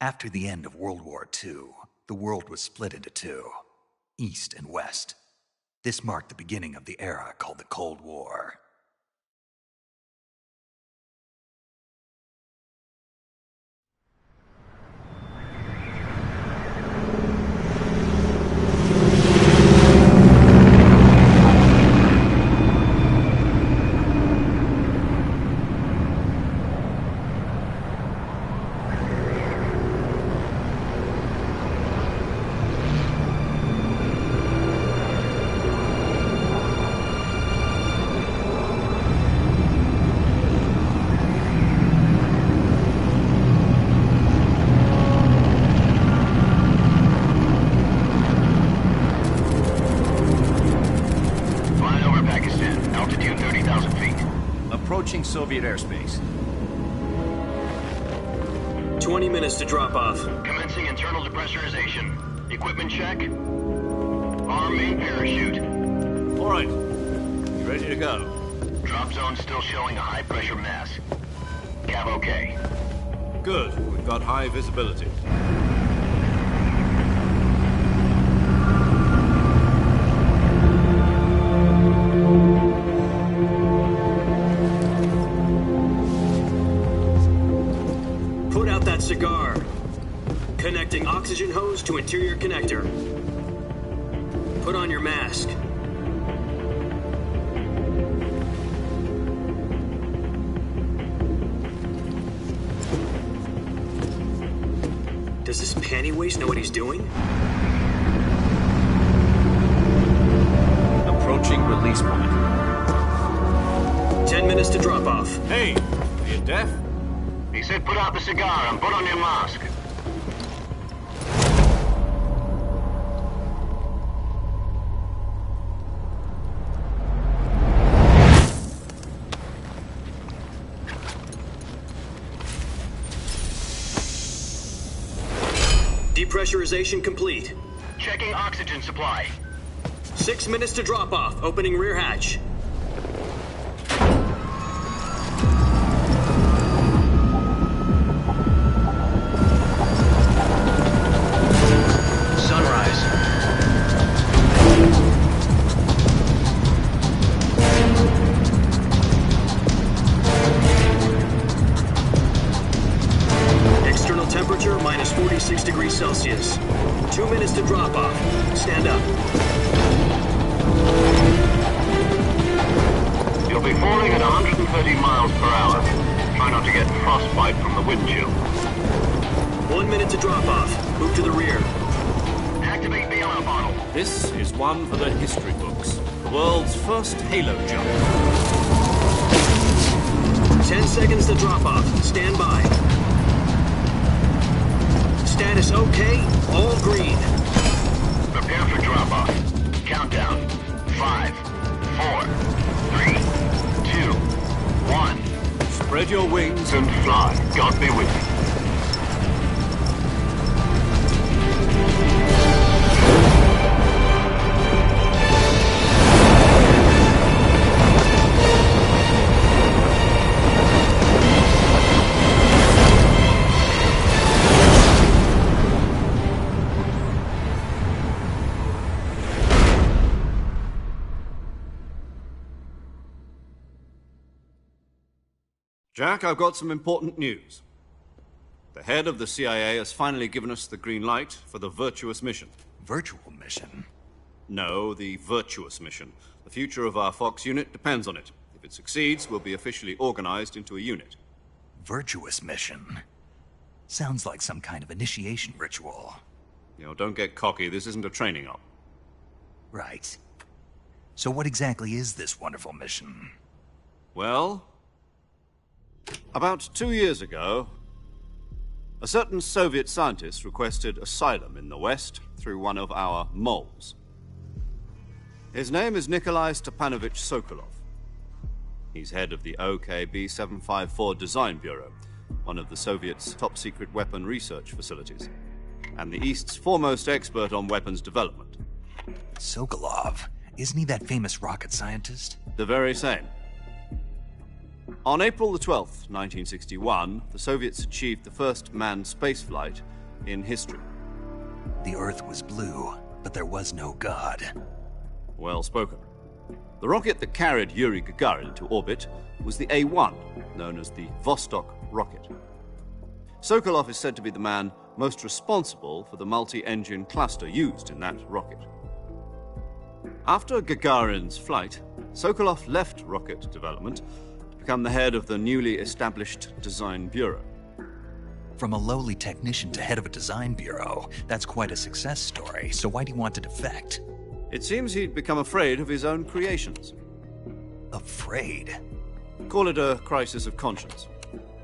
After the end of World War II, the world was split into two, East and West. This marked the beginning of the era called the Cold War. Approaching Soviet airspace. 20 minutes to drop off. Commencing internal depressurization. Equipment check. Arm main parachute. All right. You ready to go? Drop zone still showing a high pressure mass. Cav okay. Good. We've got high visibility. Cigar. Connecting oxygen hose to interior connector. Put on your mask. Does this panty waste know what he's doing? Approaching release point. 10 minutes to drop off. Hey, are you deaf? He said put out the cigar and put on your mask. Depressurization complete. Checking oxygen supply. 6 minutes to drop off. Opening rear hatch. Temperature minus 46 degrees Celsius. 2 minutes to drop off. Stand up. You'll be falling at 130 miles per hour. Try not to get frostbite from the wind chill. 1 minute to drop off. Move to the rear. Activate the alarm bottle. This is one for the history books. The world's first halo jump. 10 seconds to drop off. Stand by. Status okay, all green. Prepare for drop-off. Countdown. 5, 4, 3, 2, 1. Spread your wings And fly. God be with you. Jack, I've got some important news. The head of the CIA has finally given us the green light for the virtuous mission. Virtual mission? No, the virtuous mission. The future of our Fox unit depends on it. If it succeeds, we'll be officially organized into a unit. Virtuous mission? Sounds like some kind of initiation ritual. You know, don't get cocky. This isn't a training op. Right. So what exactly is this wonderful mission? Well, about 2 years ago, a certain Soviet scientist requested asylum in the West through one of our moles. His name is Nikolai Stepanovich Sokolov. He's head of the OKB 754 Design Bureau, one of the Soviets' top-secret weapon research facilities, and the East's foremost expert on weapons development. Sokolov? Isn't he that famous rocket scientist? The very same. On April the 12th, 1961, the Soviets achieved the first manned spaceflight in history. The Earth was blue, but there was no God. Well spoken. The rocket that carried Yuri Gagarin to orbit was the A-1, known as the Vostok rocket. Sokolov is said to be the man most responsible for the multi-engine cluster used in that rocket. After Gagarin's flight, Sokolov left rocket development to become the head of the newly established Design Bureau. From a lowly technician to head of a design bureau, that's quite a success story, so why do you want to defect? It seems he'd become afraid of his own creations. Afraid? Call it a crisis of conscience.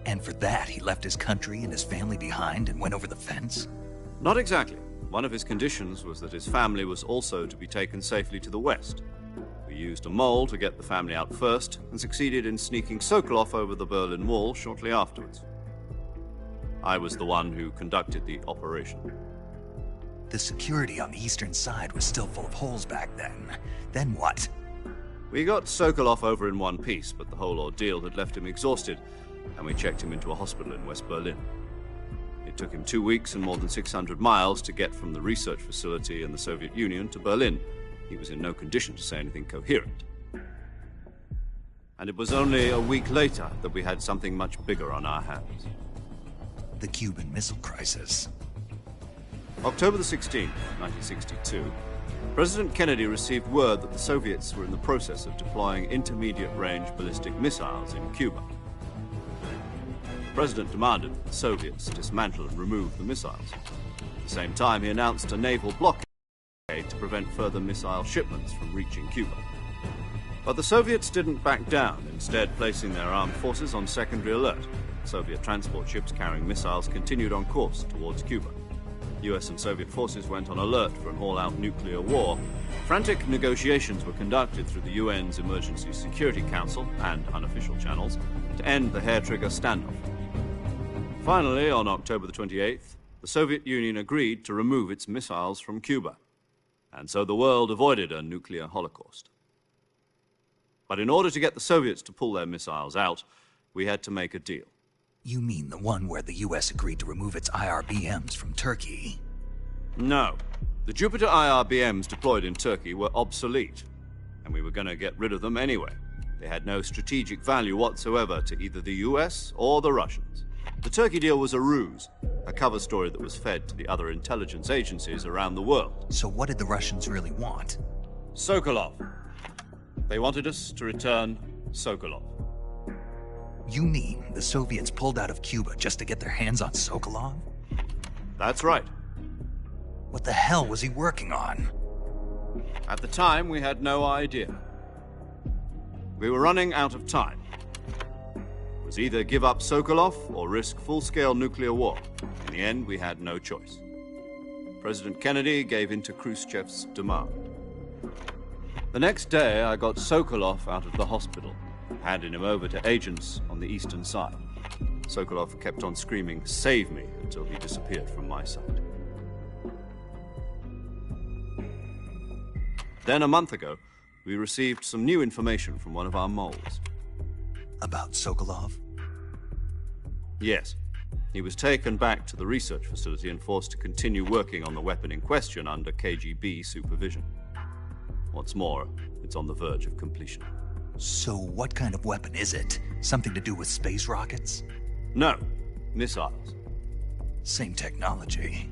And for that, he left his country and his family behind and went over the fence? Not exactly. One of his conditions was that his family was also to be taken safely to the west. We used a mole to get the family out first and succeeded in sneaking Sokolov over the Berlin Wall shortly afterwards. I was the one who conducted the operation. The security on the eastern side was still full of holes back then. Then what? We got Sokolov over in one piece, but the whole ordeal had left him exhausted, and we checked him into a hospital in West Berlin. It took him 2 weeks and more than 600 miles to get from the research facility in the Soviet Union to Berlin. He was in no condition to say anything coherent. And it was only a week later that we had something much bigger on our hands. The Cuban Missile Crisis. October the 16th, 1962, President Kennedy received word that the Soviets were in the process of deploying intermediate-range ballistic missiles in Cuba. The President demanded that the Soviets dismantle and remove the missiles. At the same time, he announced a naval blockade to prevent further missile shipments from reaching Cuba. But the Soviets didn't back down, instead placing their armed forces on secondary alert. Soviet transport ships carrying missiles continued on course towards Cuba. US and Soviet forces went on alert for an all-out nuclear war. Frantic negotiations were conducted through the UN's Emergency Security Council and unofficial channels to end the hair-trigger standoff. Finally, on October the 28th, the Soviet Union agreed to remove its missiles from Cuba, and so the world avoided a nuclear holocaust. But in order to get the Soviets to pull their missiles out, we had to make a deal. You mean the one where the US agreed to remove its IRBMs from Turkey? No. The Jupiter IRBMs deployed in Turkey were obsolete, and we were going to get rid of them anyway. They had no strategic value whatsoever to either the US or the Russians. The Turkey deal was a ruse, a cover story that was fed to the other intelligence agencies around the world. So what did the Russians really want? Sokolov. They wanted us to return Sokolov. You mean the Soviets pulled out of Cuba just to get their hands on Sokolov? That's right. What the hell was he working on? At the time, we had no idea. We were running out of time. It was either give up Sokolov or risk full-scale nuclear war. In the end, we had no choice. President Kennedy gave in to Khrushchev's demand. The next day, I got Sokolov out of the hospital, handing him over to agents on the eastern side. Sokolov kept on screaming, "Save me," until he disappeared from my sight. Then, a month ago, we received some new information from one of our moles. About Sokolov? Yes. He was taken back to the research facility and forced to continue working on the weapon in question under KGB supervision. What's more, it's on the verge of completion. So what kind of weapon is it? Something to do with space rockets? No, missiles. Same technology.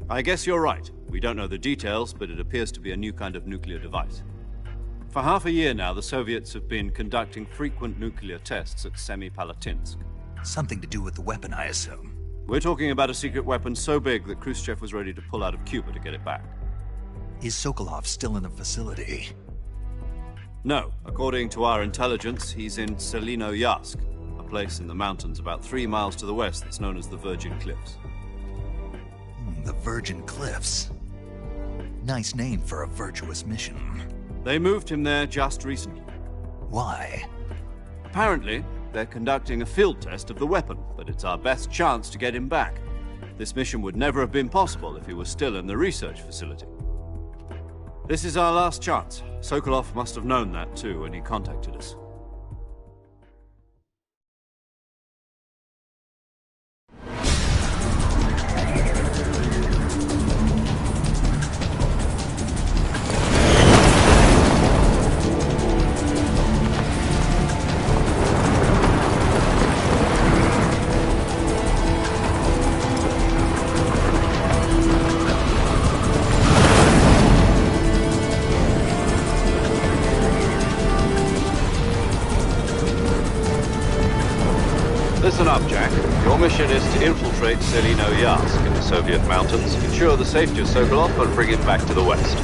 I guess you're right. We don't know the details, but it appears to be a new kind of nuclear device. For half a year now, the Soviets have been conducting frequent nuclear tests at Semipalatinsk. Something to do with the weapon, I assume. We're talking about a secret weapon so big that Khrushchev was ready to pull out of Cuba to get it back. Is Sokolov still in the facility? No. According to our intelligence, he's in Selinoyarsk, a place in the mountains about 3 miles to the west that's known as the Virgin Cliffs. The Virgin Cliffs. Nice name for a virtuous mission. They moved him there just recently. Why? Apparently, they're conducting a field test of the weapon, but it's our best chance to get him back. This mission would never have been possible if he was still in the research facility. This is our last chance. Sokolov must have known that too when he contacted us. is to infiltrate Selino-Yarsk in the Soviet mountains, ensure the safety of Sokolov, and bring him back to the west.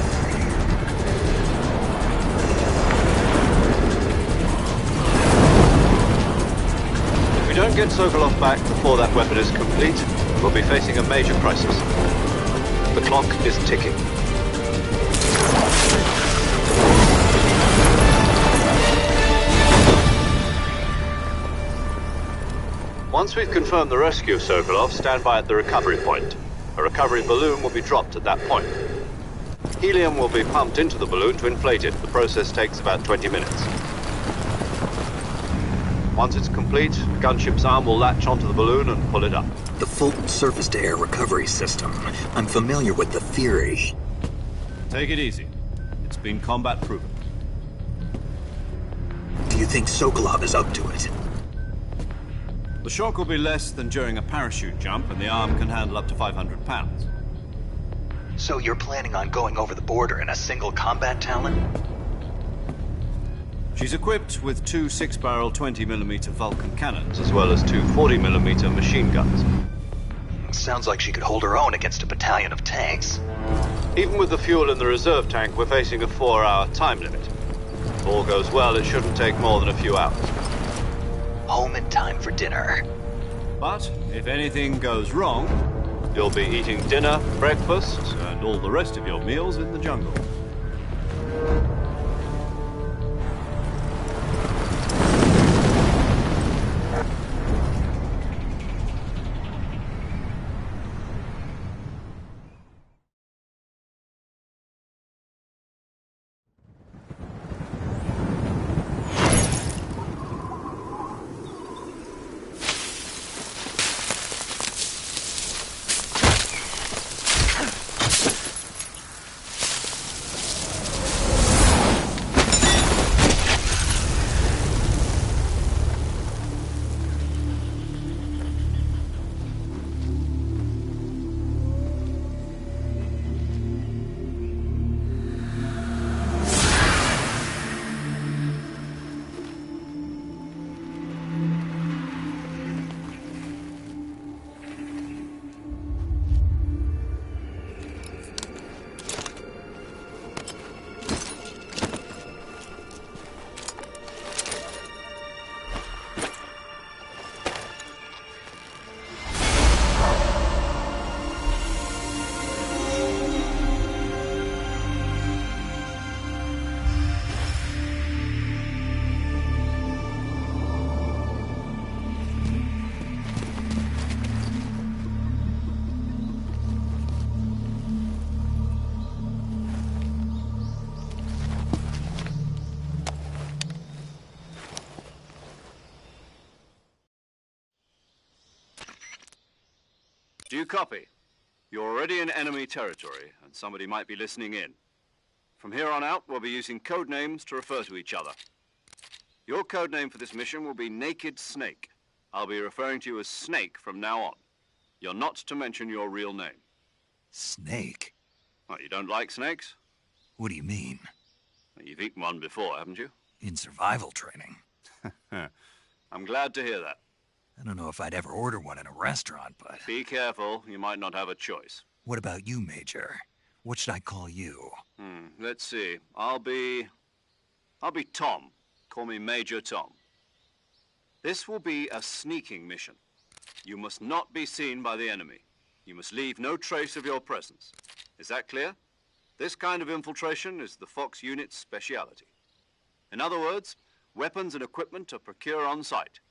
If we don't get Sokolov back before that weapon is complete, we'll be facing a major crisis. The clock is ticking. Once we've confirmed the rescue of Sokolov, stand by at the recovery point. A recovery balloon will be dropped at that point. Helium will be pumped into the balloon to inflate it. The process takes about 20 minutes. Once it's complete, the gunship's arm will latch onto the balloon and pull it up. The Fulton surface-to-air recovery system. I'm familiar with the theory. Take it easy. It's been combat-proven. Do you think Sokolov is up to it? The shock will be less than during a parachute jump, and the arm can handle up to 500 pounds. So you're planning on going over the border in a single combat Talon? She's equipped with two 6-barrel 20mm Vulcan cannons, as well as two 40mm machine guns. Sounds like she could hold her own against a battalion of tanks. Even with the fuel in the reserve tank, we're facing a 4-hour time limit. If all goes well, it shouldn't take more than a few hours. Home in time for dinner. But if anything goes wrong, you'll be eating dinner, breakfast, and all the rest of your meals in the jungle. Do you copy? You're already in enemy territory, and somebody might be listening in. From here on out, we'll be using code names to refer to each other. Your code name for this mission will be Naked Snake. I'll be referring to you as Snake from now on. You're not to mention your real name. Snake? What, you don't like snakes? What do you mean? Well, you've eaten one before, haven't you? In survival training. I'm glad to hear that. I don't know if I'd ever order one in a restaurant, but... Be careful, you might not have a choice. What about you, Major? What should I call you? Let's see. I'll be Tom. Call me Major Tom. This will be a sneaking mission. You must not be seen by the enemy. You must leave no trace of your presence. Is that clear? This kind of infiltration is the Fox unit's speciality. In other words, weapons and equipment are procured on site.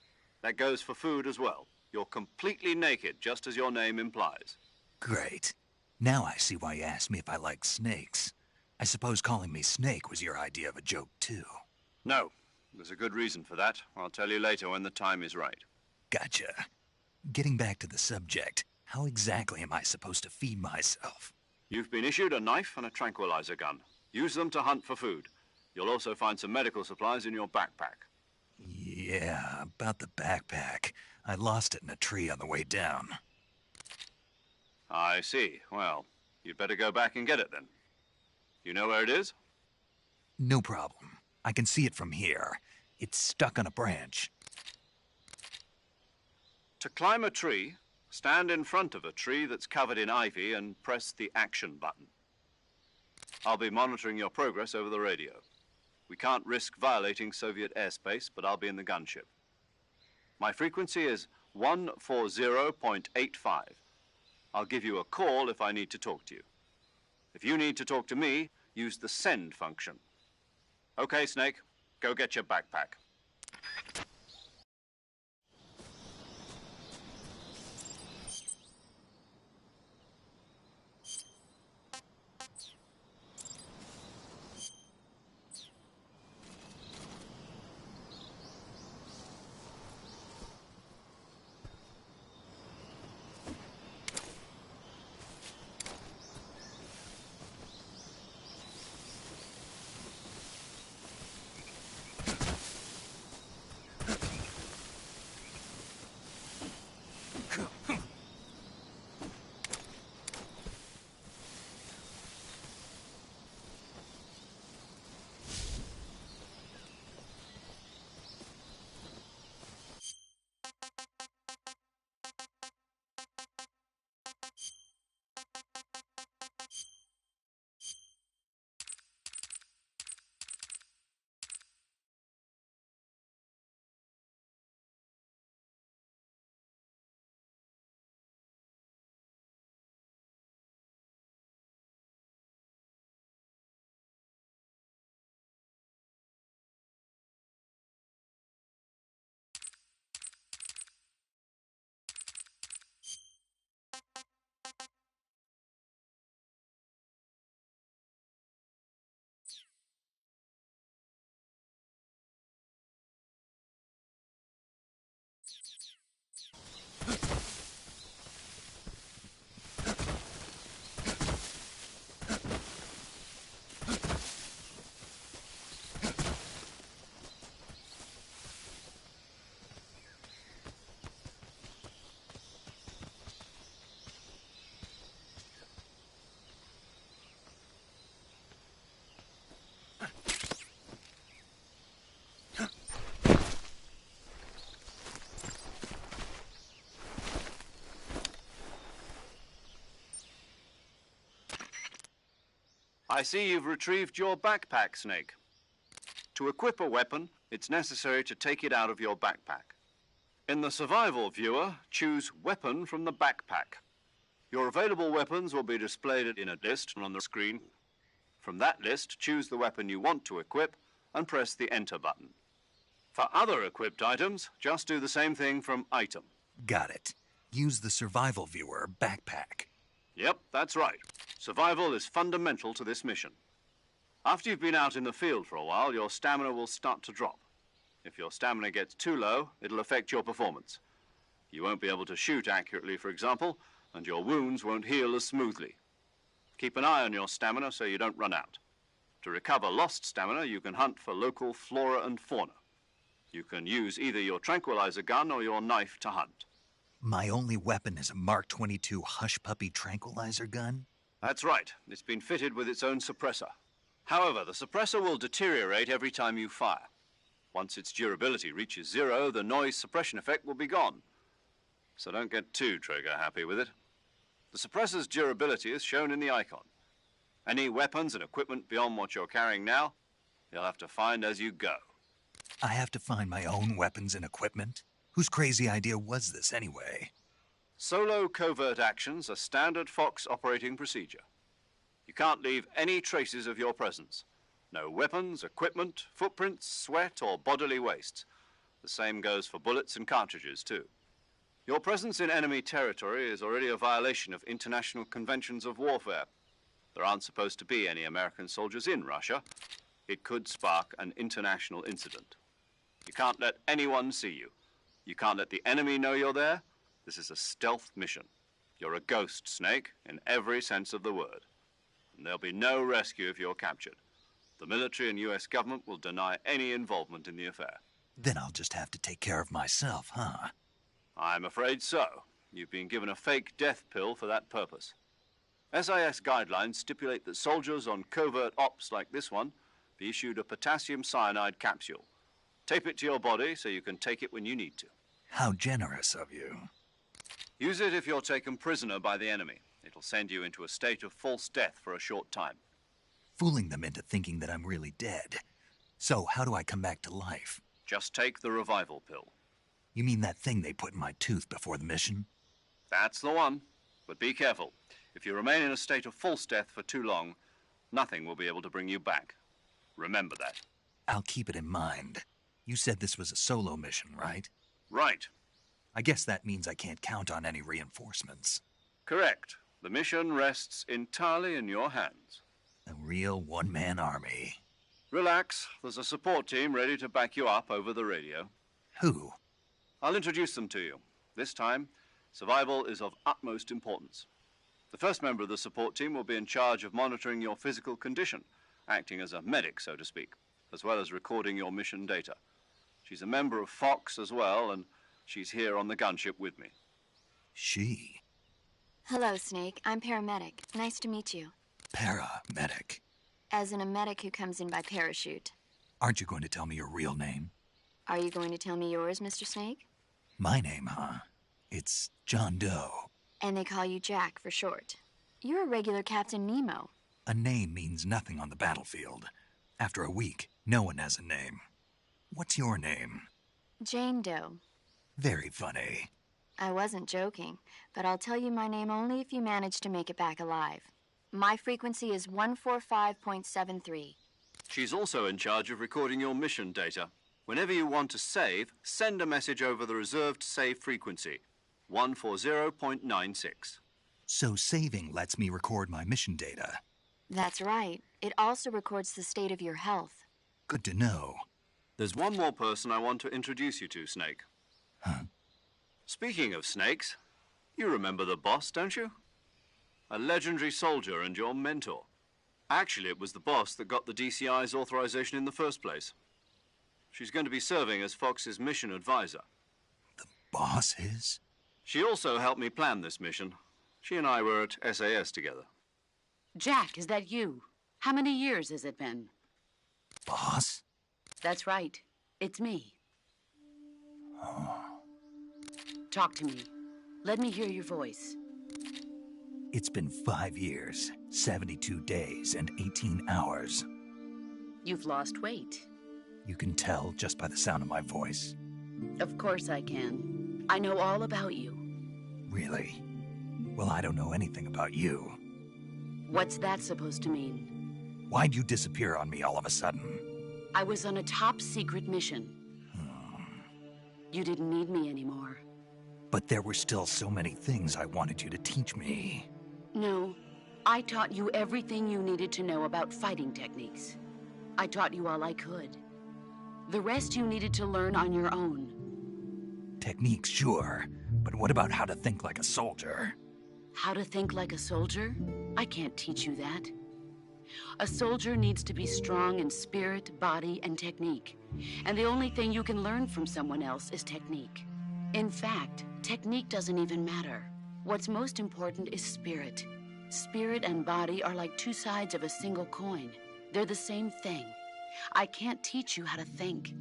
That goes for food as well. You're completely naked, just as your name implies. Great. Now I see why you asked me if I like snakes. I suppose calling me Snake was your idea of a joke, too. No. There's a good reason for that. I'll tell you later when the time is right. Gotcha. Getting back to the subject, how exactly am I supposed to feed myself? You've been issued a knife and a tranquilizer gun. Use them to hunt for food. You'll also find some medical supplies in your backpack. Yeah, about the backpack. I lost it in a tree on the way down. I see. Well, you'd better go back and get it then. You know where it is? No problem. I can see it from here. It's stuck on a branch. To climb a tree, Stand in front of a tree that's covered in ivy and press the action button. I'll be monitoring your progress over the radio. We can't risk violating Soviet airspace, but I'll be in the gunship. My frequency is 140.85. I'll give you a call if I need to talk to you. If you need to talk to me, use the send function. Okay, Snake, go get your backpack. I see you've retrieved your backpack, Snake. To equip a weapon, it's necessary to take it out of your backpack. In the survival viewer, choose Weapon from the backpack. Your available weapons will be displayed in a list on the screen. From that list, choose the weapon you want to equip and press the Enter button. For other equipped items, just do the same thing from Item. Got it. Use the survival viewer backpack. Yep, that's right. Survival is fundamental to this mission. After you've been out in the field for a while, your stamina will start to drop. If your stamina gets too low, it'll affect your performance. You won't be able to shoot accurately, for example, and your wounds won't heal as smoothly. Keep an eye on your stamina so you don't run out. To recover lost stamina, you can hunt for local flora and fauna. You can use either your tranquilizer gun or your knife to hunt. My only weapon is a Mark 22 Hush Puppy tranquilizer gun? That's right. It's been fitted with its own suppressor. However, the suppressor will deteriorate every time you fire. Once its durability reaches 0, the noise suppression effect will be gone. So don't get too trigger happy with it. The suppressor's durability is shown in the icon. Any weapons and equipment beyond what you're carrying now, you'll have to find as you go. I have to find my own weapons and equipment? Whose crazy idea was this anyway? Solo covert actions are standard Fox operating procedure. You can't leave any traces of your presence. No weapons, equipment, footprints, sweat, or bodily waste. The same goes for bullets and cartridges, too. Your presence in enemy territory is already a violation of international conventions of warfare. There aren't supposed to be any American soldiers in Russia. It could spark an international incident. You can't let anyone see you. You can't let the enemy know you're there. This is a stealth mission. You're a ghost, Snake, in every sense of the word. And there'll be no rescue if you're captured. The military and U.S. government will deny any involvement in the affair. Then I'll just have to take care of myself, huh? I'm afraid so. You've been given a fake death pill for that purpose. SIS guidelines stipulate that soldiers on covert ops like this one be issued a potassium cyanide capsule. Tape it to your body so you can take it when you need to. How generous of you. Use it if you're taken prisoner by the enemy. It'll send you into a state of false death for a short time. Fooling them into thinking that I'm really dead. So, how do I come back to life? Just take the revival pill. You mean that thing they put in my tooth before the mission? That's the one. But be careful. If you remain in a state of false death for too long, nothing will be able to bring you back. Remember that. I'll keep it in mind. You said this was a solo mission, right? Right. I guess that means I can't count on any reinforcements. Correct. The mission rests entirely in your hands. A real one-man army. Relax. There's a support team ready to back you up over the radio. Who? I'll introduce them to you. This time, survival is of utmost importance. The first member of the support team will be in charge of monitoring your physical condition, acting as a medic, so to speak, as well as recording your mission data. She's a member of Fox as well, and she's here on the gunship with me. She? Hello, Snake. I'm paramedic. Nice to meet you. Paramedic. As in a medic who comes in by parachute. Aren't you going to tell me your real name? Are you going to tell me yours, Mr. Snake? My name, huh? It's John Doe. And they call you Jack for short. You're a regular Captain Nemo. A name means nothing on the battlefield. After a week, no one has a name. What's your name? Jane Doe. Very funny. I wasn't joking, but I'll tell you my name only if you manage to make it back alive. My frequency is 145.73. She's also in charge of recording your mission data. Whenever you want to save, send a message over the reserved save frequency, 140.96. So saving lets me record my mission data. That's right. It also records the state of your health. Good to know. There's one more person I want to introduce you to, Snake. Huh? Speaking of snakes, you remember the boss, don't you? A legendary soldier and your mentor. Actually, it was the boss that got the DCI's authorization in the first place. She's going to be serving as Fox's mission advisor. The boss is? She also helped me plan this mission. She and I were at SAS together. Jack, is that you? How many years has it been? Boss? That's right. It's me. Oh. Talk to me. Let me hear your voice. It's been 5 years, 72 days, and 18 hours. You've lost weight. You can tell just by the sound of my voice. Of course I can. I know all about you. Really? Well, I don't know anything about you. What's that supposed to mean? Why'd you disappear on me all of a sudden? I was on a top-secret mission. You didn't need me anymore. But there were still so many things I wanted you to teach me. No, I taught you everything you needed to know about fighting techniques. I taught you all I could. The rest you needed to learn on your own. Techniques, sure. But what about how to think like a soldier? How to think like a soldier? I can't teach you that. A soldier needs to be strong in spirit, body, and technique. And the only thing you can learn from someone else is technique. In fact, technique doesn't even matter. What's most important is spirit. Spirit and body are like two sides of a single coin. They're the same thing. I can't teach you how to think.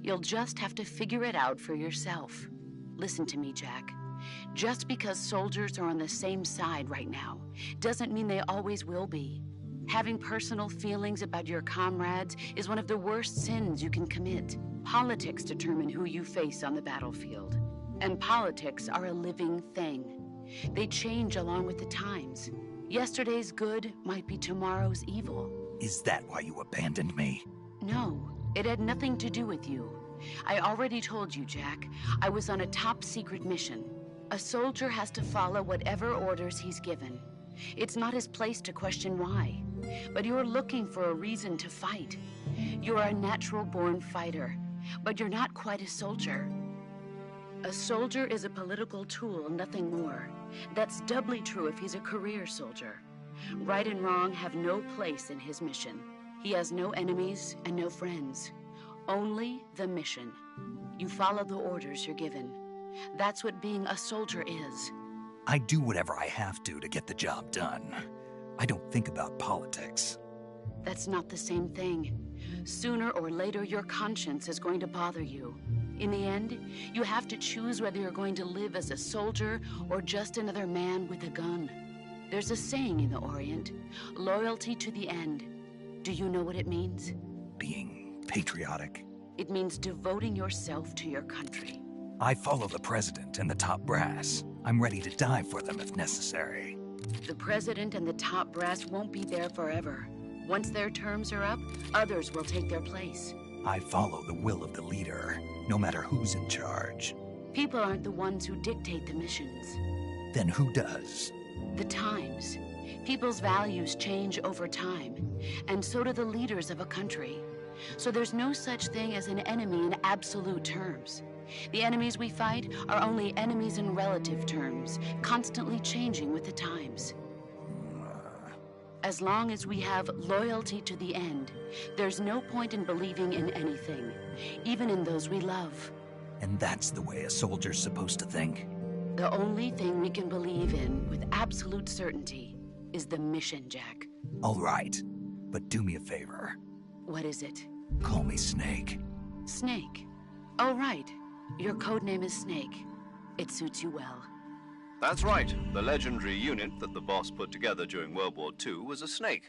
You'll just have to figure it out for yourself. Listen to me, Jack. Just because soldiers are on the same side right now doesn't mean they always will be. Having personal feelings about your comrades is one of the worst sins you can commit. Politics determine who you face on the battlefield. And politics are a living thing. They change along with the times. Yesterday's good might be tomorrow's evil. Is that why you abandoned me? No, it had nothing to do with you. I already told you, Jack. I was on a top-secret mission. A soldier has to follow whatever orders he's given. It's not his place to question why. But you're looking for a reason to fight. You're a natural-born fighter, but you're not quite a soldier. A soldier is a political tool, nothing more. That's doubly true if he's a career soldier. Right and wrong have no place in his mission. He has no enemies and no friends. Only the mission. You follow the orders you're given. That's what being a soldier is. I do whatever I have to get the job done. I don't think about politics. That's not the same thing. Sooner or later, your conscience is going to bother you. In the end, you have to choose whether you're going to live as a soldier or just another man with a gun. There's a saying in the Orient, loyalty to the end. Do you know what it means? Being patriotic. It means devoting yourself to your country. I follow the president and the top brass. I'm ready to die for them if necessary. The president and the top brass won't be there forever. Once their terms are up, others will take their place. I follow the will of the leader, no matter who's in charge. People aren't the ones who dictate the missions. Then who does? The times. People's values change over time, and so do the leaders of a country. So there's no such thing as an enemy in absolute terms. The enemies we fight are only enemies in relative terms, constantly changing with the times. As long as we have loyalty to the end, there's no point in believing in anything, even in those we love. And that's the way a soldier's supposed to think? The only thing we can believe in with absolute certainty is the mission, Jack. All right, but do me a favor. What is it? Call me Snake. Snake. Oh, right. Your code name is Snake. It suits you well. That's right. The legendary unit that the boss put together during World War II was a snake.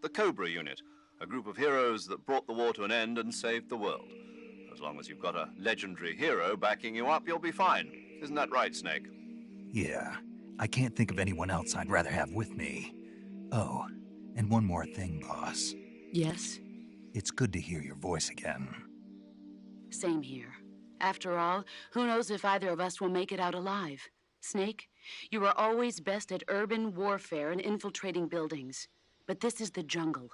The Cobra unit, a group of heroes that brought the war to an end and saved the world. As long as you've got a legendary hero backing you up, you'll be fine. Isn't that right, Snake? Yeah, I can't think of anyone else I'd rather have with me. Oh, and one more thing, boss. Yes? It's good to hear your voice again. Same here. After all, who knows if either of us will make it out alive? Snake, you are always best at urban warfare and infiltrating buildings. But this is the jungle.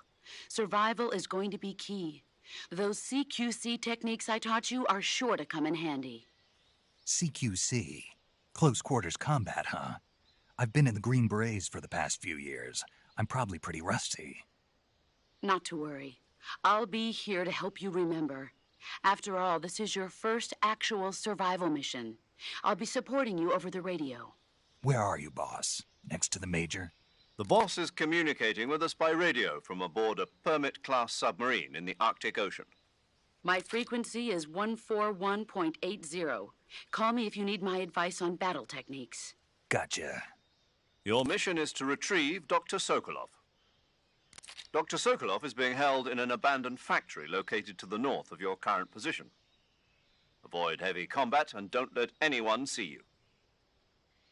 Survival is going to be key. Those CQC techniques I taught you are sure to come in handy. CQC? Close quarters combat, huh? I've been in the Green Berets for the past few years. I'm probably pretty rusty. Not to worry. I'll be here to help you remember. After all, this is your first actual survival mission. I'll be supporting you over the radio. Where are you, boss? Next to the Major? The boss is communicating with us by radio from aboard a Permit-class submarine in the Arctic Ocean. My frequency is 141.80. Call me if you need my advice on battle techniques. Gotcha. Your mission is to retrieve Dr. Sokolov. Dr. Sokolov is being held in an abandoned factory located to the north of your current position. Avoid heavy combat and don't let anyone see you.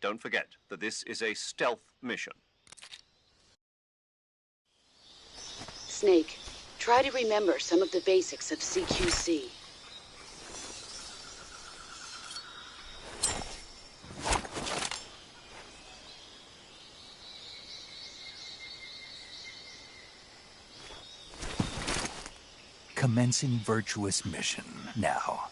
Don't forget that this is a stealth mission. Snake, try to remember some of the basics of CQC. Commencing virtuous mission now.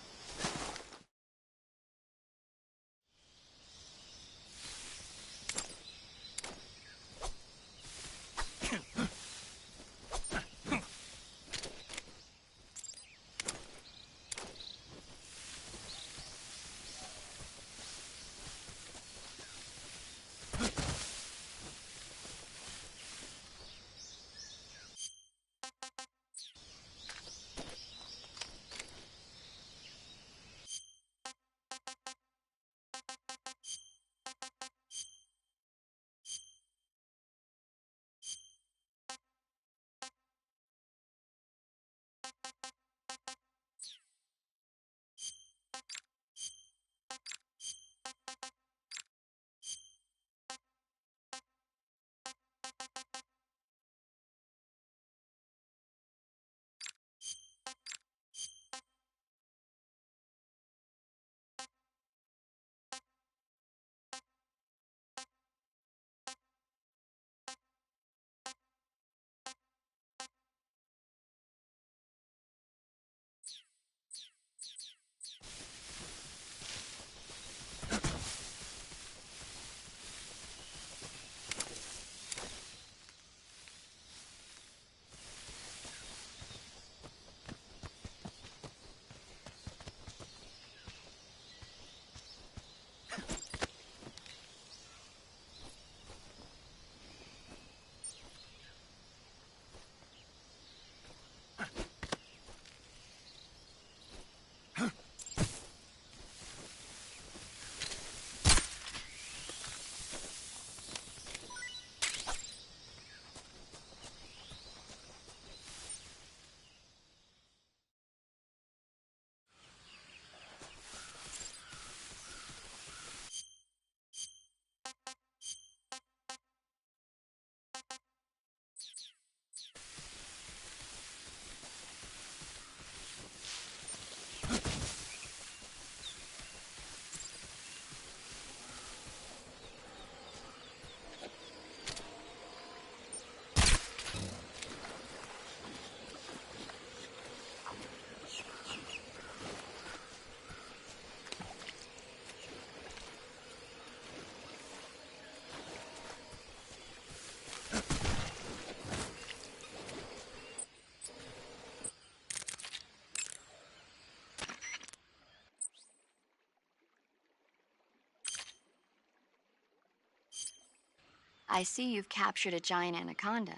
I see you've captured a giant anaconda.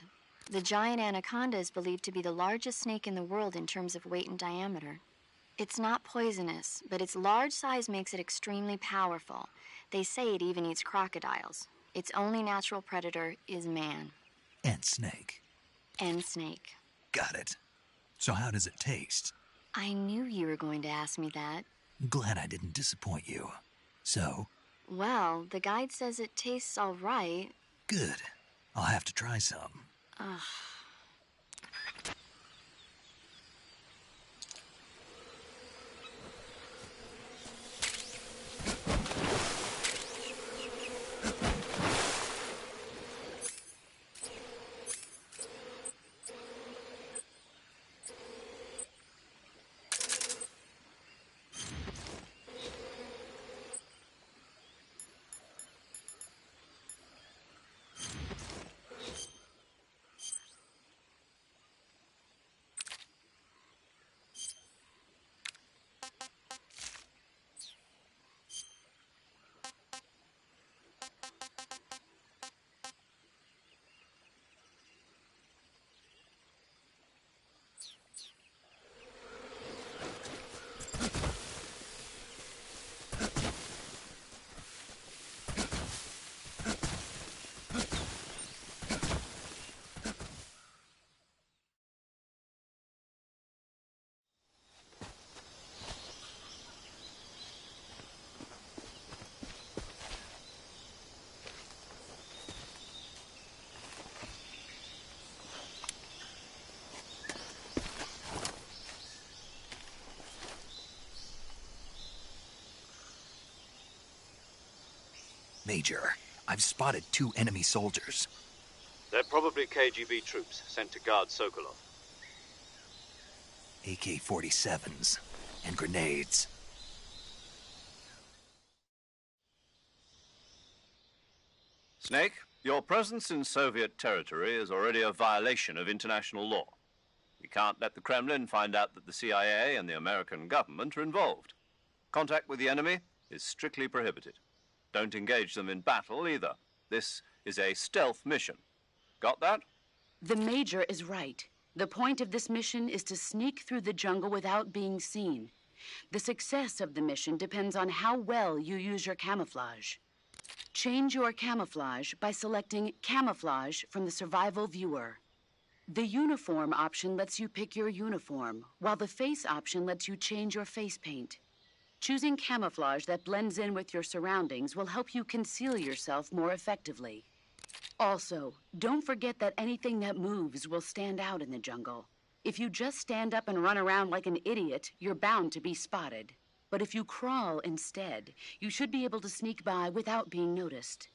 The giant anaconda is believed to be the largest snake in the world in terms of weight and diameter. It's not poisonous, but its large size makes it extremely powerful. They say it even eats crocodiles. Its only natural predator is man. And snake. And snake. Got it. So how does it taste? I knew you were going to ask me that. Glad I didn't disappoint you. So? Well, the guide says it tastes all right. Good. I'll have to try some. Ugh. Major, I've spotted 2 enemy soldiers. They're probably KGB troops sent to guard Sokolov. AK-47s and grenades. Snake, your presence in Soviet territory is already a violation of international law. We can't let the Kremlin find out that the CIA and the American government are involved. Contact with the enemy is strictly prohibited. Don't engage them in battle either. This is a stealth mission. Got that? The Major is right. The point of this mission is to sneak through the jungle without being seen. The success of the mission depends on how well you use your camouflage. Change your camouflage by selecting Camouflage from the Survival Viewer. The Uniform option lets you pick your uniform, while the Face option lets you change your face paint. Choosing camouflage that blends in with your surroundings will help you conceal yourself more effectively. Also, don't forget that anything that moves will stand out in the jungle. If you just stand up and run around like an idiot, you're bound to be spotted. But if you crawl instead, you should be able to sneak by without being noticed.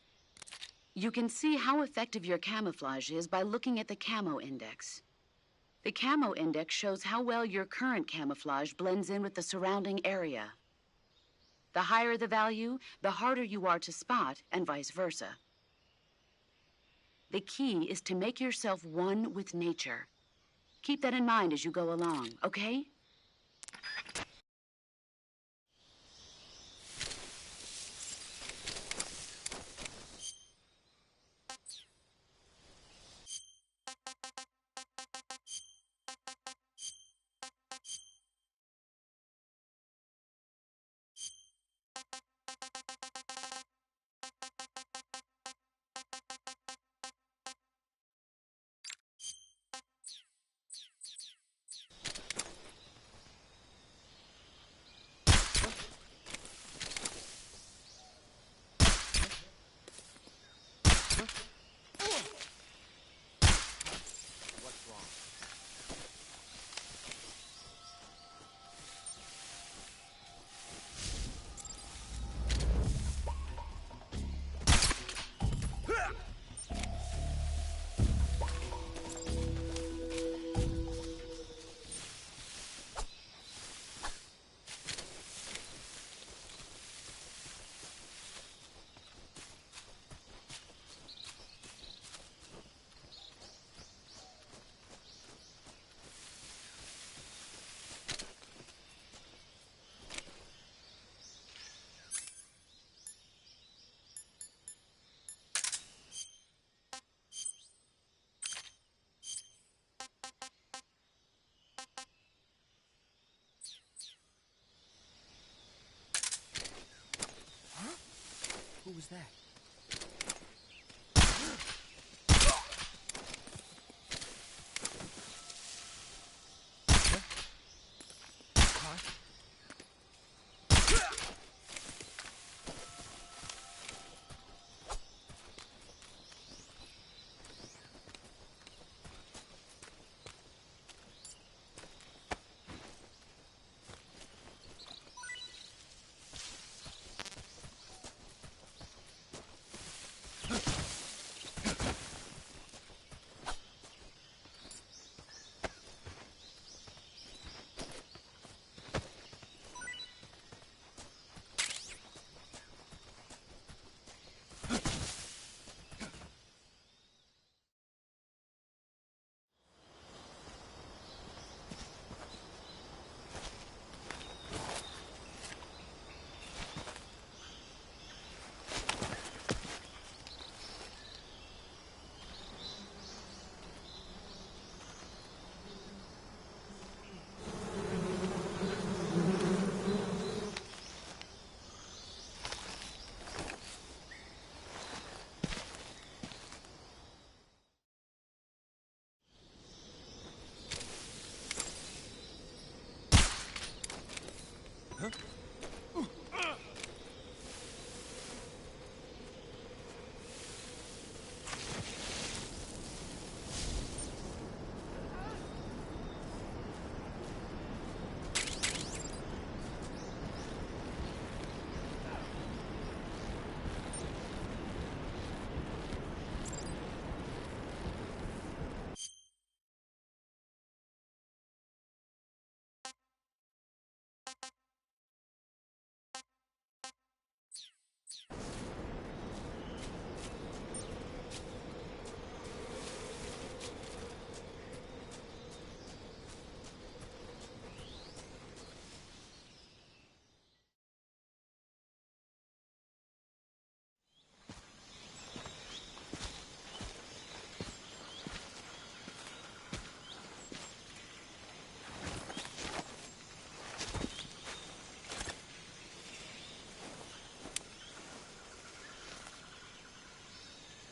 You can see how effective your camouflage is by looking at the Camo Index. The Camo Index shows how well your current camouflage blends in with the surrounding area. The higher the value, the harder you are to spot, and vice versa. The key is to make yourself one with nature. Keep that in mind as you go along, okay? was that?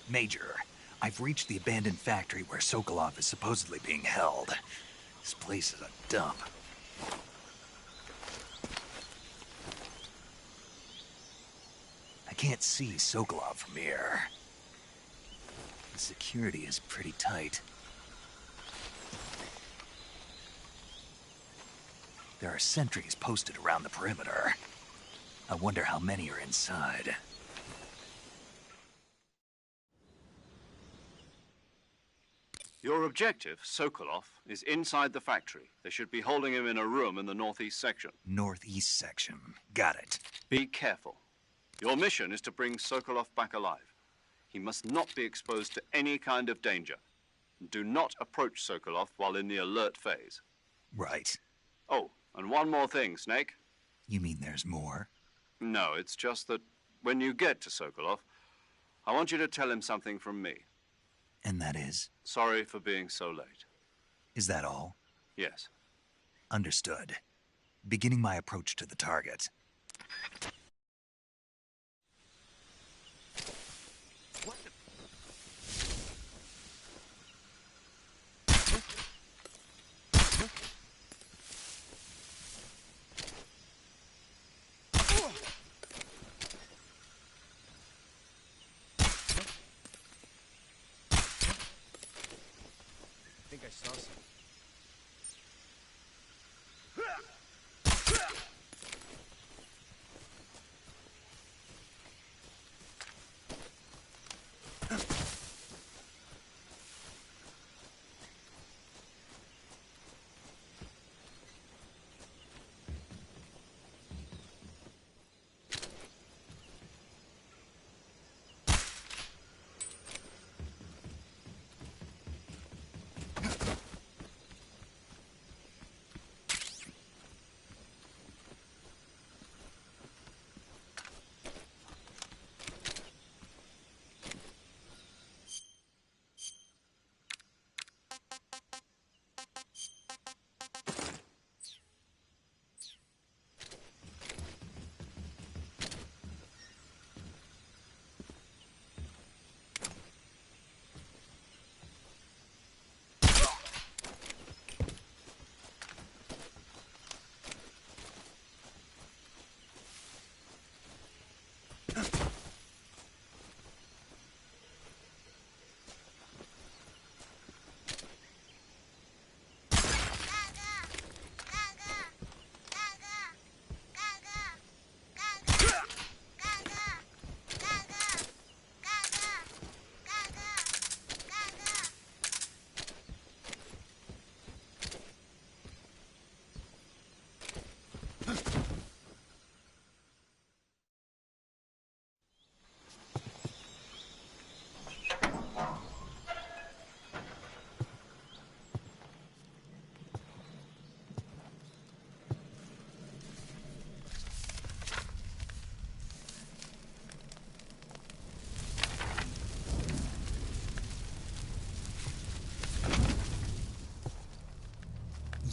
Major, I've reached the abandoned factory where Sokolov is supposedly being held. This place is a dump. I can't see Sokolov from here. The security is pretty tight. There are sentries posted around the perimeter. I wonder how many are inside. Your objective, Sokolov, is inside the factory. They should be holding him in a room in the northeast section. Northeast section. Got it. Be careful. Your mission is to bring Sokolov back alive. He must not be exposed to any kind of danger. Do not approach Sokolov while in the alert phase. Right. Oh, and one more thing, Snake. You mean there's more? No, it's just that when you get to Sokolov, I want you to tell him something from me. And that is? Sorry for being so late. Is that all? Yes. Understood. Beginning my approach to the target. What the... I think I saw something.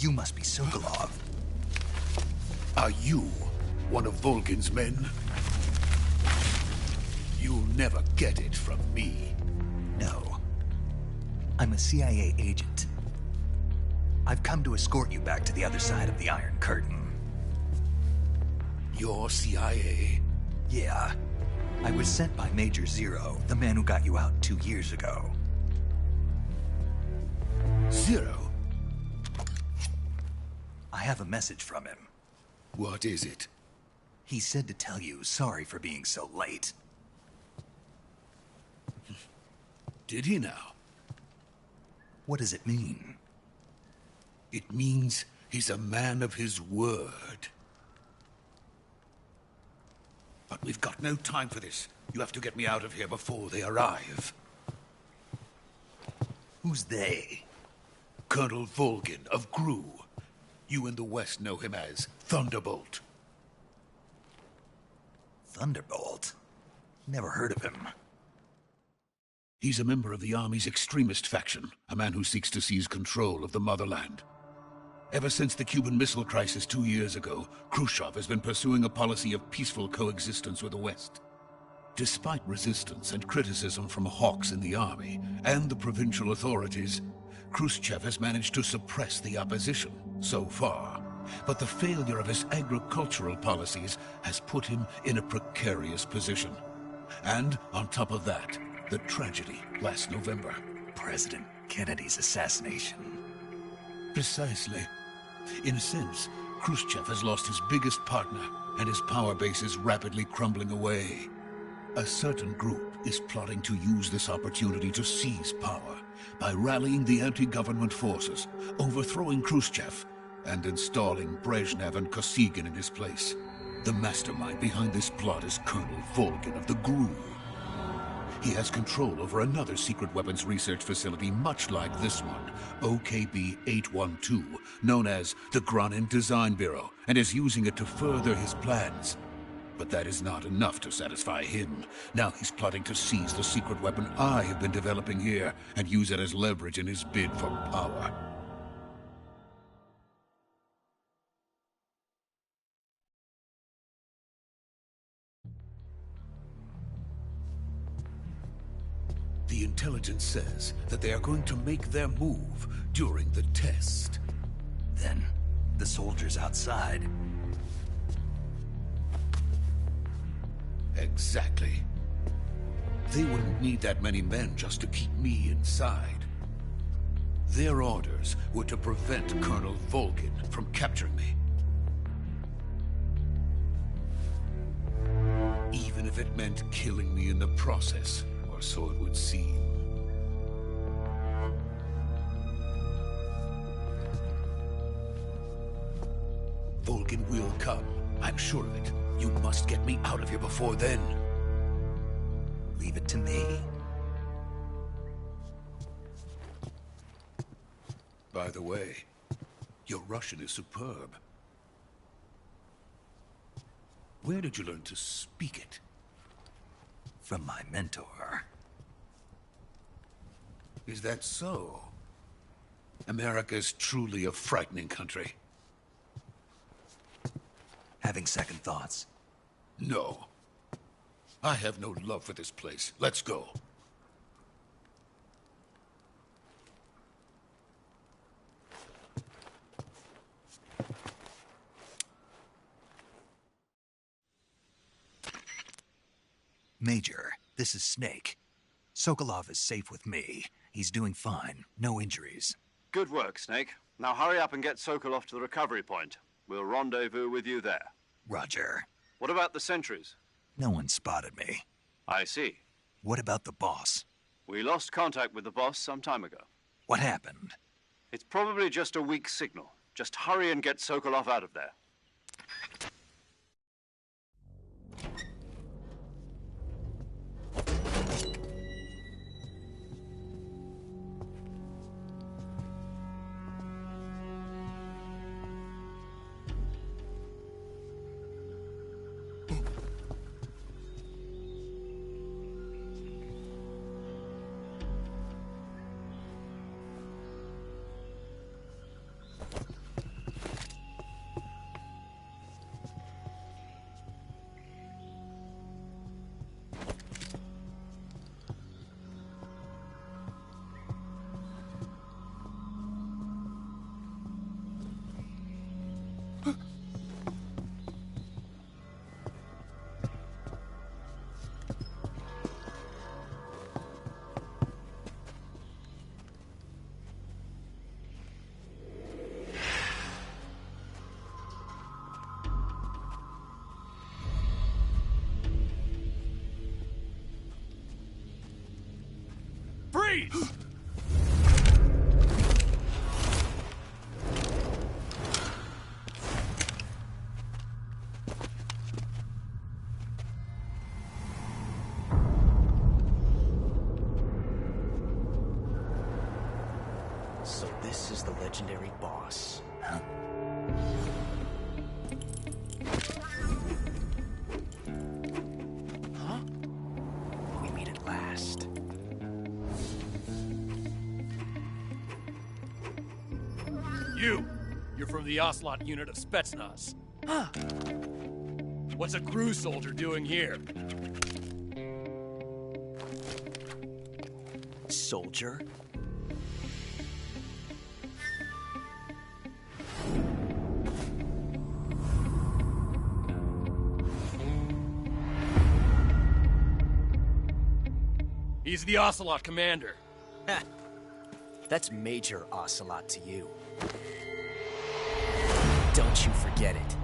You must be Sokolov. Are you one of Volgin's men? You'll never get it from me. No. I'm a CIA agent. I've come to escort you back to the other side of the Iron Curtain. You're CIA? Yeah. I was sent by Major Zero, the man who got you out 2 years ago. Zero? I have a message from him. What is it? He said to tell you sorry for being so late. Did he now? What does it mean? It means he's a man of his word. But we've got no time for this. You have to get me out of here before they arrive. Who's they? Colonel Volgin of GRU. You in the West know him as Thunderbolt. Thunderbolt? Never heard of him. He's a member of the Army's extremist faction, a man who seeks to seize control of the motherland. Ever since the Cuban Missile Crisis 2 years ago, Khrushchev has been pursuing a policy of peaceful coexistence with the West. Despite resistance and criticism from hawks in the army and the provincial authorities, Khrushchev has managed to suppress the opposition so far. But the failure of his agricultural policies has put him in a precarious position. And on top of that, the tragedy last November. President Kennedy's assassination. Precisely. In a sense, Khrushchev has lost his biggest partner, and his power base is rapidly crumbling away. A certain group is plotting to use this opportunity to seize power by rallying the anti-government forces, overthrowing Khrushchev, and installing Brezhnev and Kosygin in his place. The mastermind behind this plot is Colonel Volgin of the GRU. He has control over another secret weapons research facility much like this one, OKB-812, known as the Granin Design Bureau, and is using it to further his plans. But that is not enough to satisfy him. Now he's plotting to seize the secret weapon I have been developing here and use it as leverage in his bid for power. The intelligence says that they are going to make their move during the test. Then, the soldiers outside. Exactly. They wouldn't need that many men just to keep me inside. Their orders were to prevent Colonel Volgin from capturing me. Even if it meant killing me in the process, or so it would seem. Volgin will come. I'm sure of it. You must get me out of here before then. Leave it to me. By the way, your Russian is superb. Where did you learn to speak it? From my mentor. Is that so? America's truly a frightening country. Having second thoughts? No. I have no love for this place. Let's go. Major, this is Snake. Sokolov is safe with me. He's doing fine. No injuries. Good work, Snake. Now hurry up and get Sokolov to the recovery point. We'll rendezvous with you there. Roger. What about the sentries? No one spotted me. I see. What about the boss? We lost contact with the boss some time ago. What happened? It's probably just a weak signal. Just hurry and get Sokolov out of there. Freeze! So this is the legendary boss. Huh? Huh? We meet at last. You're from the Ocelot unit of Spetsnaz. Huh. What's a crew soldier doing here? Soldier? He's the Ocelot commander. Ha! That's Major Ocelot to you. Don't you forget it.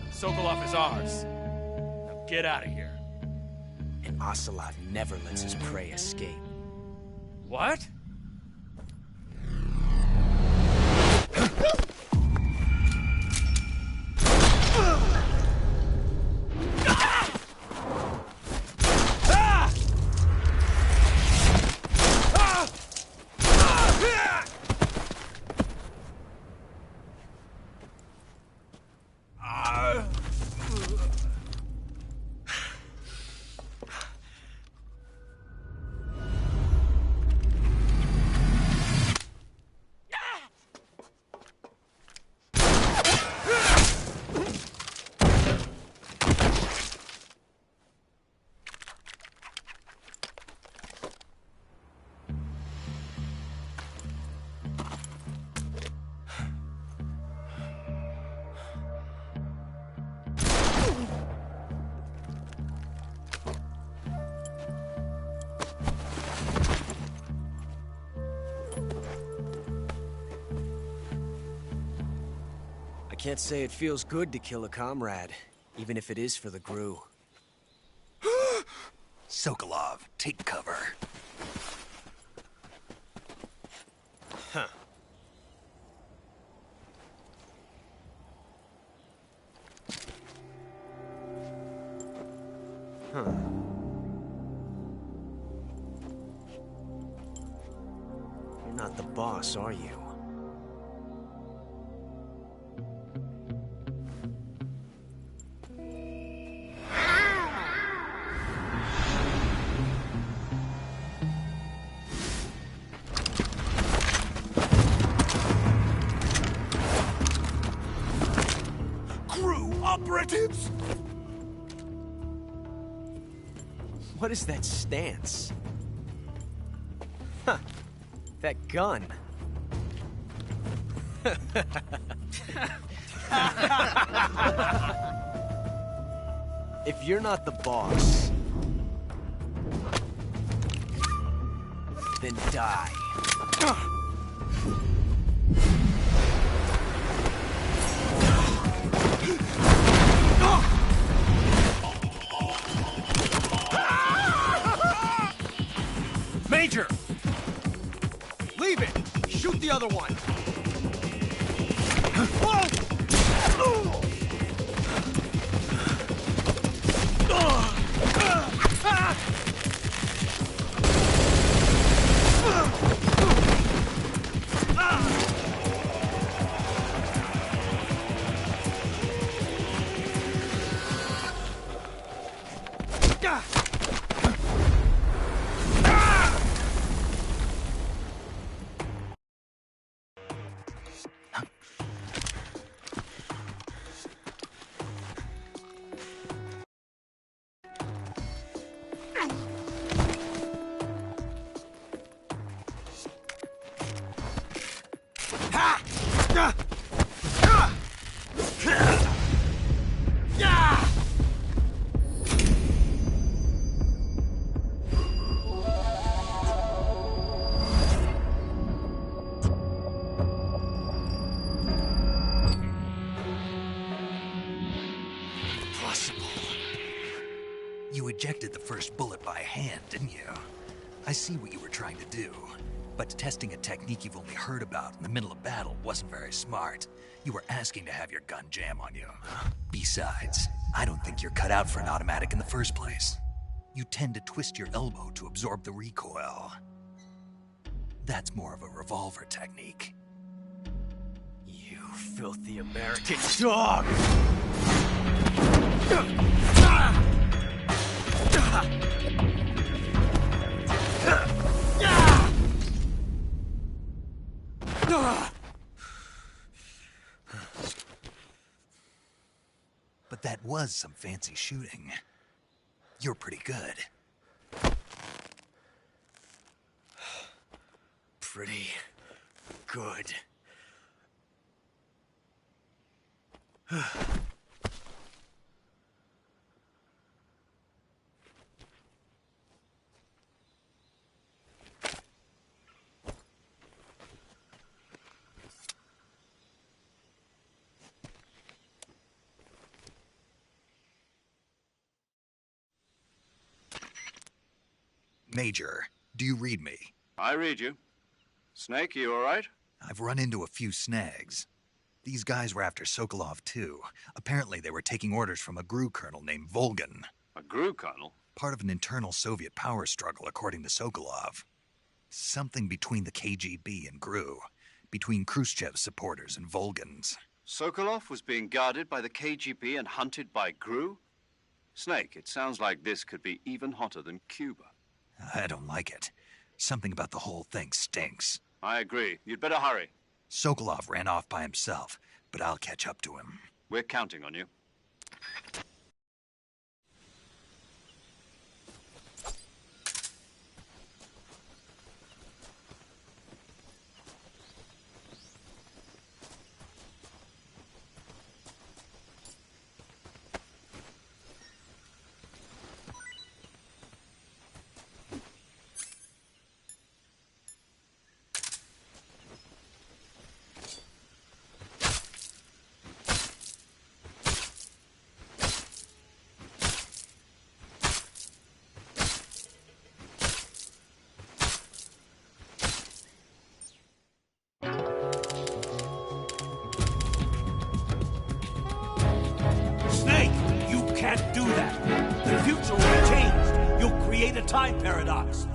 Sokolov is ours. Now get out of here. And Ocelot never lets his prey escape. What? I can't say it feels good to kill a comrade, even if it is for the GRU. Sokolov, take cover. Huh. Huh. You're not the boss, are you? Operatives! What is that stance? Huh. That gun. If you're not the boss, then die. Major! Leave it! Shoot the other one! Impossible. You ejected the first bullet by hand, didn't you? I see what you were trying to do. But testing a technique you've only heard about in the middle of battle wasn't very smart. You were asking to have your gun jam on you. Besides, I don't think you're cut out for an automatic in the first place. You tend to twist your elbow to absorb the recoil. That's more of a revolver technique. You filthy American dog! But that was some fancy shooting. You're pretty good. Pretty good. Major, do you read me? I read you. Snake, you all right? I've run into a few snags. These guys were after Sokolov too. Apparently they were taking orders from a GRU colonel named Volgan. A GRU colonel? Part of an internal Soviet power struggle, according to Sokolov. Something between the KGB and GRU. Between Khrushchev's supporters and Volgan's. Sokolov was being guarded by the KGB and hunted by GRU? Snake, it sounds like this could be even hotter than Cuba. I don't like it. Something about the whole thing stinks. I agree. You'd better hurry. Sokolov ran off by himself, but I'll catch up to him. We're counting on you. Snake, you can't do that. The future will change. You'll create a time paradox.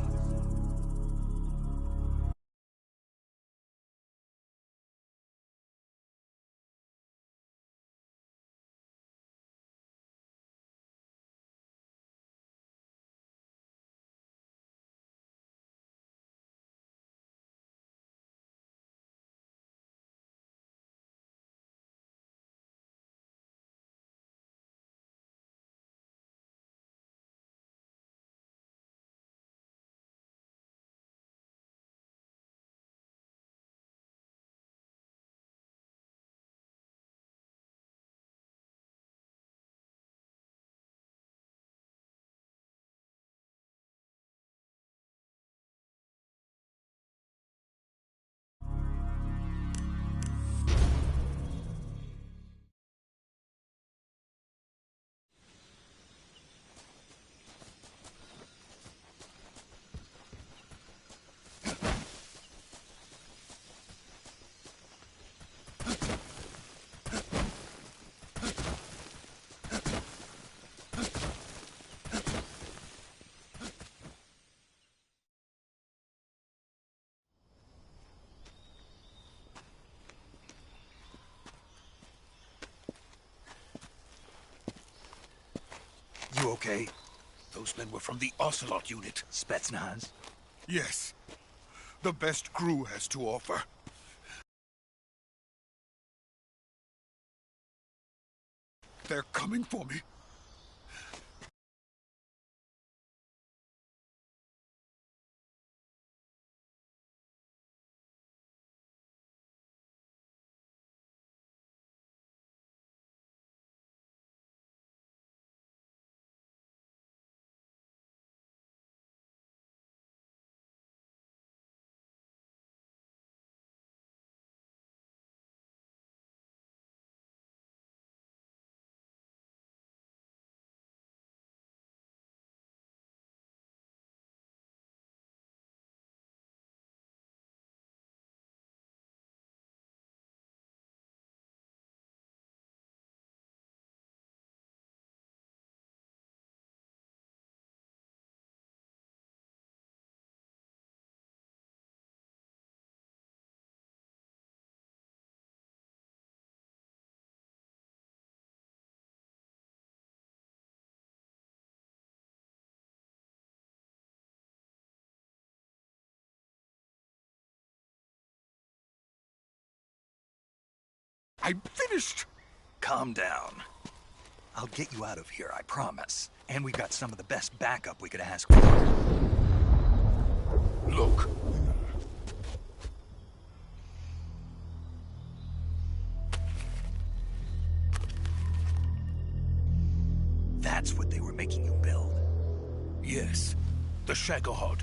You okay? Those men were from the Ocelot unit. Spetsnaz? Yes. The best GRU has to offer. They're coming for me. I'm finished! Calm down. I'll get you out of here, I promise. And we got some of the best backup we could ask for. Look. That's what they were making you build? Yes. The Shagohod.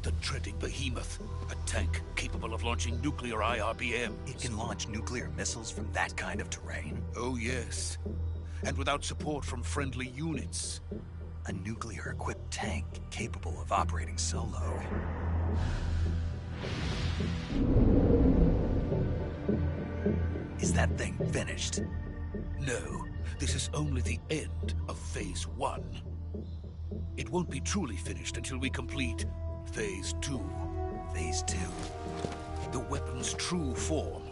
The dreaded behemoth. A tank capable of launching nuclear IRBMs. It can launch nuclear missiles from that kind of terrain? Oh, yes. And without support from friendly units. A nuclear-equipped tank capable of operating solo. Is that thing finished? No. This is only the end of Phase 1. It won't be truly finished until we complete Phase 2. Phase 2? The weapon's true form.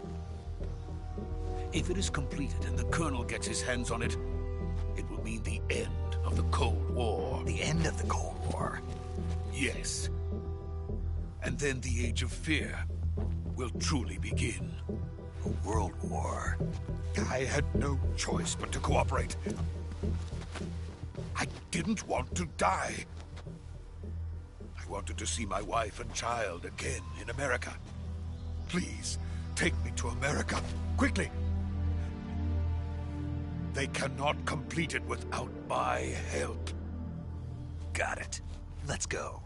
If it is completed and the Colonel gets his hands on it, it will mean the end of the Cold War. The end of the Cold War? Yes. And then the Age of Fear will truly begin. A world war? I had no choice but to cooperate. I didn't want to die. I wanted to see my wife and child again in America. Please, take me to America, quickly. They cannot complete it without my help. Got it. Let's go.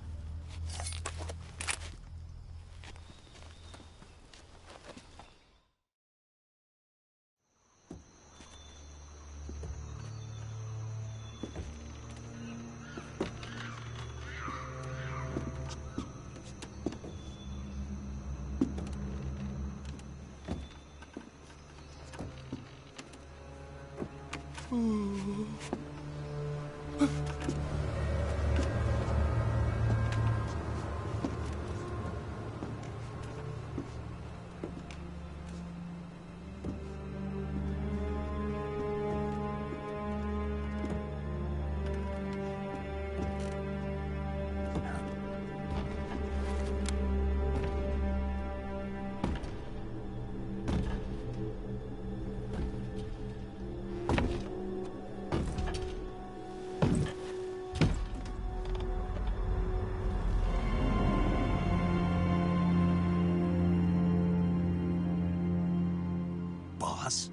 Boss?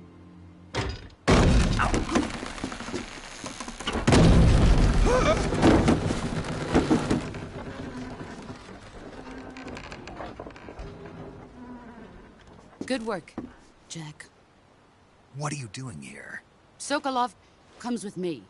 Good work, Jack. What are you doing here? Sokolov comes with me.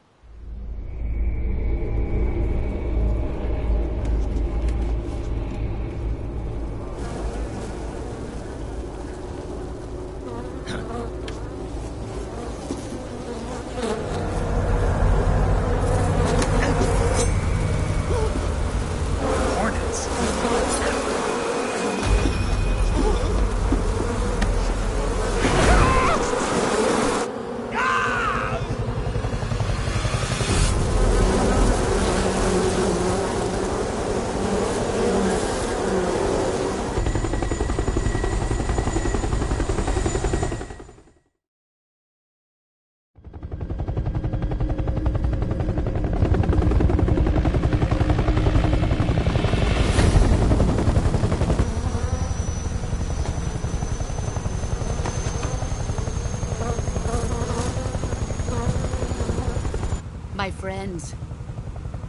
My friends,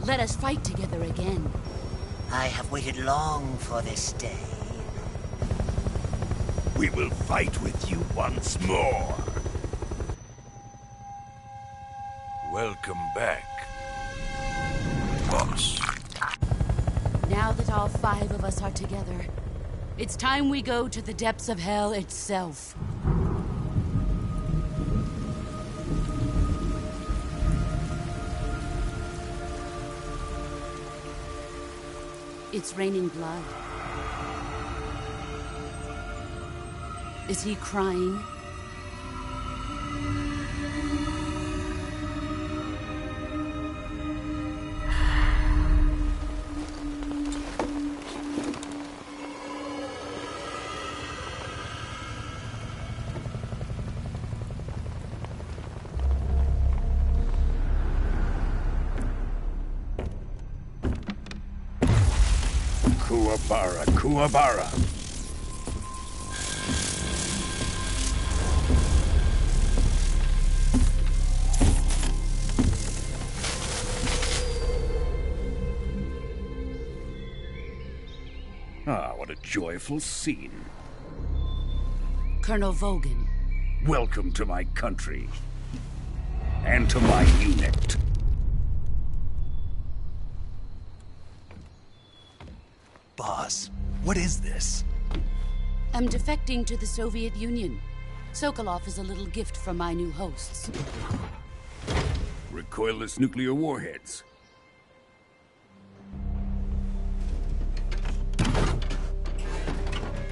let us fight together again. I have waited long for this day. We will fight with you once more. Welcome back, boss. Now that all 5 of us are together, it's time we go to the depths of hell itself. It's raining blood. Is he crying? Kuwabara, Kuwabara. Ah, what a joyful scene. Colonel Vogan. Welcome to my country. And to my unit. Boss, what is this? I'm defecting to the Soviet Union. Sokolov is a little gift from my new hosts. Recoilless nuclear warheads.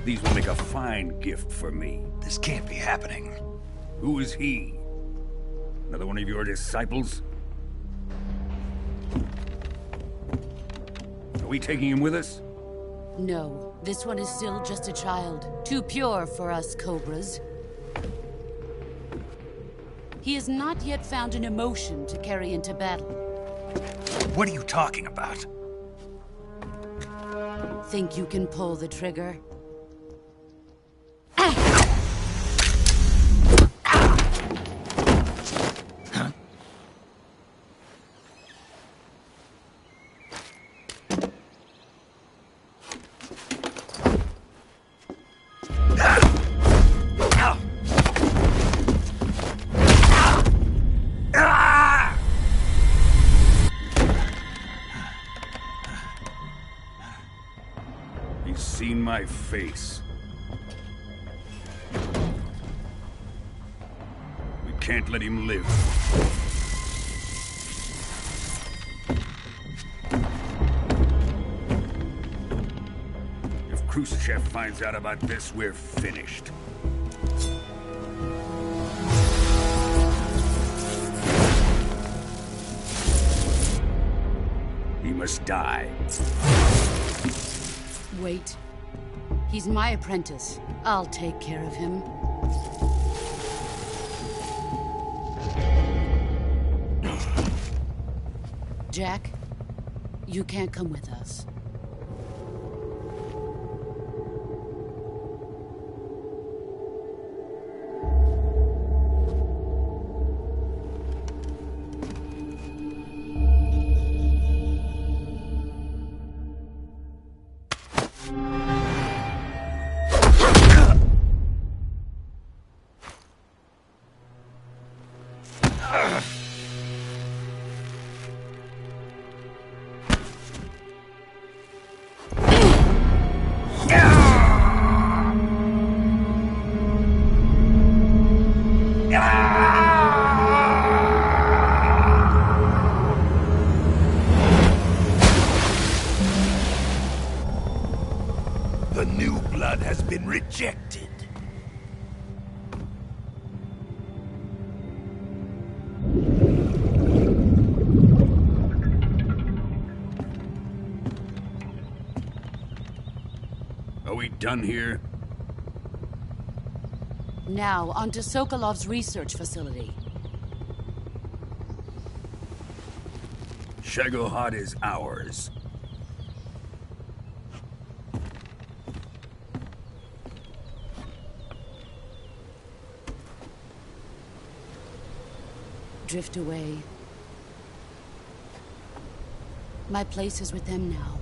These will make a fine gift for me. This can't be happening. Who is he? Another one of your disciples? Are we taking him with us? No, this one is still just a child. Too pure for us Cobras. He has not yet found an emotion to carry into battle. What are you talking about? Think you can pull the trigger? He's seen my face. We can't let him live. If Khrushchev finds out about this, we're finished. He must die. Wait. He's my apprentice. I'll take care of him. Jack, you can't come with us. The new blood has been rejected. Are we done here? Now, onto Sokolov's research facility. Shagohod is ours. Drift away. My place is with them now.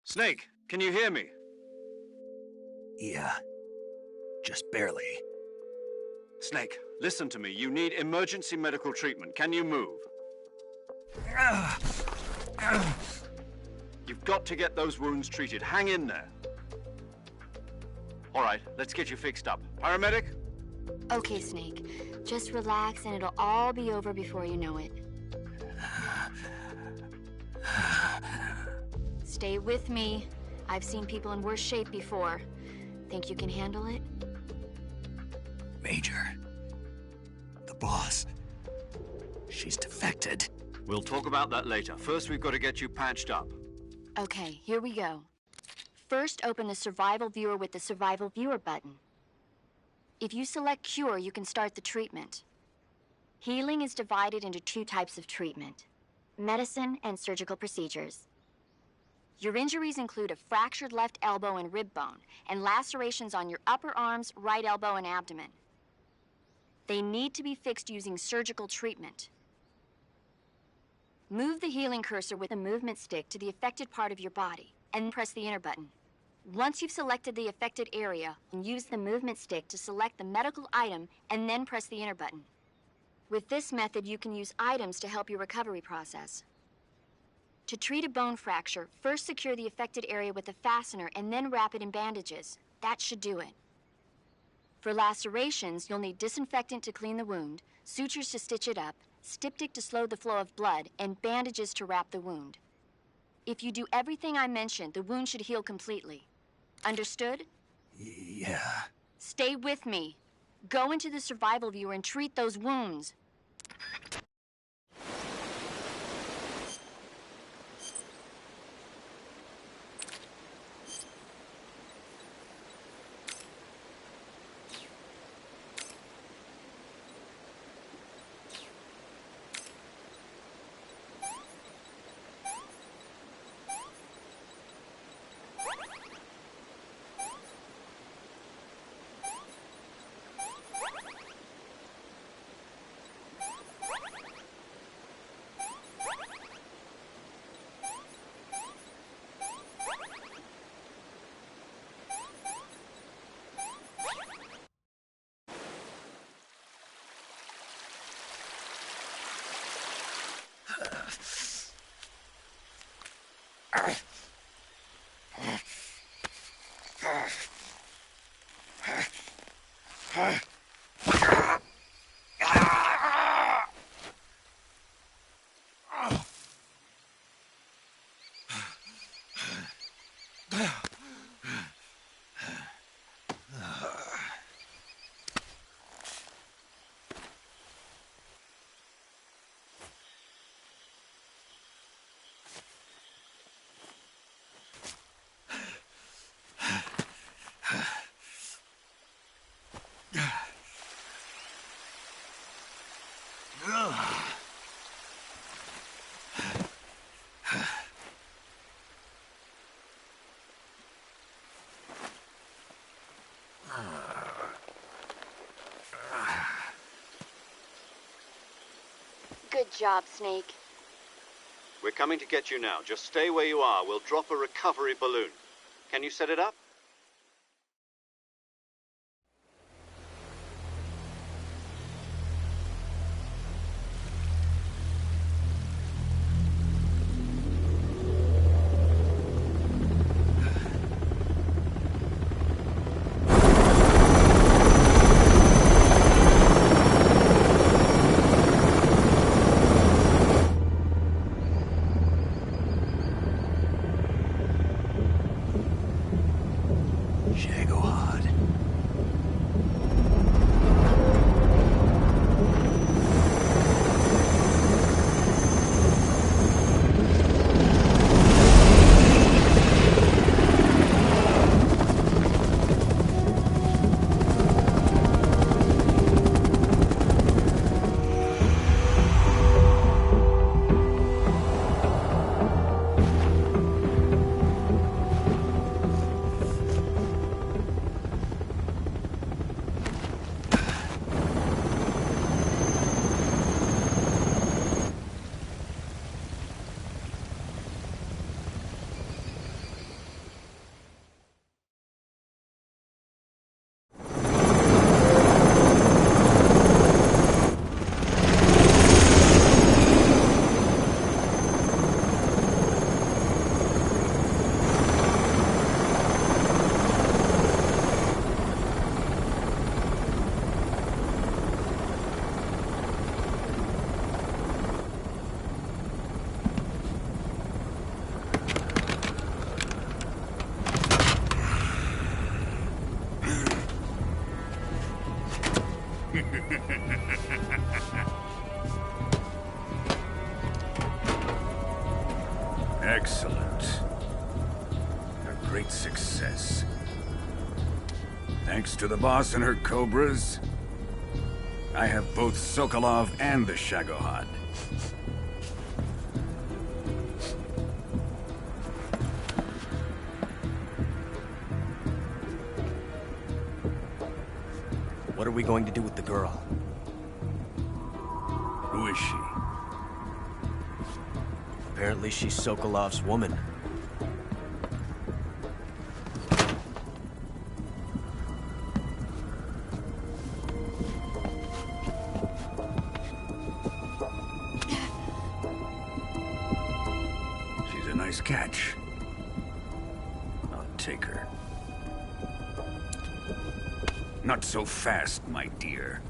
Snake, can you hear me? Yeah. Just barely. Snake, listen to me. You need emergency medical treatment. Can you move? You've got to get those wounds treated. Hang in there. All right, let's get you fixed up. Paramedic? Okay, Snake. Just relax and it'll all be over before you know it. Stay with me. I've seen people in worse shape before. Think you can handle it? Major. The boss. She's defected. We'll talk about that later. First, we've got to get you patched up. Okay, here we go. First, open the Survival Viewer with the Survival Viewer button. If you select Cure, you can start the treatment. Healing is divided into 2 types of treatment: medicine and surgical procedures. Your injuries include a fractured left elbow and rib bone, and lacerations on your upper arms, right elbow, and abdomen. They need to be fixed using surgical treatment. Move the healing cursor with a movement stick to the affected part of your body, and press the enter button. Once you've selected the affected area, use the movement stick to select the medical item, and then press the enter button. With this method, you can use items to help your recovery process. To treat a bone fracture, first secure the affected area with a fastener and then wrap it in bandages. That should do it. For lacerations, you'll need disinfectant to clean the wound, sutures to stitch it up, styptic to slow the flow of blood, and bandages to wrap the wound. If you do everything I mentioned, the wound should heal completely. Understood? Yeah. Stay with me. Go into the Survival Viewer and treat those wounds. Good job, Snake. We're coming to get you now. Just stay where you are. We'll drop a recovery balloon. Can you set it up? Excellent. A great success. Thanks to the boss and her cobras, I have both Sokolov and the Shagohod. What are we going to do with the girl? Who is she? Apparently she's Sokolov's woman. She's a nice catch. I'll take her. Not so fast, my dear.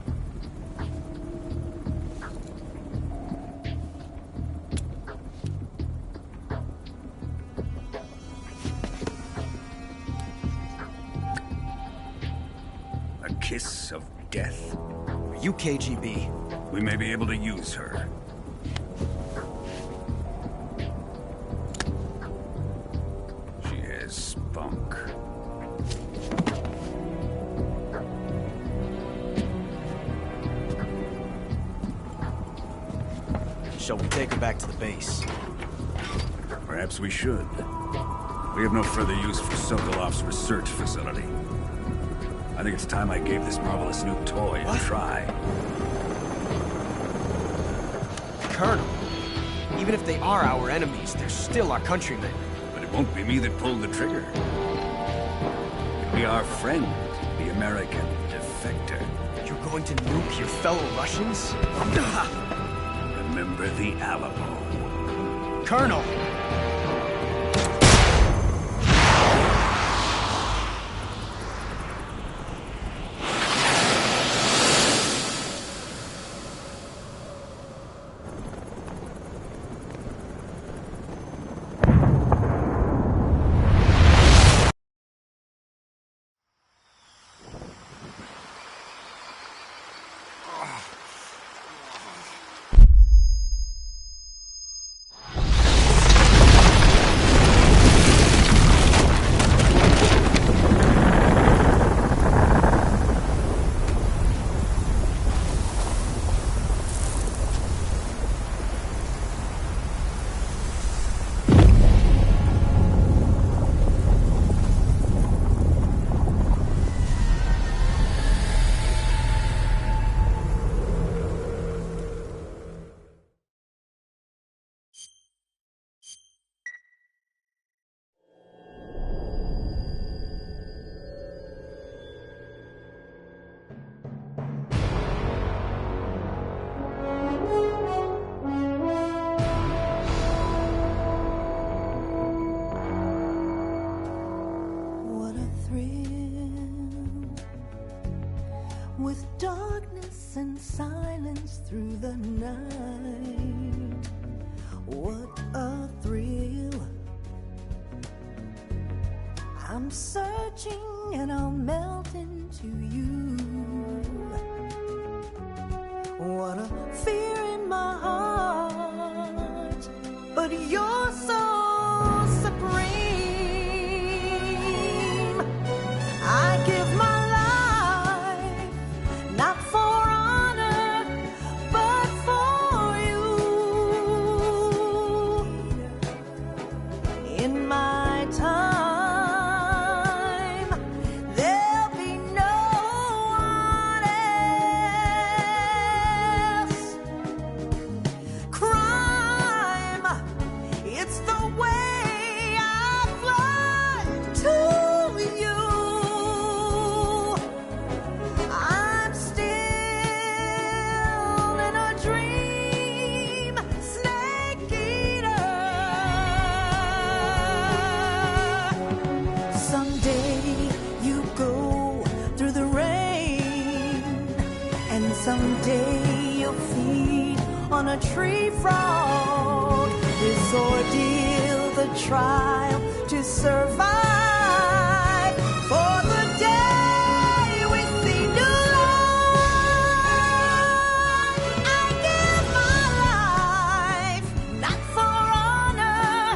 A kiss of death? Are you KGB? We may be able to use her. She has spunk. Shall we take her back to the base? Perhaps we should. We have no further use for Sokolov's research facility. I think it's time I gave this marvelous new toy a try. Colonel, even if they are our enemies, they're still our countrymen. But it won't be me that pulled the trigger. It'll be our friend, the American defector. You're going to nuke your fellow Russians? Remember the Alamo. Colonel! With darkness and silence through the night. What a thrill. I'm searching and I'll melt into you. What a fear in my heart, but you're so supreme. I give my someday you'll feed on a tree frog. This ordeal, the trial to survive. For the day we see new life, I give my life, not for honor,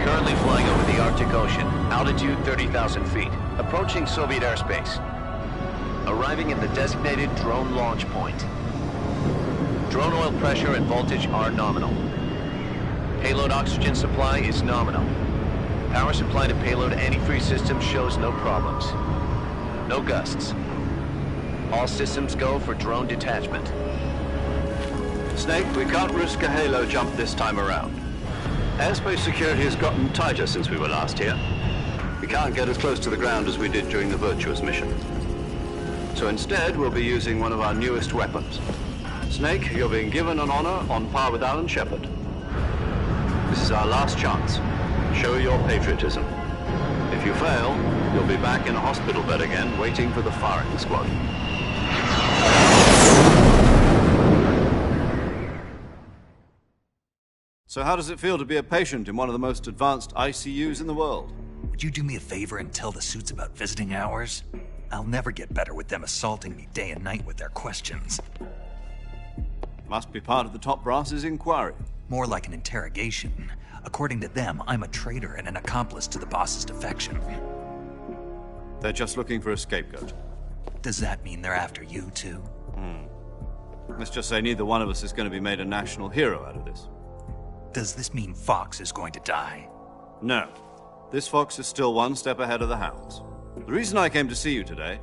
Currently flying over the Arctic Ocean. Altitude 30,000 feet. Approaching Soviet airspace. Arriving at the designated drone launch point. Drone oil pressure and voltage are nominal. Payload oxygen supply is nominal. Power supply to payload antifreeze system shows no problems. No gusts. All systems go for drone detachment. Snake, we can't risk a halo jump this time around. Airspace security has gotten tighter since we were last here. We can't get as close to the ground as we did during the Virtuous mission. So instead, we'll be using one of our newest weapons. Snake, you're being given an honor on par with Alan Shepard. This is our last chance. Show your patriotism. If you fail, you'll be back in a hospital bed again, waiting for the firing squad. So how does it feel to be a patient in one of the most advanced ICUs in the world? Would you do me a favor and tell the suits about visiting hours? I'll never get better with them assaulting me day and night with their questions. Must be part of the top brass's inquiry. More like an interrogation. According to them, I'm a traitor and an accomplice to the boss's defection. They're just looking for a scapegoat. Does that mean they're after you, too? Let's just say neither one of us is going to be made a national hero out of this. Does this mean Fox is going to die? No. This Fox is still one step ahead of the Hounds. The reason I came to see you today...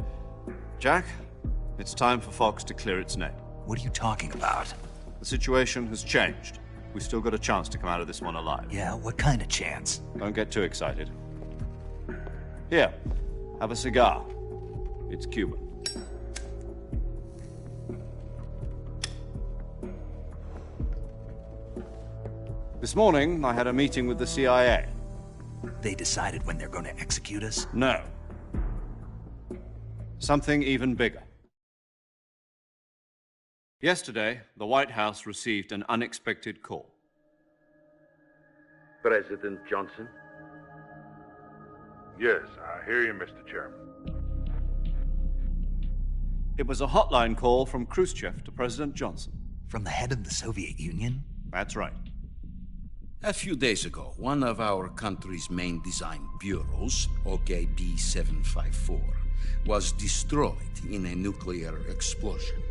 Jack, it's time for Fox to clear its name. What are you talking about? The situation has changed. We've still got a chance to come out of this one alive. Yeah, what kind of chance? Don't get too excited. Here, have a cigar. It's Cuban. This morning, I had a meeting with the CIA. They decided when they're going to execute us? No. Something even bigger. Yesterday, the White House received an unexpected call. President Johnson? Yes, I hear you, Mr. Chairman. It was a hotline call from Khrushchev to President Johnson. From the head of the Soviet Union? That's right. A few days ago, one of our country's main design bureaus, OKB-754, was destroyed in a nuclear explosion.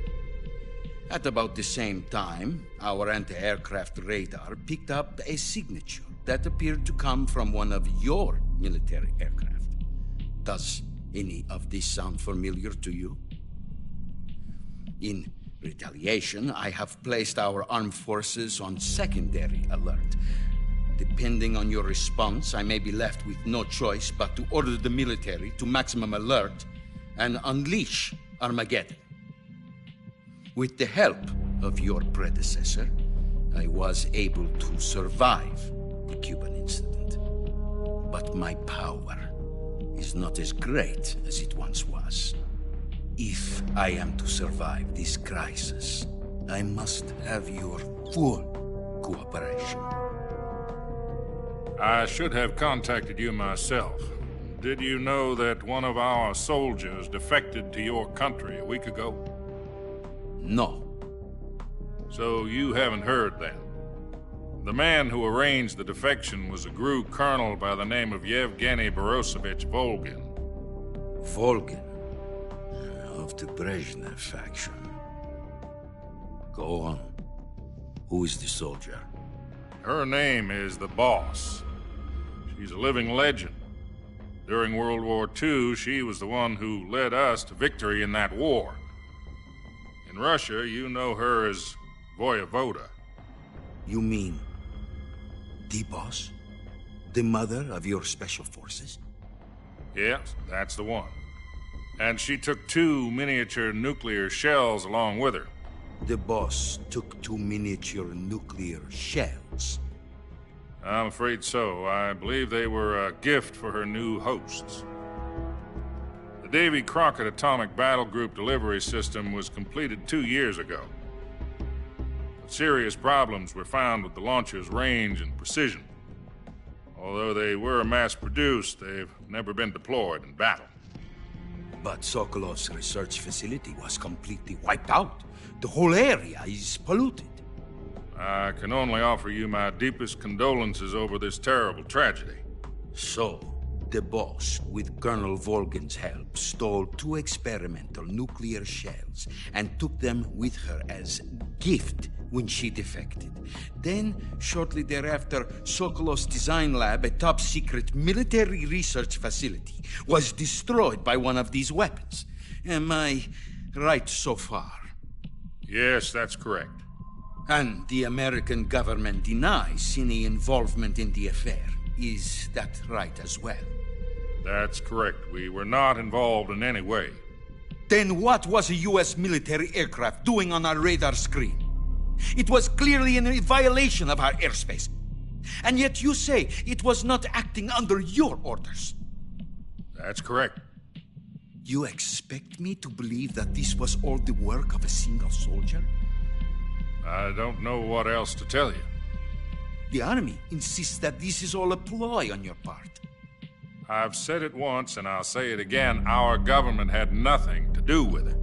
At about the same time, our anti-aircraft radar picked up a signature that appeared to come from one of your military aircraft. Does any of this sound familiar to you? In retaliation, I have placed our armed forces on secondary alert. Depending on your response, I may be left with no choice but to order the military to maximum alert and unleash Armageddon. With the help of your predecessor, I was able to survive the Cuban incident. But my power is not as great as it once was. If I am to survive this crisis, I must have your full cooperation. I should have contacted you myself. Did you know that one of our soldiers defected to your country a week ago? No. So you haven't heard then? The man who arranged the defection was a GRU colonel by the name of Yevgeny Borosovich Volgin. Volgin? Of the Brezhnev faction. Go on. Who is the soldier? Her name is the Boss. She's a living legend. During World War II, she was the one who led us to victory in that war. In Russia, you know her as Voyevoda. You mean the Boss? The mother of your special forces? Yes, that's the one. And she took 2 miniature nuclear shells along with her. The Boss took 2 miniature nuclear shells? I'm afraid so. I believe they were a gift for her new hosts. The Davy Crockett Atomic Battle Group delivery system was completed 2 years ago. But serious problems were found with the launcher's range and precision. Although they were mass-produced, they've never been deployed in battle. But Sokolov's research facility was completely wiped out. The whole area is polluted. I can only offer you my deepest condolences over this terrible tragedy. So, the boss, with Colonel Volgin's help, stole 2 experimental nuclear shells and took them with her as gift when she defected. Then, shortly thereafter, Sokolov's design lab, a top-secret military research facility, was destroyed by one of these weapons. Am I right so far? Yes, that's correct. And the American government denies any involvement in the affair. Is that right as well? That's correct. We were not involved in any way. Then what was a U.S. military aircraft doing on our radar screen? It was clearly in violation of our airspace. And yet you say it was not acting under your orders. That's correct. You expect me to believe that this was all the work of a single soldier? I don't know what else to tell you. The Army insists that this is all a ploy on your part. I've said it once, and I'll say it again. Our government had nothing to do with it.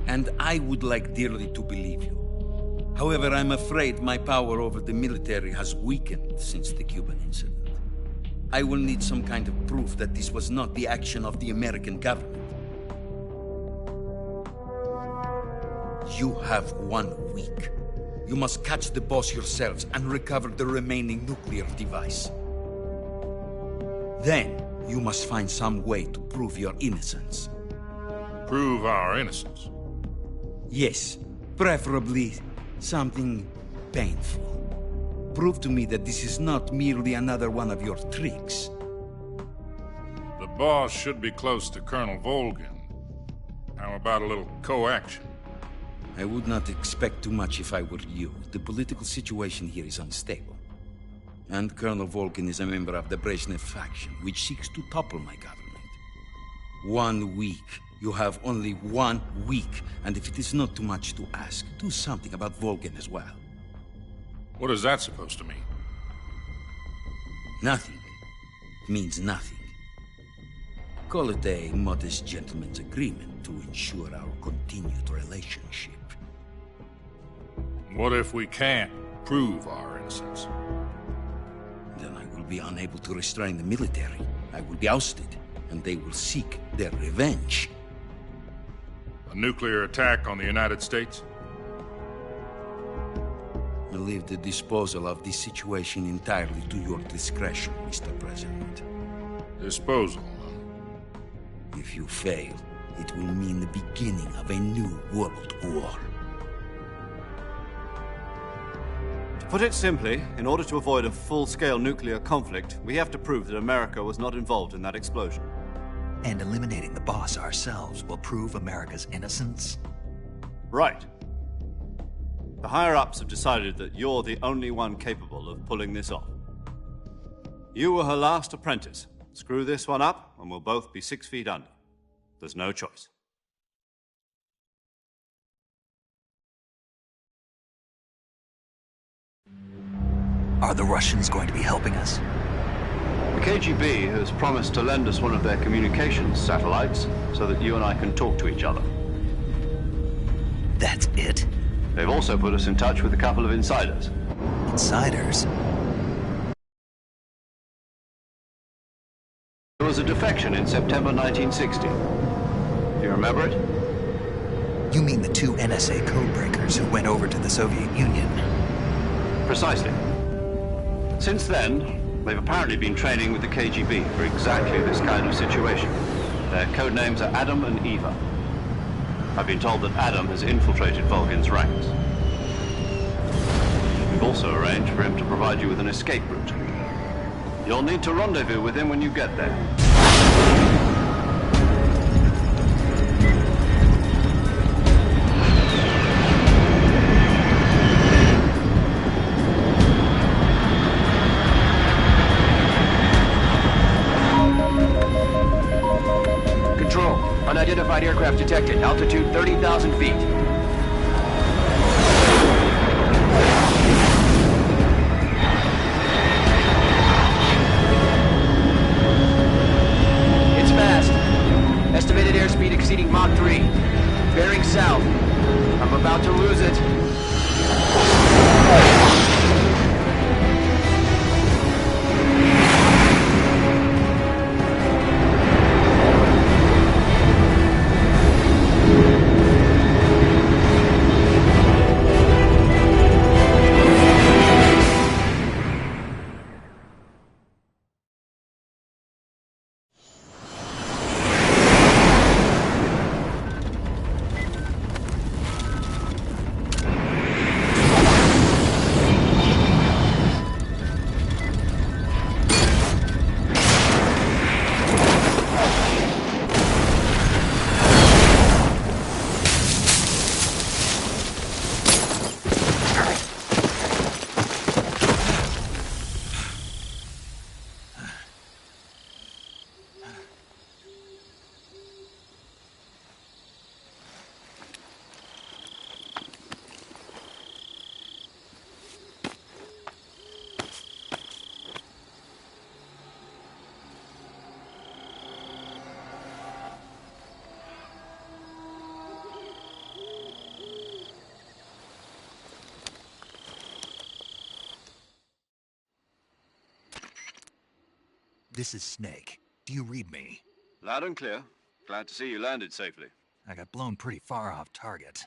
And I would like dearly to believe you. However, I'm afraid my power over the military has weakened since the Cuban incident. I will need some kind of proof that this was not the action of the American government. You have 1 week. You must catch the boss yourselves and recover the remaining nuclear device. Then, you must find some way to prove your innocence. Prove our innocence? Yes, preferably something painful. Prove to me that this is not merely another one of your tricks. The boss should be close to Colonel Volgin. How about a little co-action? I would not expect too much if I were you. The political situation here is unstable. And Colonel Volgin is a member of the Brezhnev faction, which seeks to topple my government. 1 week. You have only 1 week, and if it is not too much to ask, do something about Volgin as well. What is that supposed to mean? Nothing. It means nothing. Call it a modest gentleman's agreement to ensure our continued relationship. What if we can't prove our innocence? Then I will be unable to restrain the military. I will be ousted, and they will seek their revenge. A nuclear attack on the United States? I leave the disposal of this situation entirely to your discretion, Mr. President. Disposal? If you fail, it will mean the beginning of a new world war. To put it simply, in order to avoid a full-scale nuclear conflict, we have to prove that America was not involved in that explosion. And eliminating the boss ourselves will prove America's innocence? Right. The higher-ups have decided that you're the only one capable of pulling this off. You were her last apprentice. Screw this one up, and we'll both be 6 feet under. There's no choice. Are the Russians going to be helping us? The KGB has promised to lend us one of their communications satellites so that you and I can talk to each other. That's it? They've also put us in touch with a couple of insiders. Insiders? There was a defection in September 1960. Do you remember it? You mean the 2 NSA codebreakers who went over to the Soviet Union? Precisely. Since then, they've apparently been training with the KGB for exactly this kind of situation. Their code names are Adam and Eva. I've been told that Adam has infiltrated Volgin's ranks. We've also arranged for him to provide you with an escape route. You'll need to rendezvous with him when you get there. Control. Unidentified aircraft detected. Altitude 30,000 feet. It's fast. Estimated airspeed exceeding Mach 3. Bearing south. I'm about to lose it. This is Snake. Do you read me? Loud and clear. Glad to see you landed safely. I got blown pretty far off target.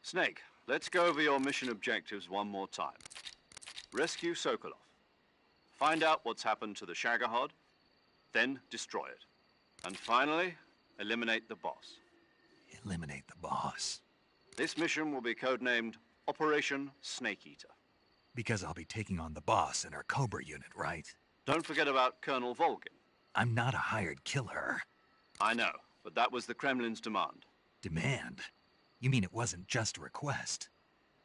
Snake, let's go over your mission objectives one more time. Rescue Sokolov. Find out what's happened to the Shagohod, then destroy it. And finally, eliminate the boss. Eliminate the boss. This mission will be codenamed Operation Snake Eater. Because I'll be taking on the boss in our Cobra unit, right? Don't forget about Colonel Volgin. I'm not a hired killer. I know, but that was the Kremlin's demand. Demand? You mean it wasn't just a request?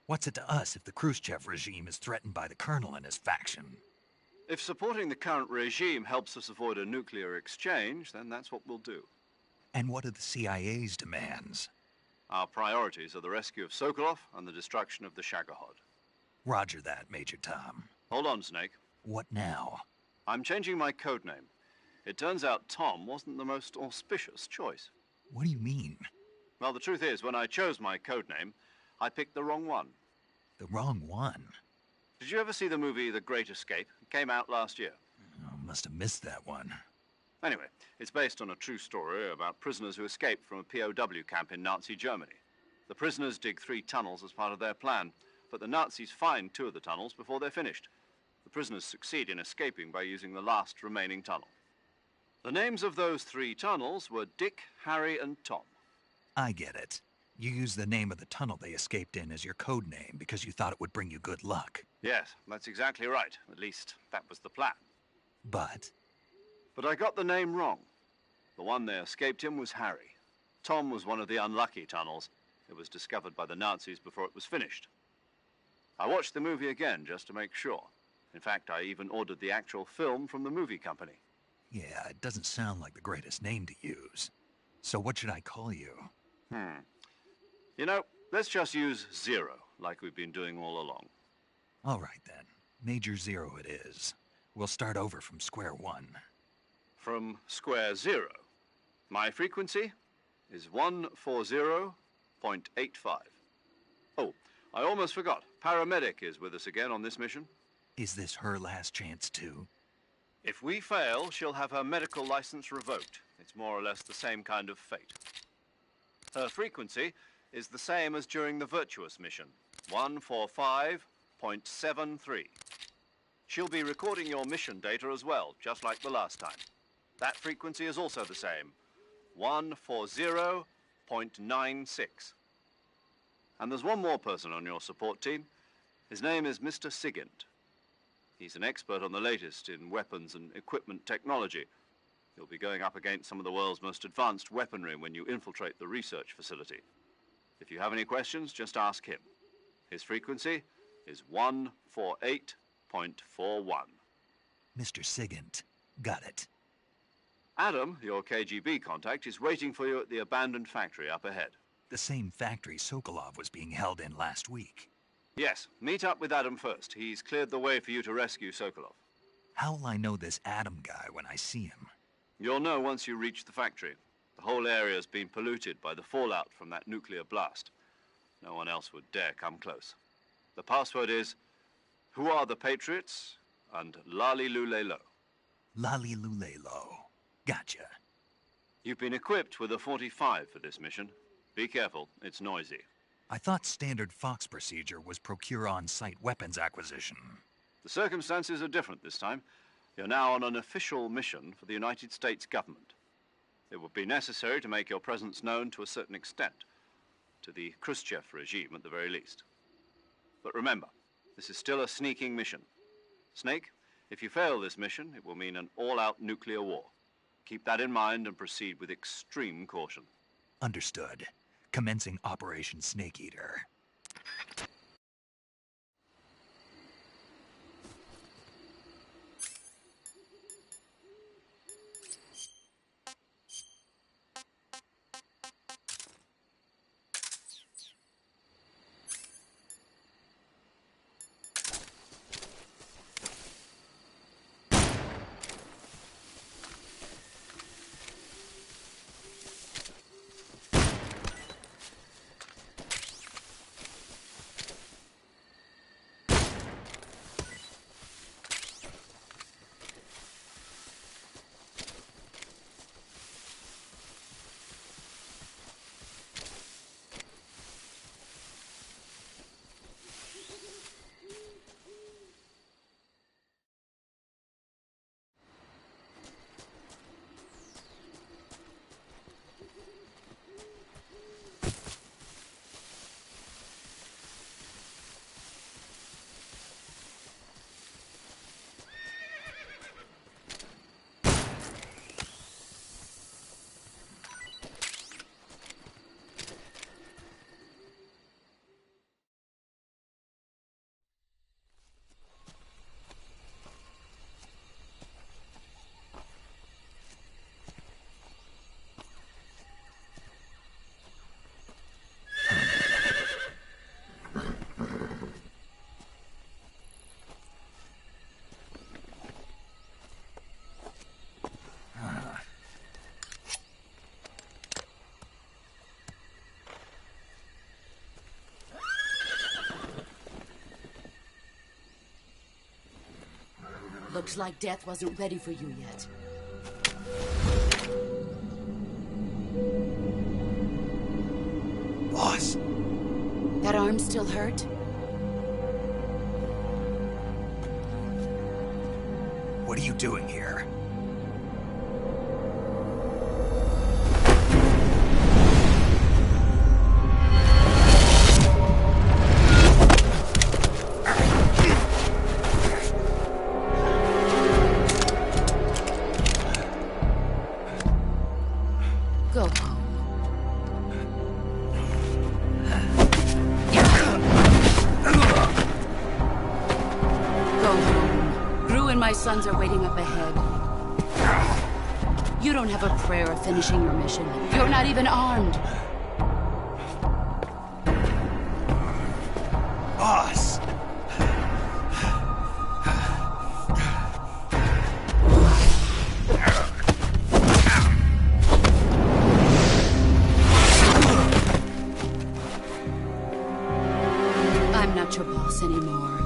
What's it to us if the Khrushchev regime is threatened by the Colonel and his faction? If supporting the current regime helps us avoid a nuclear exchange, then that's what we'll do. And what are the CIA's demands? Our priorities are the rescue of Sokolov and the destruction of the Shagohod. Roger that, Major Tom. Hold on, Snake. What now? I'm changing my codename. It turns out Tom wasn't the most auspicious choice. What do you mean? Well, the truth is, when I chose my codename, I picked the wrong one. The wrong one? Did you ever see the movie The Great Escape? It came out last year. Oh, must have missed that one. Anyway, it's based on a true story about prisoners who escaped from a POW camp in Nazi Germany. The prisoners dig 3 tunnels as part of their plan, but the Nazis find 2 of the tunnels before they're finished. The prisoners succeed in escaping by using the last remaining tunnel. The names of those 3 tunnels were Dick, Harry, and Tom. I get it. You used the name of the tunnel they escaped in as your code name because you thought it would bring you good luck. Yes, that's exactly right. At least, that was the plan. But I got the name wrong. The one they escaped in was Harry. Tom was one of the unlucky tunnels. It was discovered by the Nazis before it was finished. I watched the movie again just to make sure. In fact, I even ordered the actual film from the movie company. yeah, it doesn't sound like the greatest name to use. So what should I call you? You know, let's just use Zero, like we've been doing all along. All right, then. Major Zero it is. We'll start over from square one. From square 0. My frequency is 140.85. Oh, I almost forgot. Paramedic is with us again on this mission. Is this her last chance, too? If we fail, she'll have her medical license revoked. It's more or less the same kind of fate. Her frequency is the same as during the Virtuous mission, 145.73. She'll be recording your mission data as well, just like the last time. That frequency is also the same, 140.96. And there's one more person on your support team. His name is Mr. Sigint. He's an expert on the latest in weapons and equipment technology. You'll be going up against some of the world's most advanced weaponry when you infiltrate the research facility. If you have any questions, just ask him. His frequency is 148.41. Mr. Sigint. Got it. Adam, your KGB contact, is waiting for you at the abandoned factory up ahead. The same factory Sokolov was being held in last week. Yes, meet up with Adam first. He's cleared the way for you to rescue Sokolov. How will I know this Adam guy when I see him? You'll know once you reach the factory. The whole area's been polluted by the fallout from that nuclear blast. No one else would dare come close. The password is, "Who are the Patriots?" and Lali Lulelo. Lali Lulelo. Gotcha. You've been equipped with a 45 for this mission. Be careful, it's noisy. I thought standard Fox procedure was procure on-site weapons acquisition. The circumstances are different this time. You're now on an official mission for the United States government. It would be necessary to make your presence known to a certain extent, to the Khrushchev regime at the very least. But remember, this is still a sneaking mission. Snake, if you fail this mission, it will mean an all-out nuclear war. Keep that in mind and proceed with extreme caution. Understood. Commencing Operation Snake Eater. Looks like death wasn't ready for you yet. Boss. That arm still hurt? What are you doing here? Go home. Go home. Gru and my sons are waiting up ahead. You don't have a prayer of finishing your mission. You're not even armed. Boss! I'm not your boss anymore.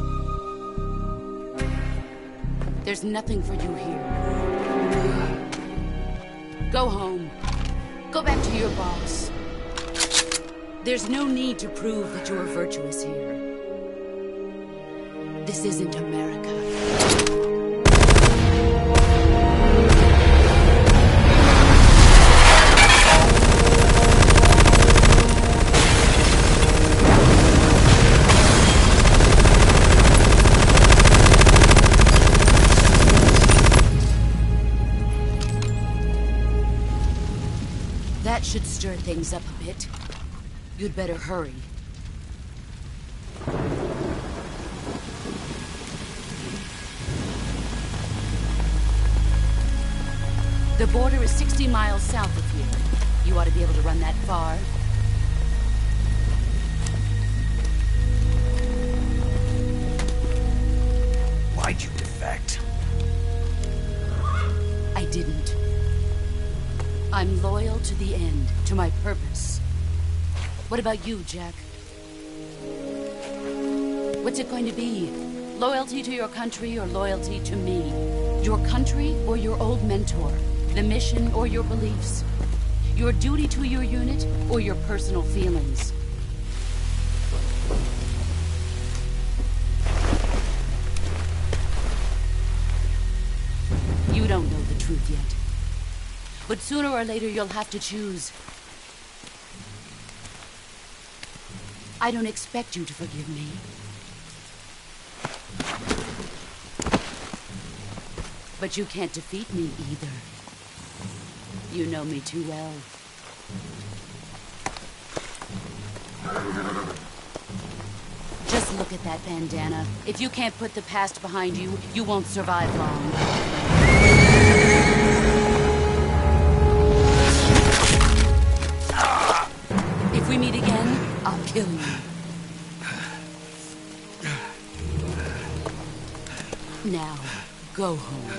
There's nothing for you here. Go home. Go back to your boss. There's no need to prove that you are virtuous here. This isn't America. That should stir things up a bit. You'd better hurry. The border is 60 miles south of here. You ought to be able to run that far. Why'd you defect? I didn't. I'm loyal to the end, to my purpose. What about you, Jack? What's it going to be? Loyalty to your country or loyalty to me? Your country or your old mentor? The mission or your beliefs? Your duty to your unit or your personal feelings? You don't know the truth yet. But sooner or later, you'll have to choose. I don't expect you to forgive me. But you can't defeat me either. You know me too well. Just look at that bandana. If you can't put the past behind you, you won't survive long. If we meet again, I'll kill you. Now, go home.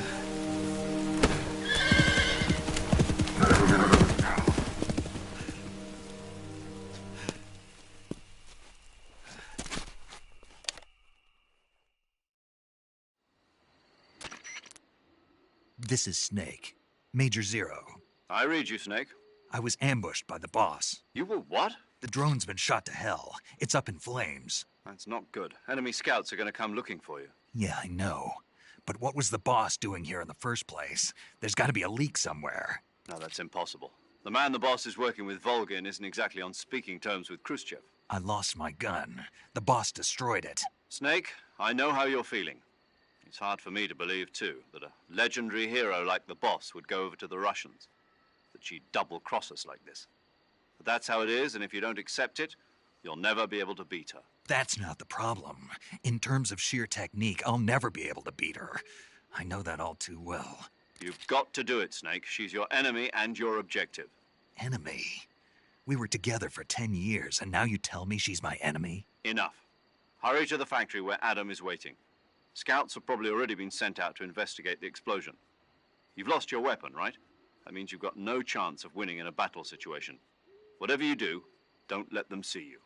This is Snake. Major Zero. I read you, Snake. I was ambushed by the boss. You were what? The drone's been shot to hell. It's up in flames. That's not good. Enemy scouts are going to come looking for you. Yeah, I know. But what was the boss doing here in the first place? There's got to be a leak somewhere. No, that's impossible. The man the boss is working with, Volgin, isn't exactly on speaking terms with Khrushchev. I lost my gun. The boss destroyed it. Snake, I know how you're feeling. It's hard for me to believe, too, that a legendary hero like the boss would go over to the Russians. That she'd double-cross us like this. But that's how it is, and if you don't accept it, you'll never be able to beat her. That's not the problem. In terms of sheer technique, I'll never be able to beat her. I know that all too well. You've got to do it, Snake. She's your enemy and your objective. Enemy? We were together for 10 years, and now you tell me she's my enemy? Enough. Hurry to the factory where Adam is waiting. Scouts have probably already been sent out to investigate the explosion. You've lost your weapon, right? That means you've got no chance of winning in a battle situation. Whatever you do, don't let them see you.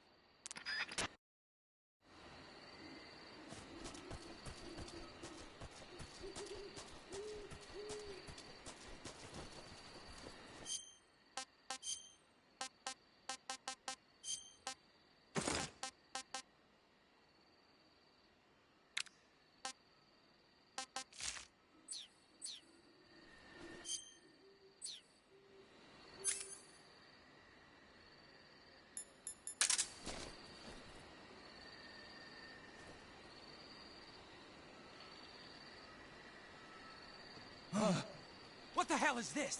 What the hell is this?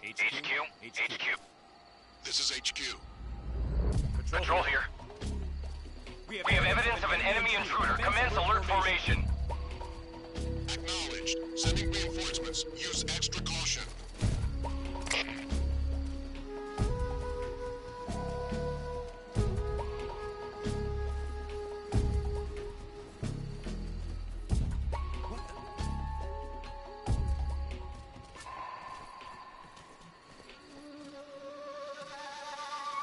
HQ. This is HQ. Patrol here. We have evidence of an enemy intruder. Commence alert formation. Acknowledged. Sending reinforcements. Use extra caution.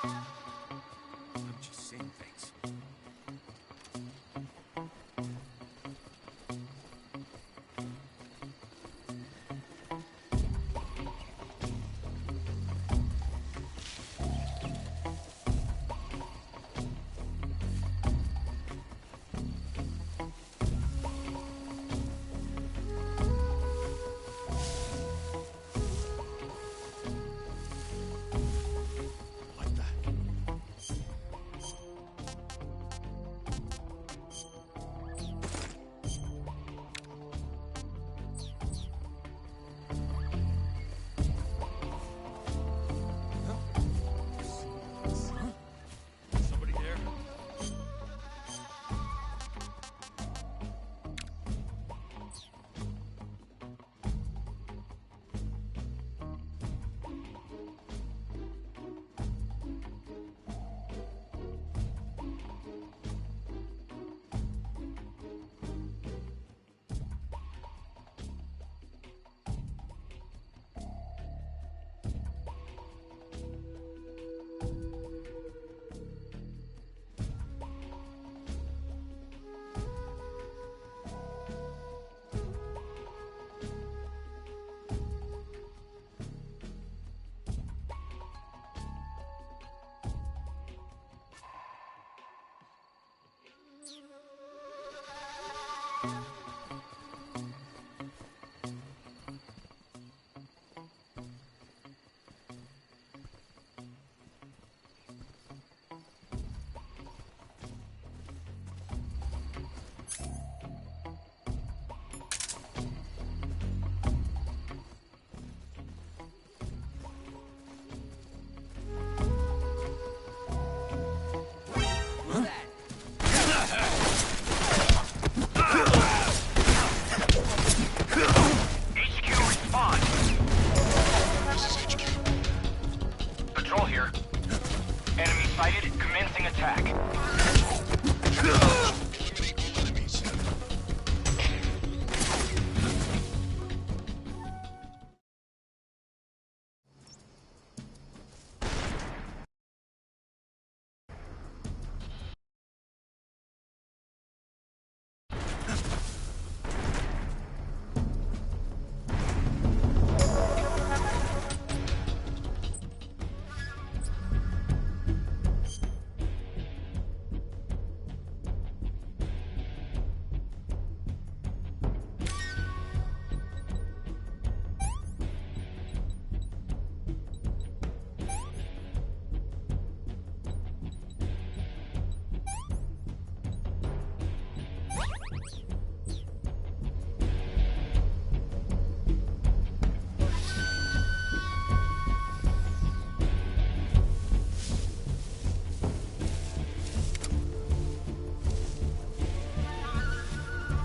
I'm just saying things. Somebody there? Patrol here. Enemy sighted. Commencing attack.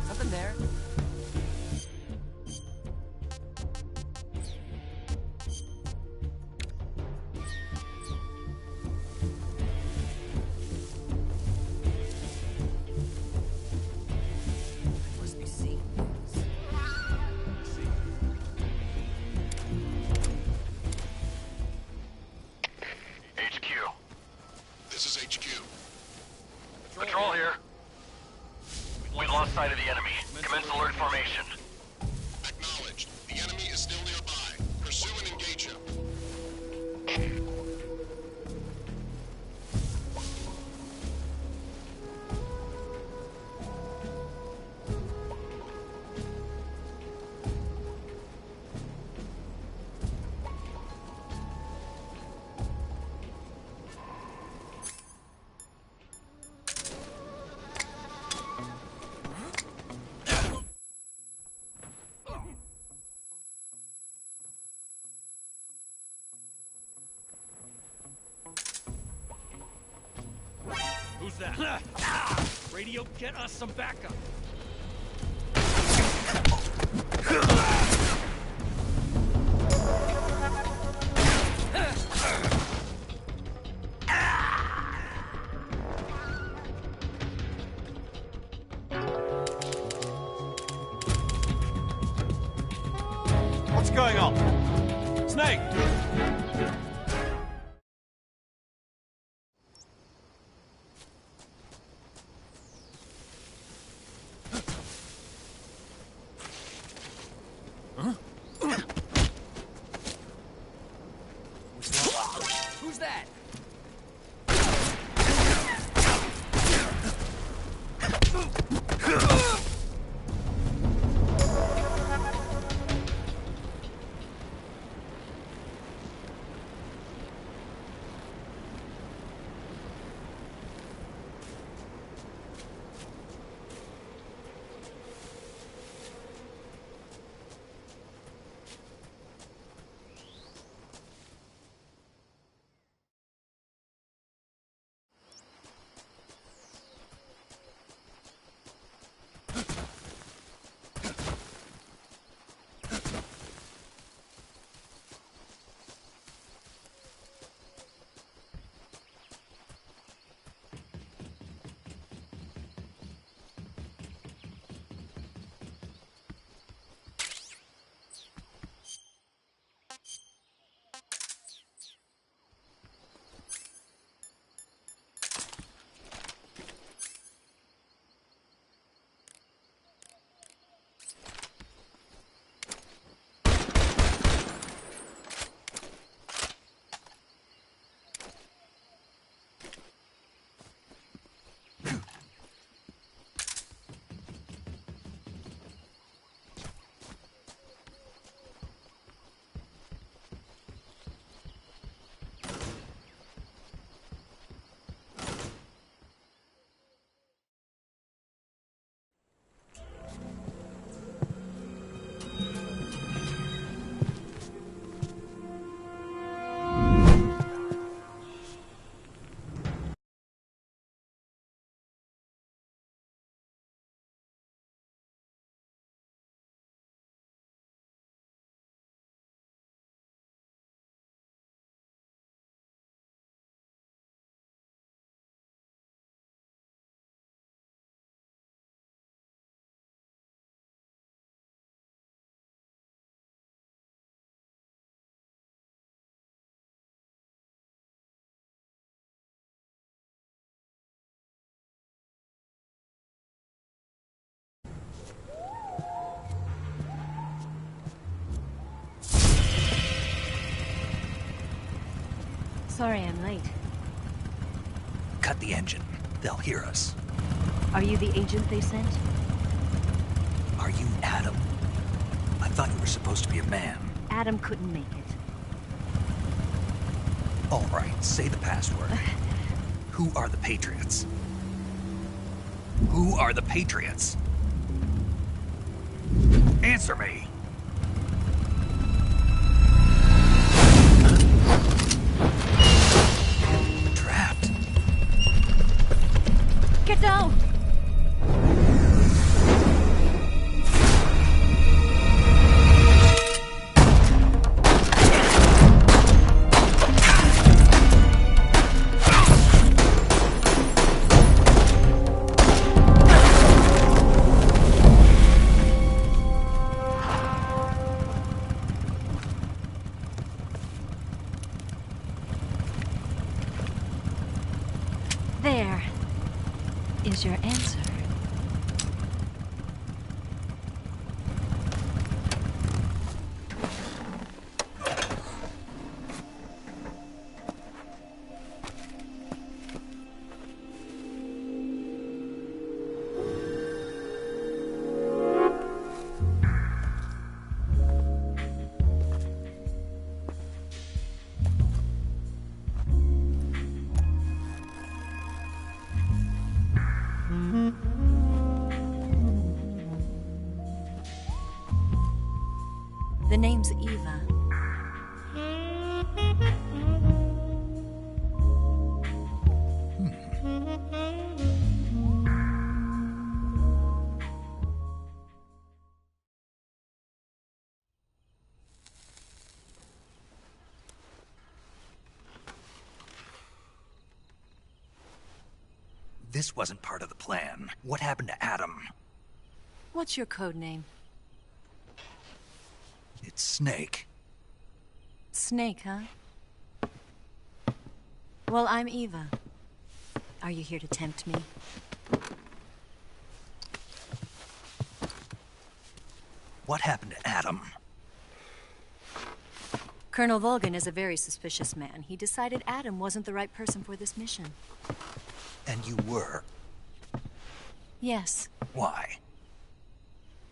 Something there. I must be seeing things. HQ. This is HQ. Patrol here. We lost sight of the enemy. Commence alert formation. Acknowledged. The enemy is still nearby. Pursue and engage him. Who's that? Radio, get us some backup. What's going on? Snake! Who's that? Sorry I'm late. Cut the engine. They'll hear us. Are you the agent they sent? Are you Adam? I thought you were supposed to be a man. Adam couldn't make it. All right, say the password. Who are the Patriots? Who are the Patriots? Answer me! Trapped. Get down! There is your answer. The name's Eva. this wasn't part of the plan. What happened to Adam? What's your code name? It's Snake. Snake, huh? Well, I'm Eva. Are you here to tempt me? What happened to Adam? Colonel Volgin is a very suspicious man. He decided Adam wasn't the right person for this mission. And you were? Yes. Why?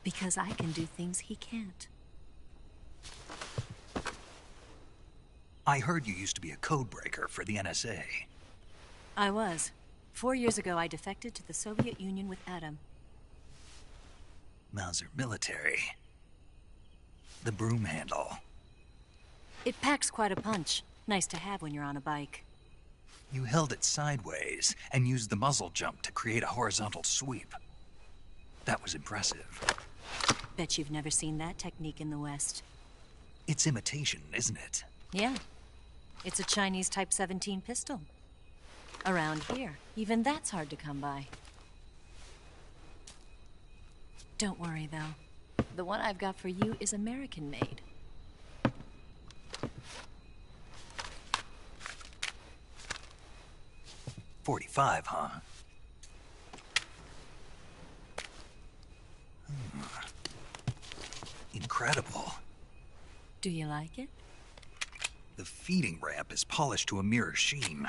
Because I can do things he can't. I heard you used to be a codebreaker for the NSA. I was. 4 years ago, I defected to the Soviet Union with Adam. Mauser military. The broom handle. It packs quite a punch. Nice to have when you're on a bike. You held it sideways and used the muzzle jump to create a horizontal sweep. That was impressive. Bet you've never seen that technique in the West. It's imitation, isn't it? Yeah. It's a Chinese Type 17 pistol. Around here, even that's hard to come by. Don't worry, though. The one I've got for you is American-made. .45, huh? Incredible. Do you like it? The feeding ramp is polished to a mirror sheen.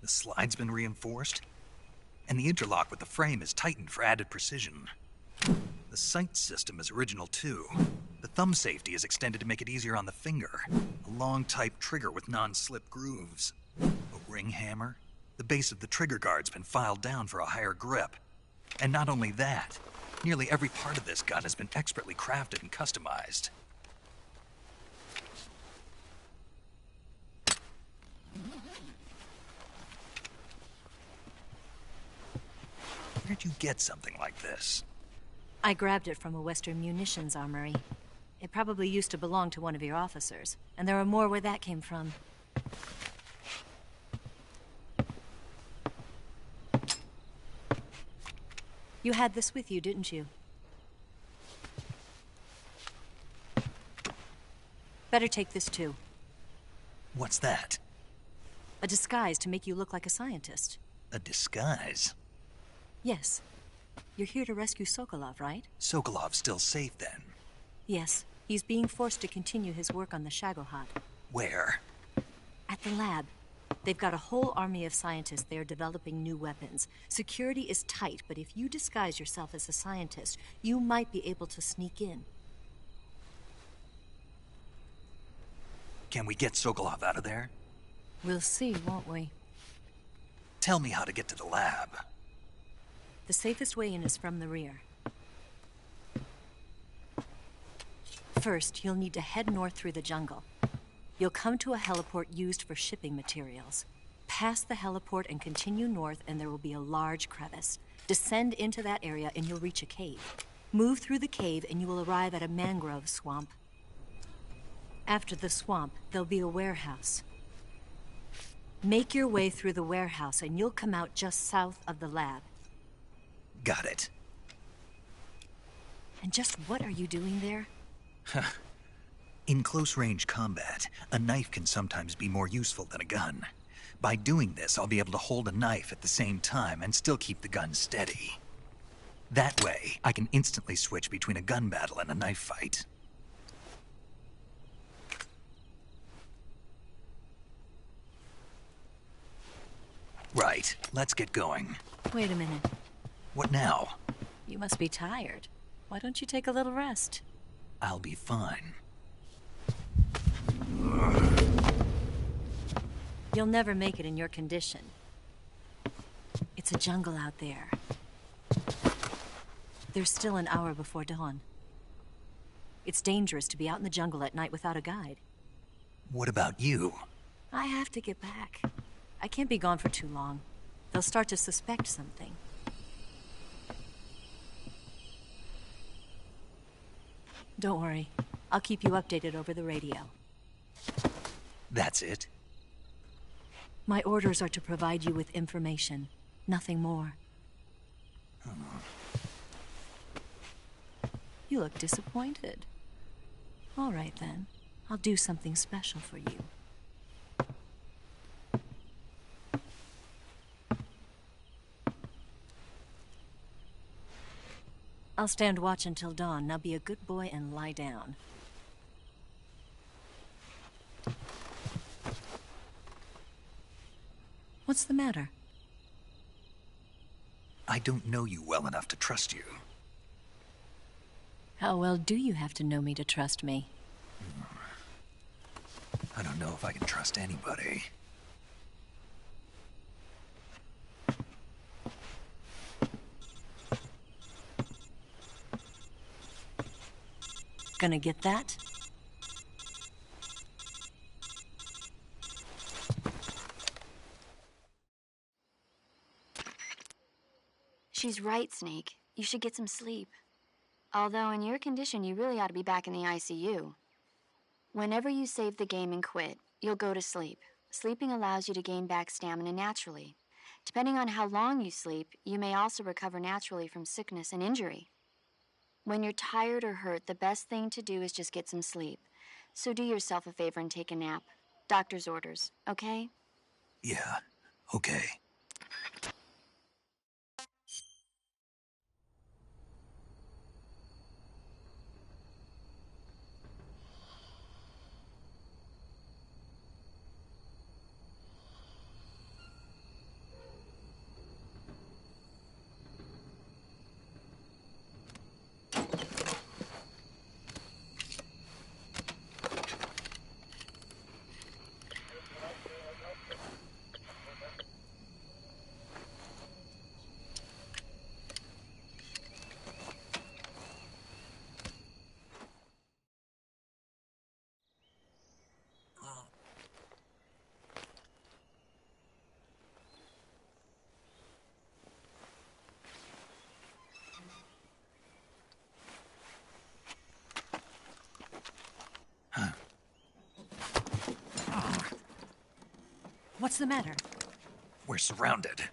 The slide's been reinforced, and the interlock with the frame is tightened for added precision. The sight system is original too. The thumb safety is extended to make it easier on the finger. A long type trigger with non-slip grooves. A ring hammer. The base of the trigger guard's been filed down for a higher grip. And not only that, nearly every part of this gun has been expertly crafted and customized. Where'd you get something like this? I grabbed it from a Western munitions armory. It probably used to belong to one of your officers, and there are more where that came from. You had this with you, didn't you? Better take this too. What's that? A disguise to make you look like a scientist. A disguise? Yes. You're here to rescue Sokolov, right? Sokolov's still safe then? Yes. He's being forced to continue his work on the Shagohod. Where? At the lab. They've got a whole army of scientists there developing new weapons. Security is tight, but if you disguise yourself as a scientist, you might be able to sneak in. Can we get Sokolov out of there? We'll see, won't we? Tell me how to get to the lab. The safest way in is from the rear. First, you'll need to head north through the jungle. You'll come to a heliport used for shipping materials. Pass the heliport and continue north, and there will be a large crevice. Descend into that area and you'll reach a cave. Move through the cave and you will arrive at a mangrove swamp. After the swamp, there'll be a warehouse. Make your way through the warehouse and you'll come out just south of the lab. Got it. And just what are you doing there? In close-range combat, a knife can sometimes be more useful than a gun. By doing this, I'll be able to hold a knife at the same time and still keep the gun steady. That way, I can instantly switch between a gun battle and a knife fight. Right, let's get going. Wait a minute. What now? You must be tired. Why don't you take a little rest? I'll be fine. You'll never make it in your condition. It's a jungle out there. There's still an hour before dawn. It's dangerous to be out in the jungle at night without a guide. What about you? I have to get back. I can't be gone for too long. They'll start to suspect something. Don't worry. I'll keep you updated over the radio. That's it? My orders are to provide you with information, nothing more. You look disappointed. All right, then. I'll do something special for you. I'll stand watch until dawn. Now be a good boy and lie down. What's the matter? I don't know you well enough to trust you. How well do you have to know me to trust me? I don't know if I can trust anybody. Gonna get that? She's right, Snake. You should get some sleep. Although in your condition, you really ought to be back in the ICU. Whenever you save the game and quit, you'll go to sleep. Sleeping allows you to gain back stamina naturally. Depending on how long you sleep, you may also recover naturally from sickness and injury. When you're tired or hurt, the best thing to do is just get some sleep. So do yourself a favor and take a nap. Doctor's orders, okay? Yeah, okay. What's the matter? We're surrounded.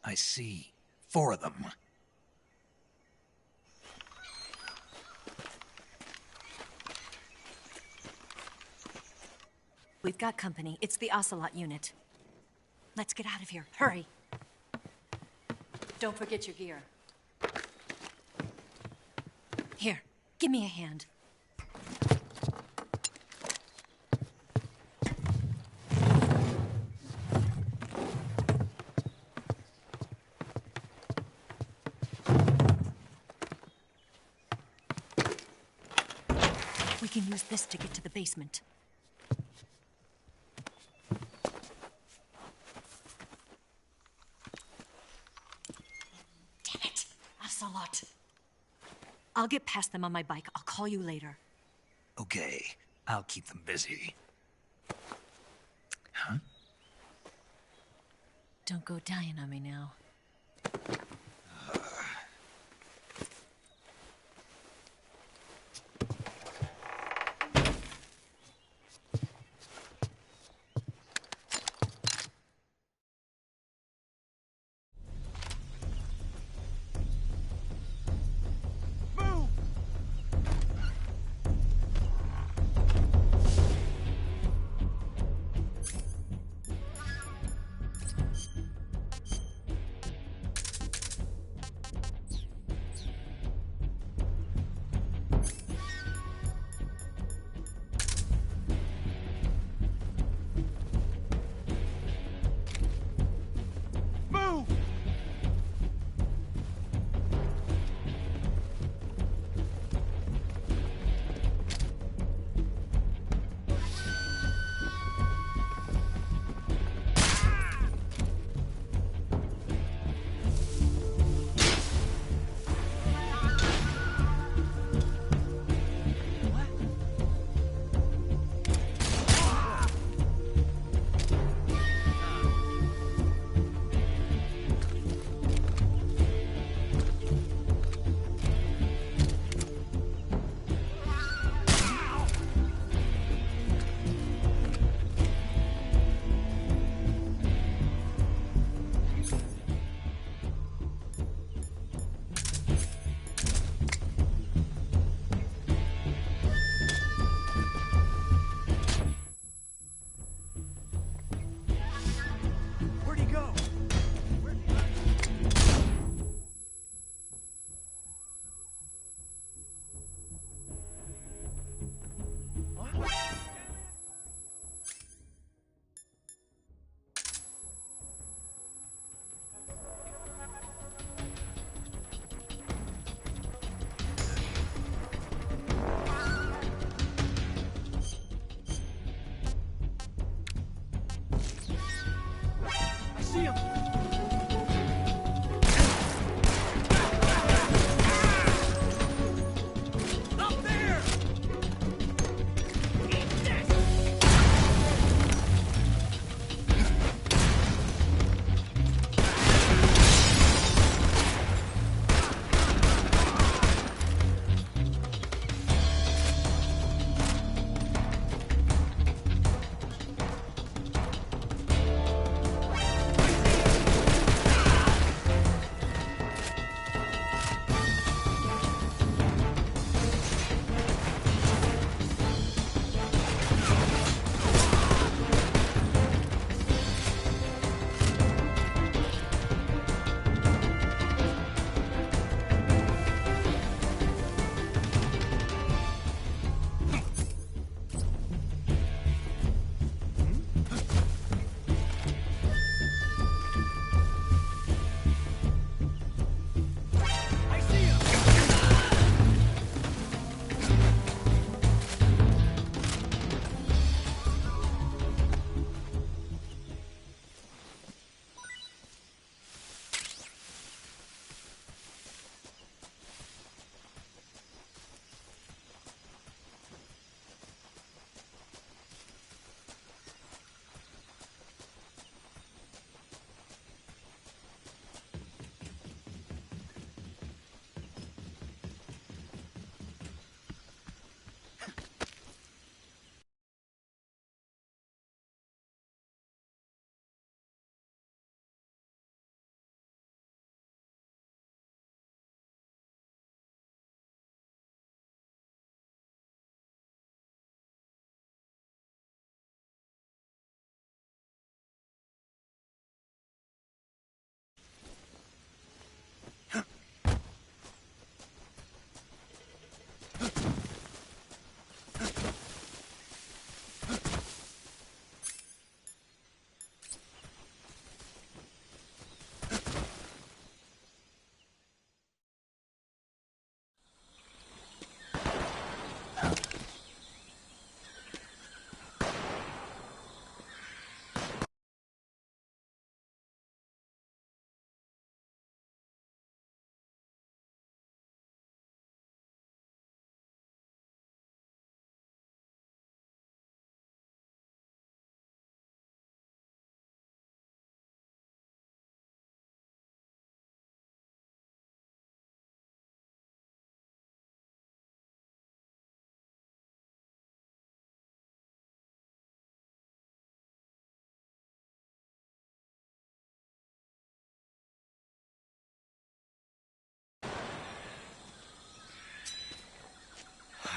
I see 4 of them. We've got company. It's the Ocelot unit. Let's get out of here. Hurry. Don't forget your gear. Here, give me a hand. We can use this to get to the basement. Damn it! Ocelot. I'll get past them on my bike. I'll call you later. Okay, I'll keep them busy. Huh? Don't go dying on me now.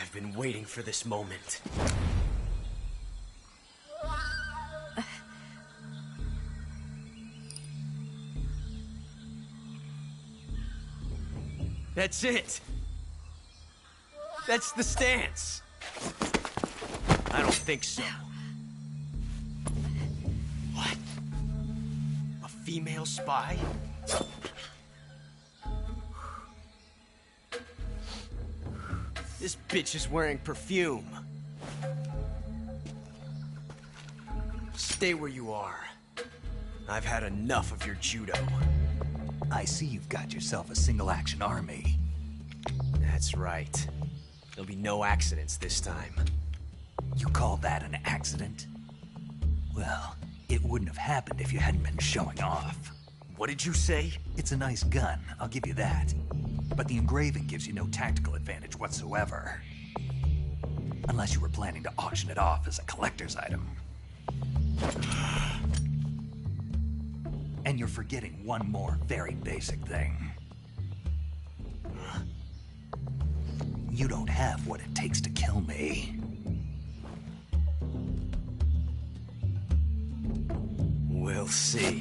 I've been waiting for this moment. That's it. That's the stance. I don't think so. What? A female spy? This bitch is wearing perfume. Stay where you are. I've had enough of your judo. I see you've got yourself a single-action army. That's right. There'll be no accidents this time. You call that an accident? Well, it wouldn't have happened if you hadn't been showing off. What did you say? It's a nice gun, I'll give you that. But the engraving gives you no tactical advantage whatsoever. Unless you were planning to auction it off as a collector's item. And you're forgetting one more very basic thing. You don't have what it takes to kill me. We'll see.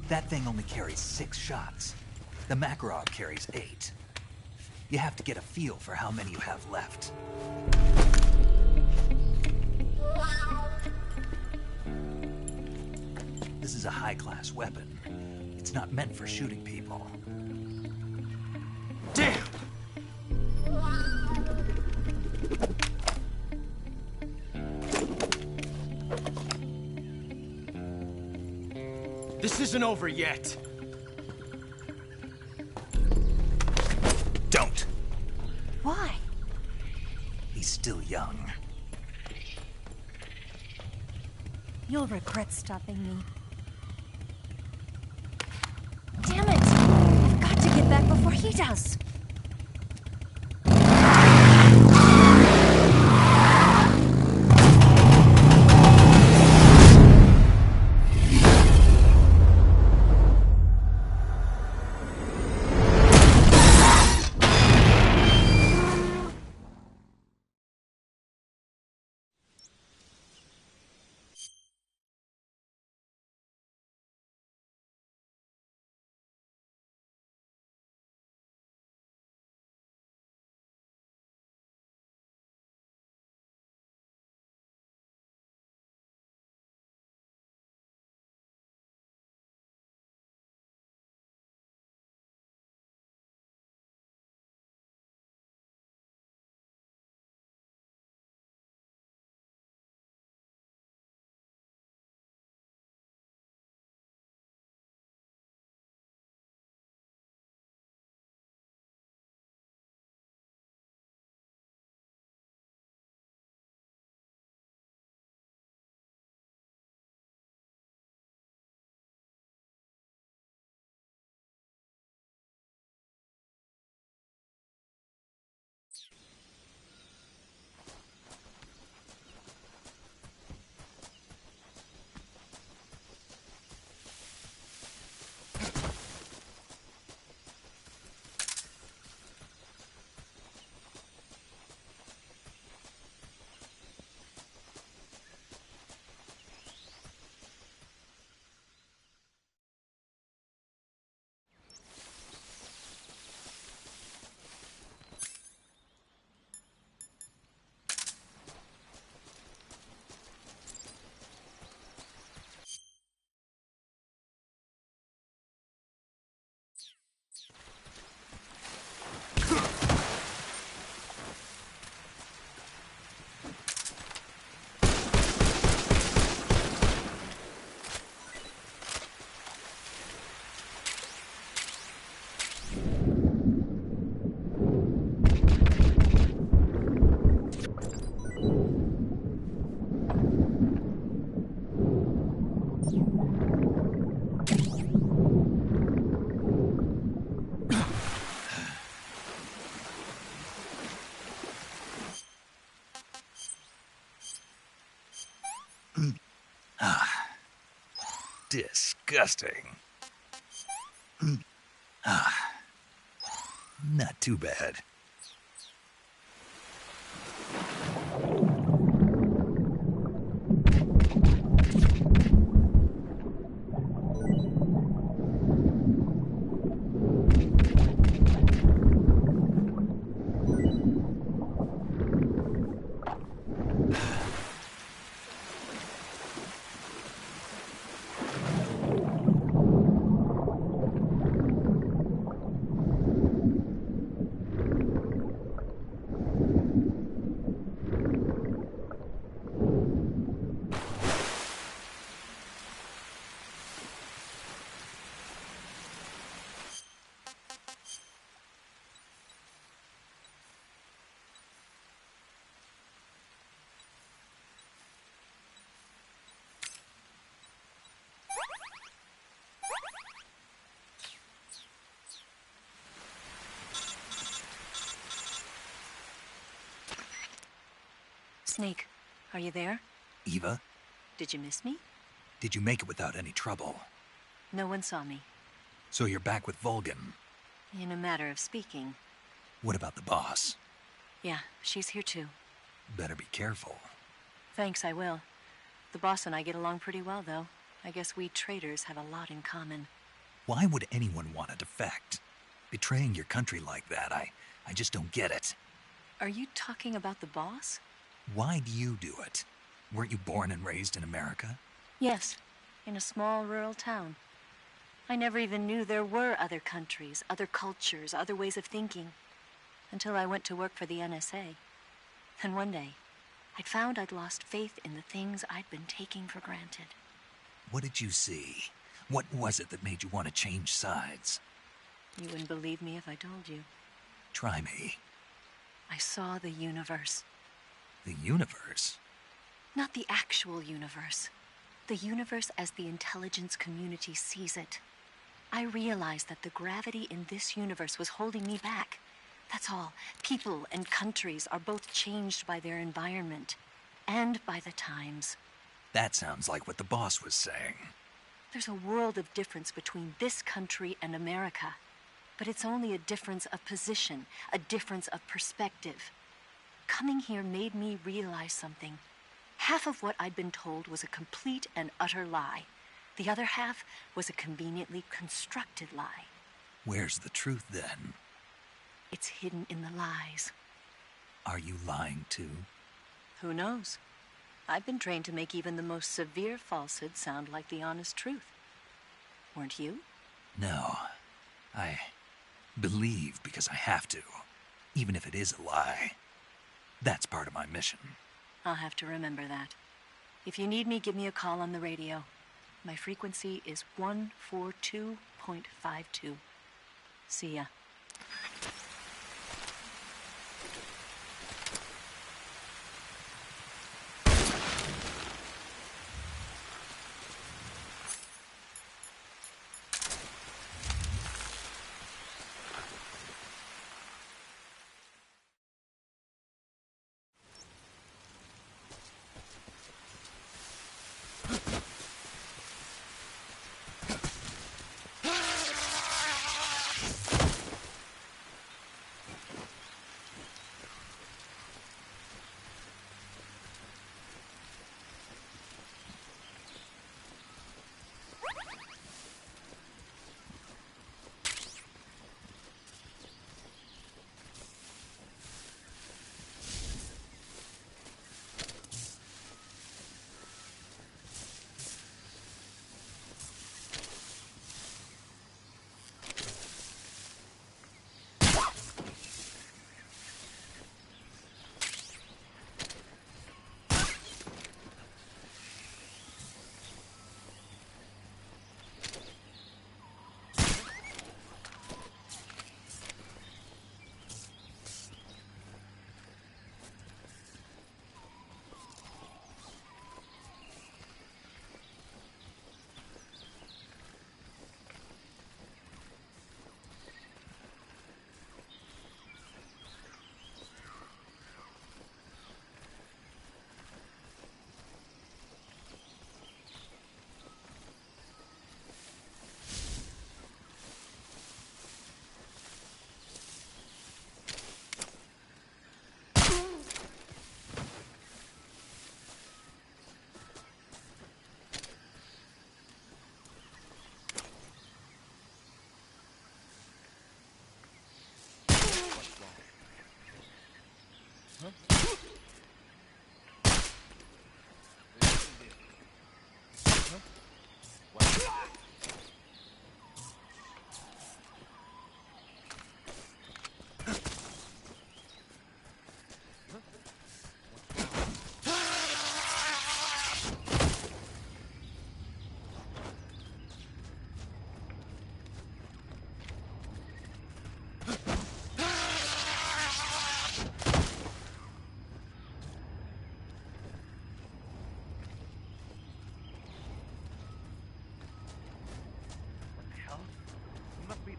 That thing only carries 6 shots. The Makarov carries 8. You have to get a feel for how many you have left. This is a high-class weapon. It's not meant for shooting people. Damn! This isn't over yet. Don't. Why? He's still young. You'll regret stopping me. Damn it! I've got to get back before he does. Disgusting. Not too bad. Snake, are you there? Eva, Did you miss me? did you make it without any trouble? No one saw me. So you're back with Vulgan. In a matter of speaking. What about the boss? Yeah, she's here too. Better be careful. Thanks, I will. The boss and I get along pretty well, though. I guess we traitors have a lot in common. Why would anyone want to defect? Betraying your country like that, I just don't get it. Are you talking about the boss? Why do you do it? Weren't you born and raised in America? Yes, in a small rural town. I never even knew there were other countries, other cultures, other ways of thinking, until I went to work for the NSA. Then one day, I'd found I'd lost faith in the things I'd been taking for granted. What did you see? What was it that made you want to change sides? You wouldn't believe me if I told you. Try me. I saw the universe. The universe? Not the actual universe. The universe as the intelligence community sees it. I realized that the gravity in this universe was holding me back. That's all. People and countries are both changed by their environment and by the times. That sounds like what the boss was saying. There's a world of difference between this country and America. But it's only a difference of position, a difference of perspective. Coming here made me realize something. Half of what I'd been told was a complete and utter lie. The other half was a conveniently constructed lie. Where's the truth, then? It's hidden in the lies. Are you lying, too? Who knows? I've been trained to make even the most severe falsehood sound like the honest truth. Weren't you? No. I believe because I have to, even if it is a lie. That's part of my mission. I'll have to remember that. If you need me, give me a call on the radio. My frequency is 142.52. See ya.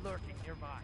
Lurking nearby.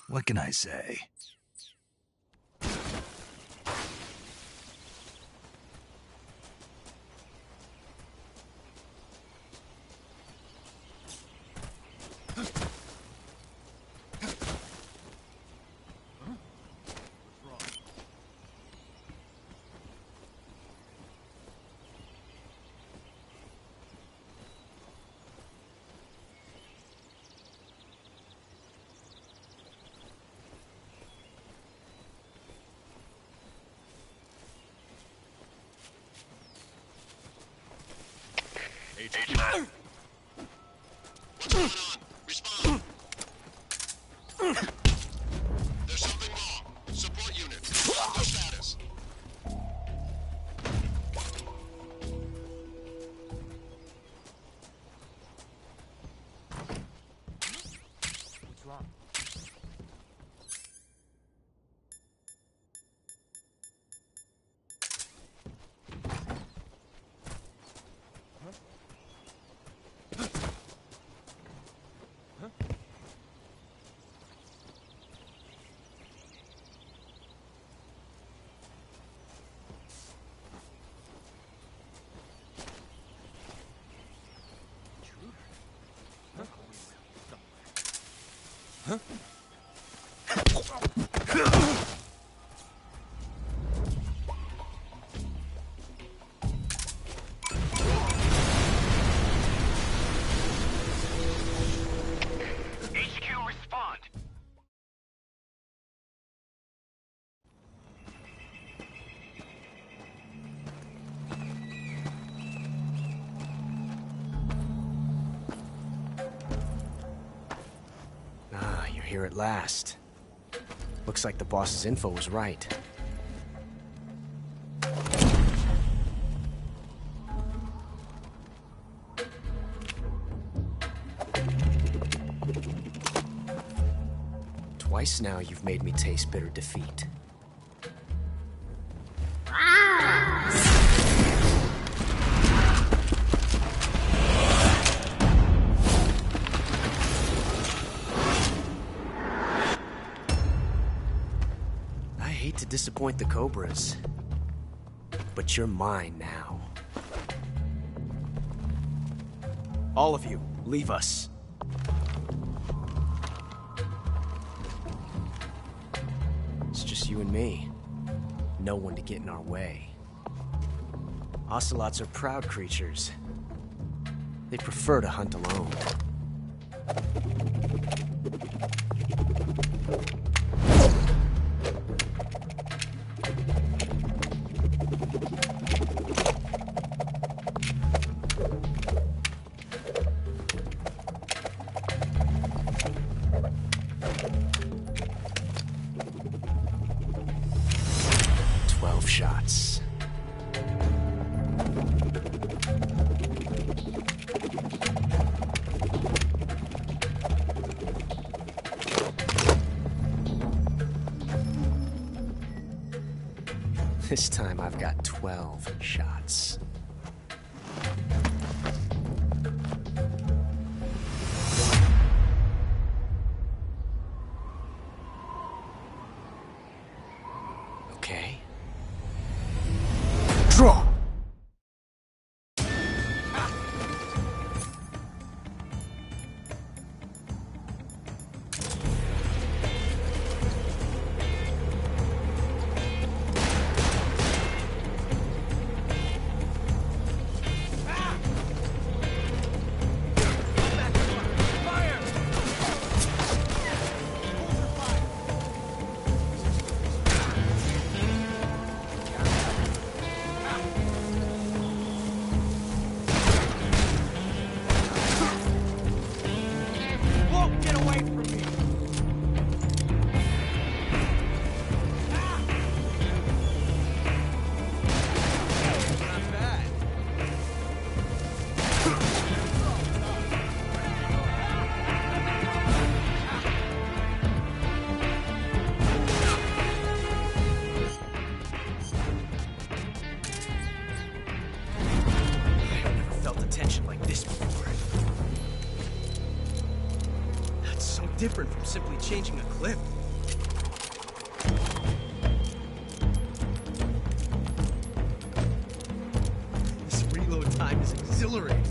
What can I say? Agent. What's going on? Respond. There's something wrong. Support unit. What's their status? What's wrong? HQ, respond. Ah, you're here at last. Looks like the boss's info was right. Twice now you've made me taste bitter defeat. I hate to disappoint the Cobras, but you're mine now. All of you, leave us. It's just you and me. No one to get in our way. Ocelots are proud creatures. They prefer to hunt alone. Shots. This time I've got 12 shots. Okay. Draw! different from simply changing a clip. This reload time is exhilarating.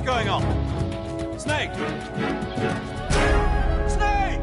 going on? Snake! Snake!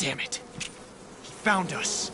Damn it. He found us.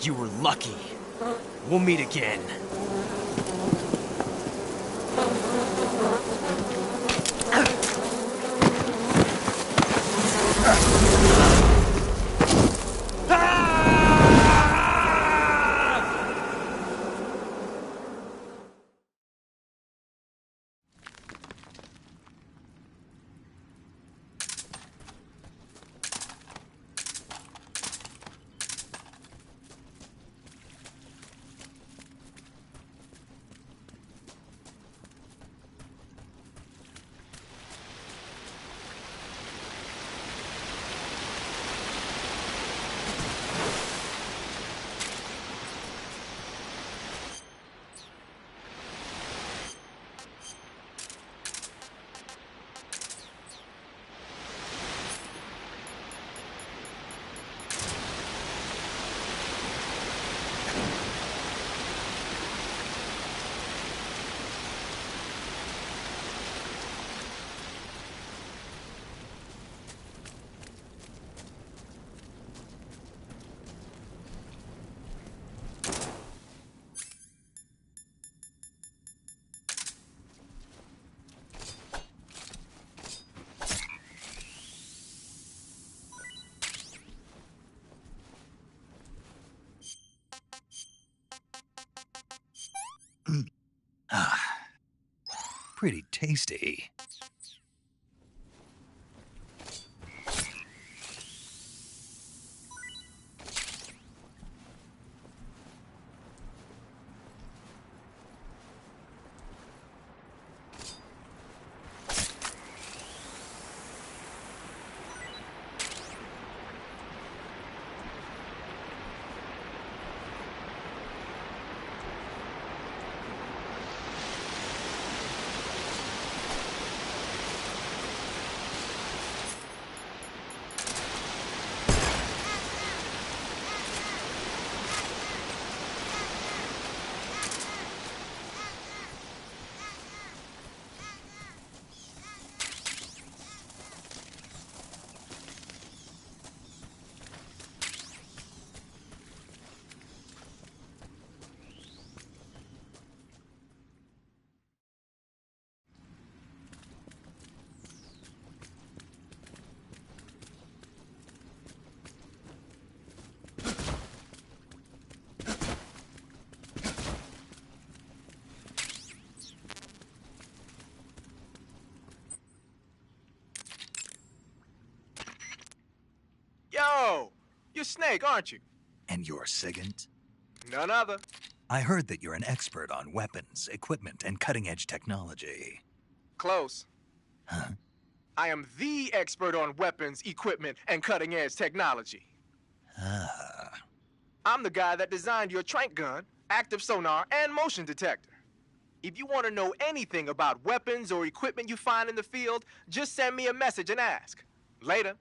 You were lucky. We'll meet again. Pretty tasty. Yo! You're Snake, aren't you? And you're Sigint? None other. I heard that you're an expert on weapons, equipment, and cutting-edge technology. Close. Huh? I am the expert on weapons, equipment, and cutting-edge technology. Ah. I'm the guy that designed your trank gun, active sonar, and motion detector. If you want to know anything about weapons or equipment you find in the field, just send me a message and ask. Later.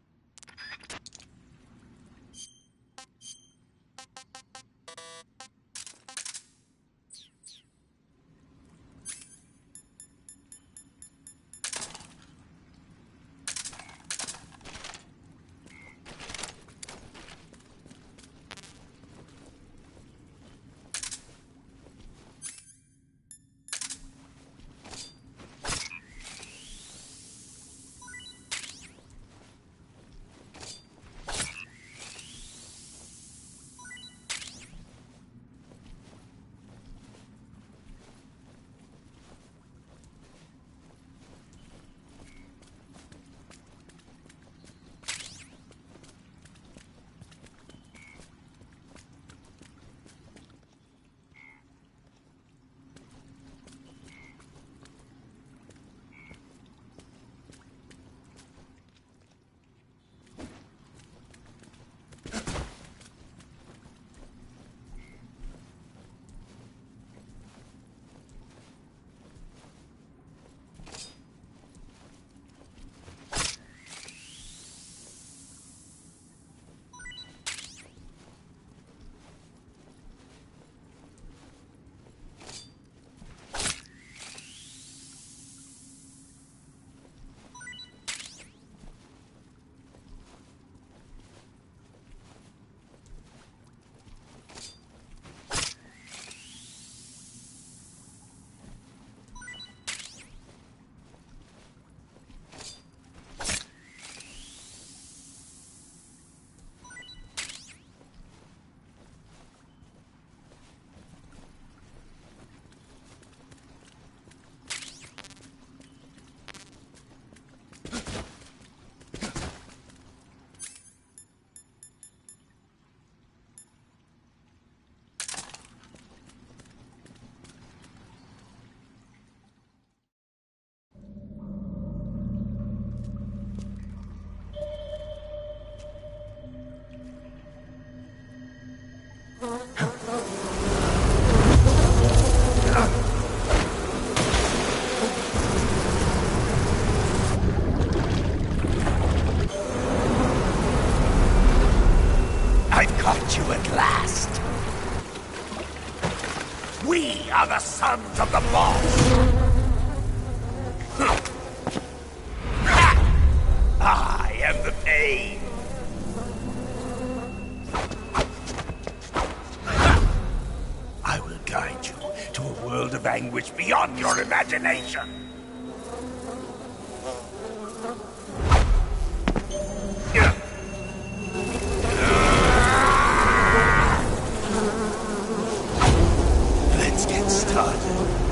Caught you at last. We are the sons of the boss. I am the pain. I will guide you to a world of anguish beyond your imagination. Let's get started.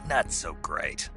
Not so great.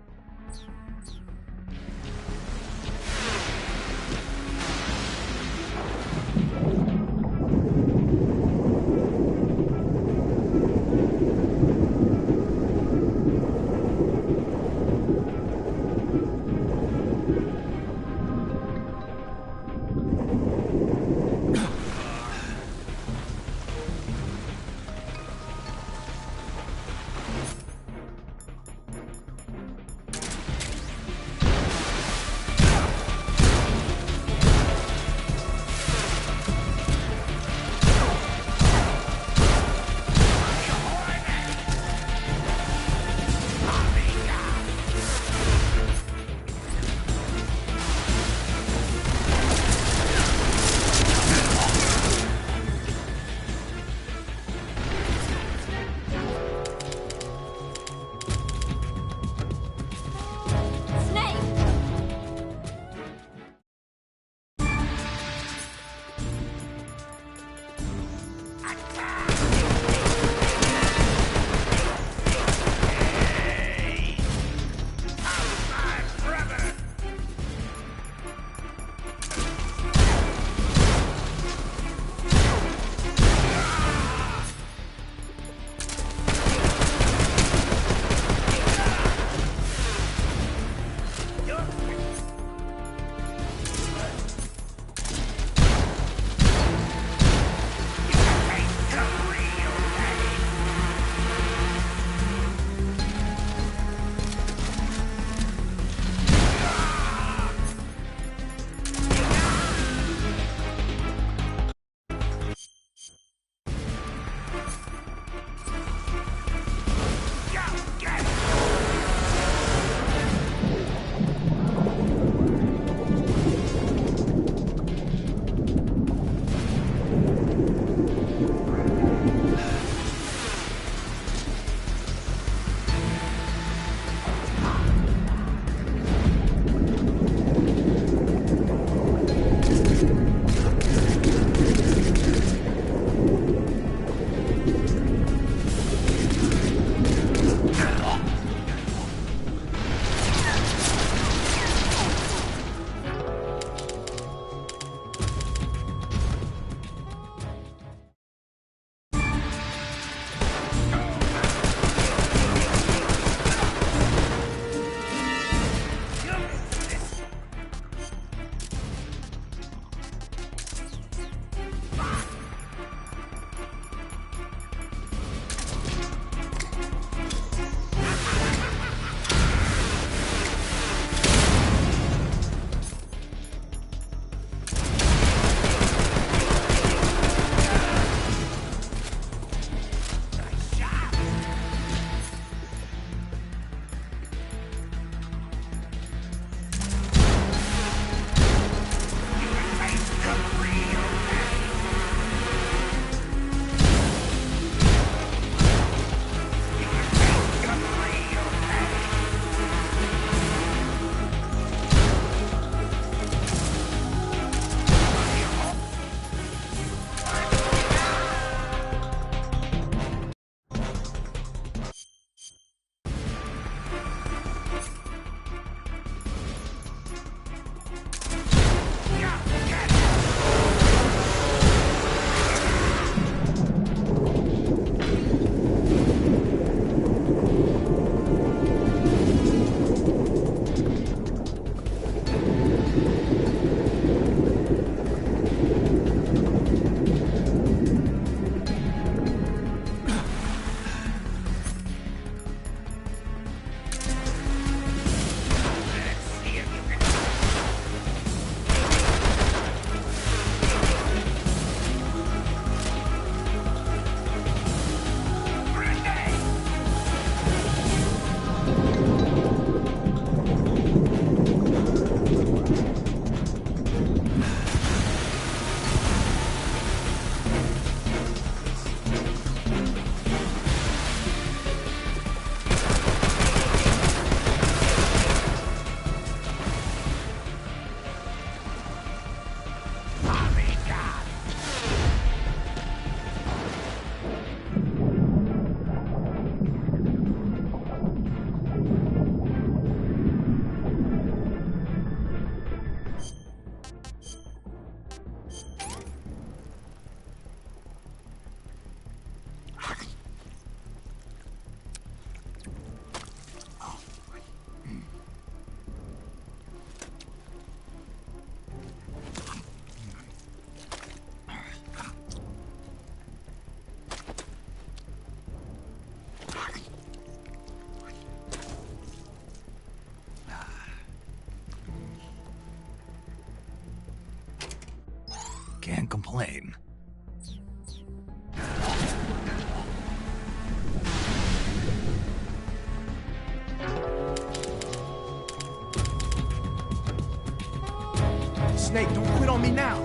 me now.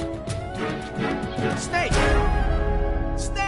Snake! Snake!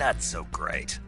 That's so great.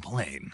complain.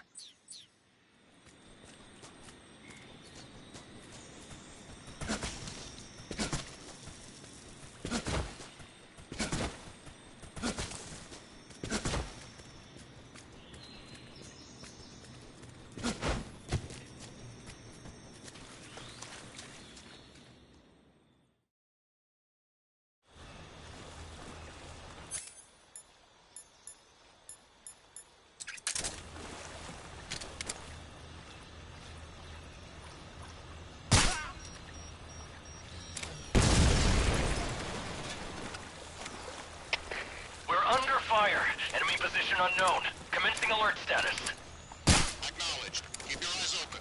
Fire. Enemy position unknown. Commencing alert status. Acknowledged. Keep your eyes open.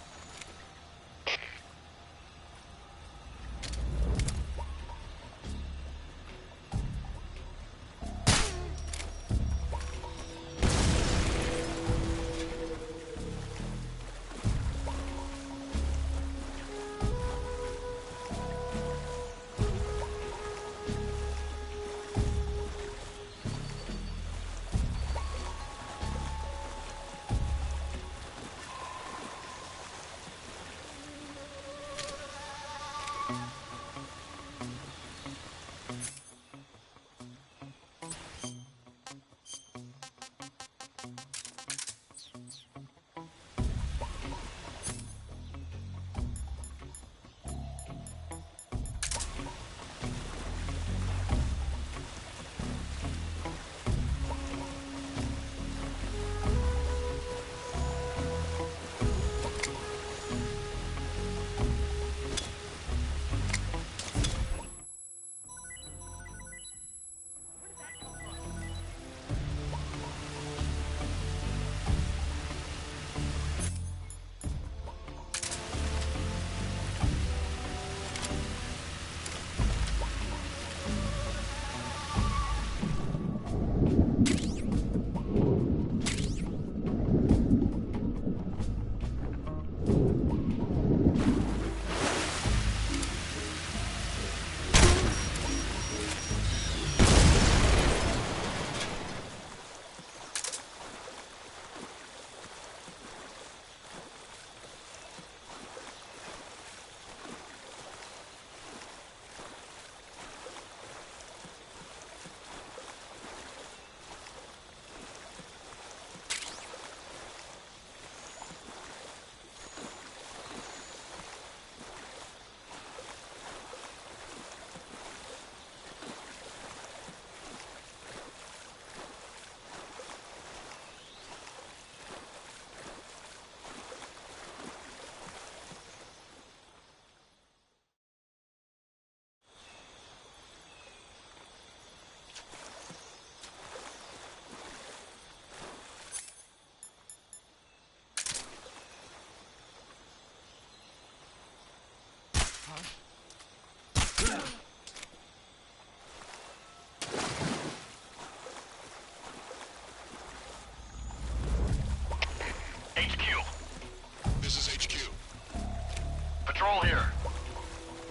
Patrol here.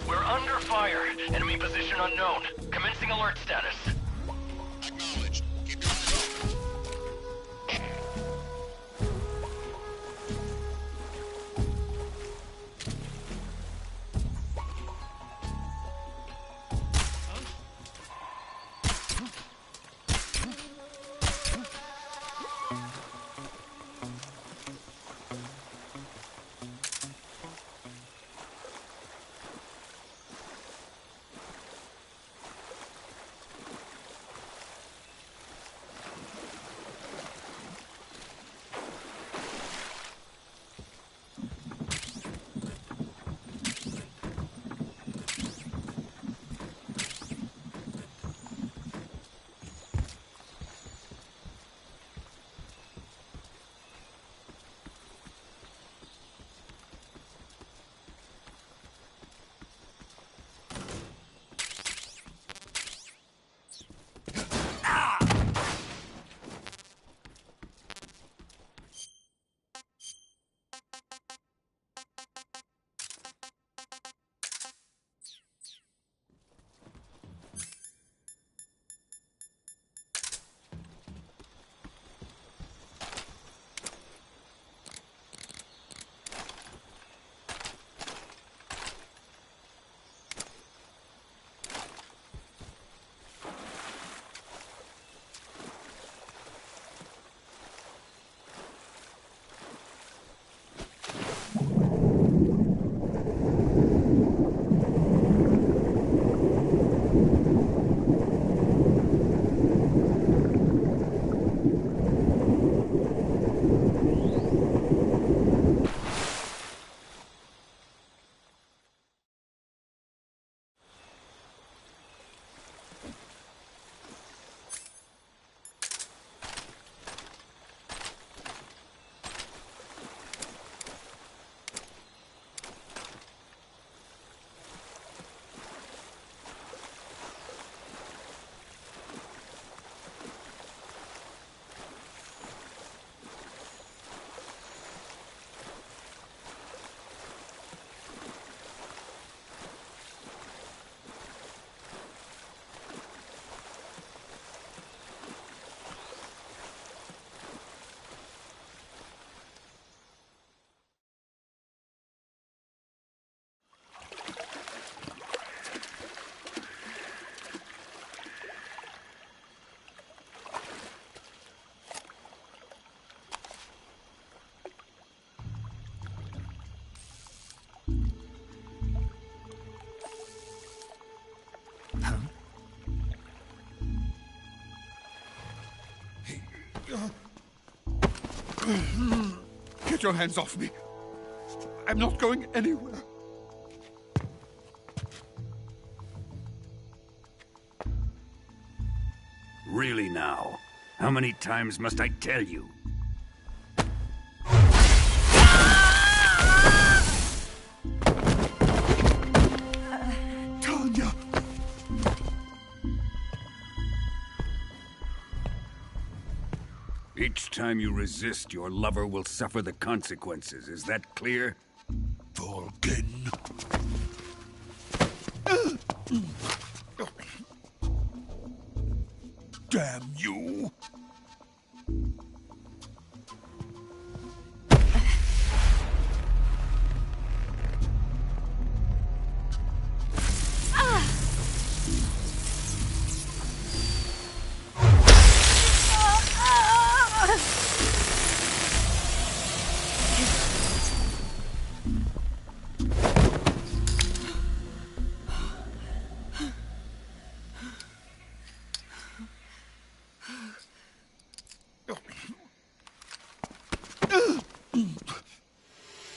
We're under fire. Enemy position unknown. Commencing alert status. Acknowledged. Keep your eyes open. Get your hands off me. I'm not going anywhere. Really now? How many times must I tell you? Tanya! Each time you resist, your lover will suffer the consequences. Is that clear? Volgin. Damn you!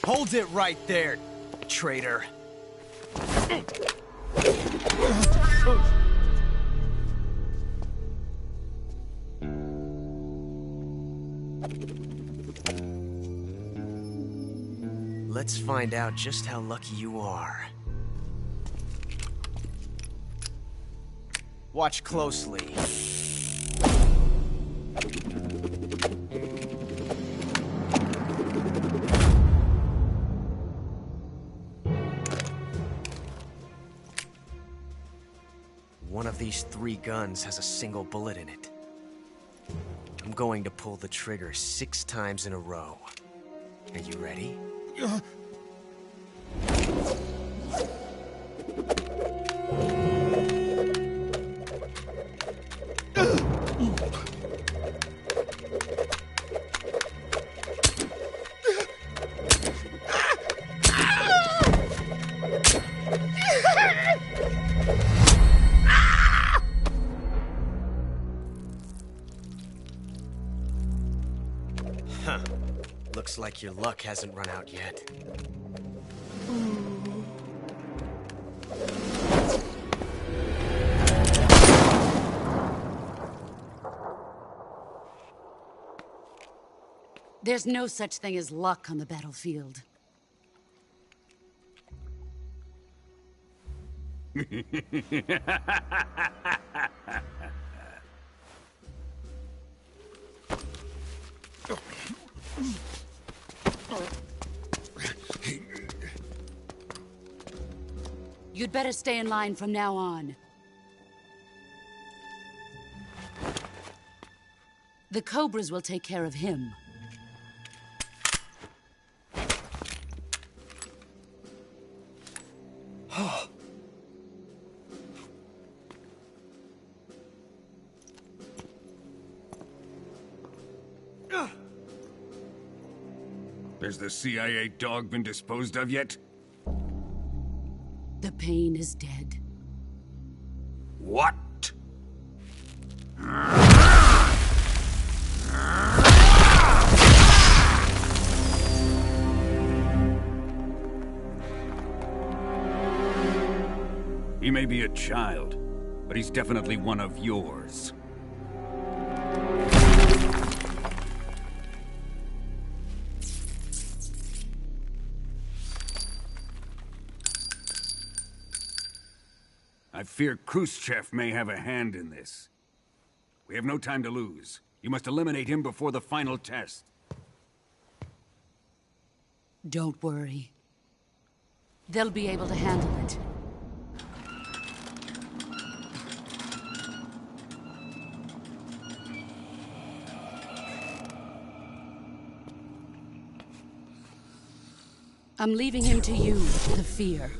Hold it right there, traitor. Let's find out just how lucky you are. Watch closely. One of these 3 guns has a single bullet in it. I'm going to pull the trigger 6 times in a row. Are you ready? Huh. Looks like your luck hasn't run out yet. There's no such thing as luck on the battlefield. You'd better stay in line from now on. The Cobras will take care of him. Has the CIA dog been disposed of yet? The pain is dead. What? He may be a child, but he's definitely one of yours. I fear Khrushchev may have a hand in this. We have no time to lose. You must eliminate him before the final test. Don't worry. They'll be able to handle it. I'm leaving him to you, the fear.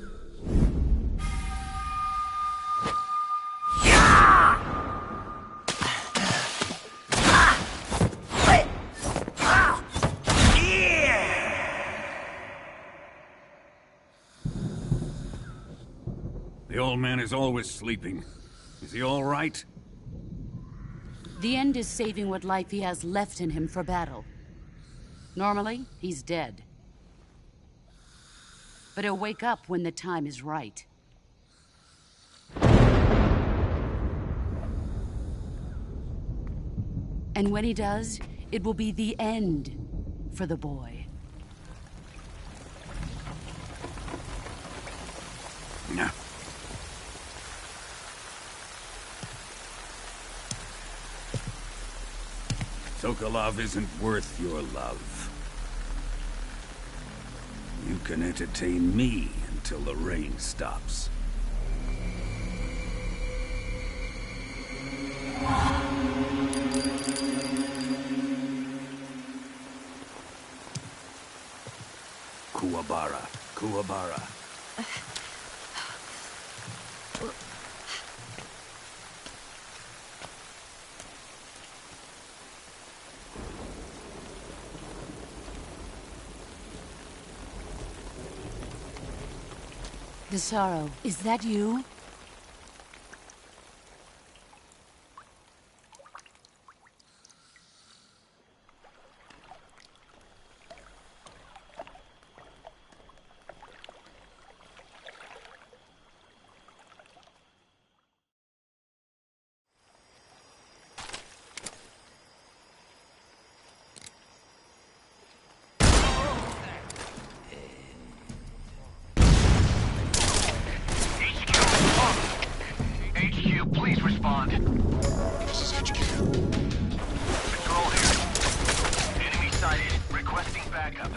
The old man is always sleeping. Is he all right? The end is saving what life he has left in him for battle. Normally, he's dead. But he'll wake up when the time is right. And when he does, it will be the end for the boy. Yeah. Sokolov isn't worth your love. You can entertain me until the rain stops. Kuwabara, Kuwabara. Desaro, is that you? HQ, please respond. This is HQ. Patrol here. Enemy sighted. Requesting backup.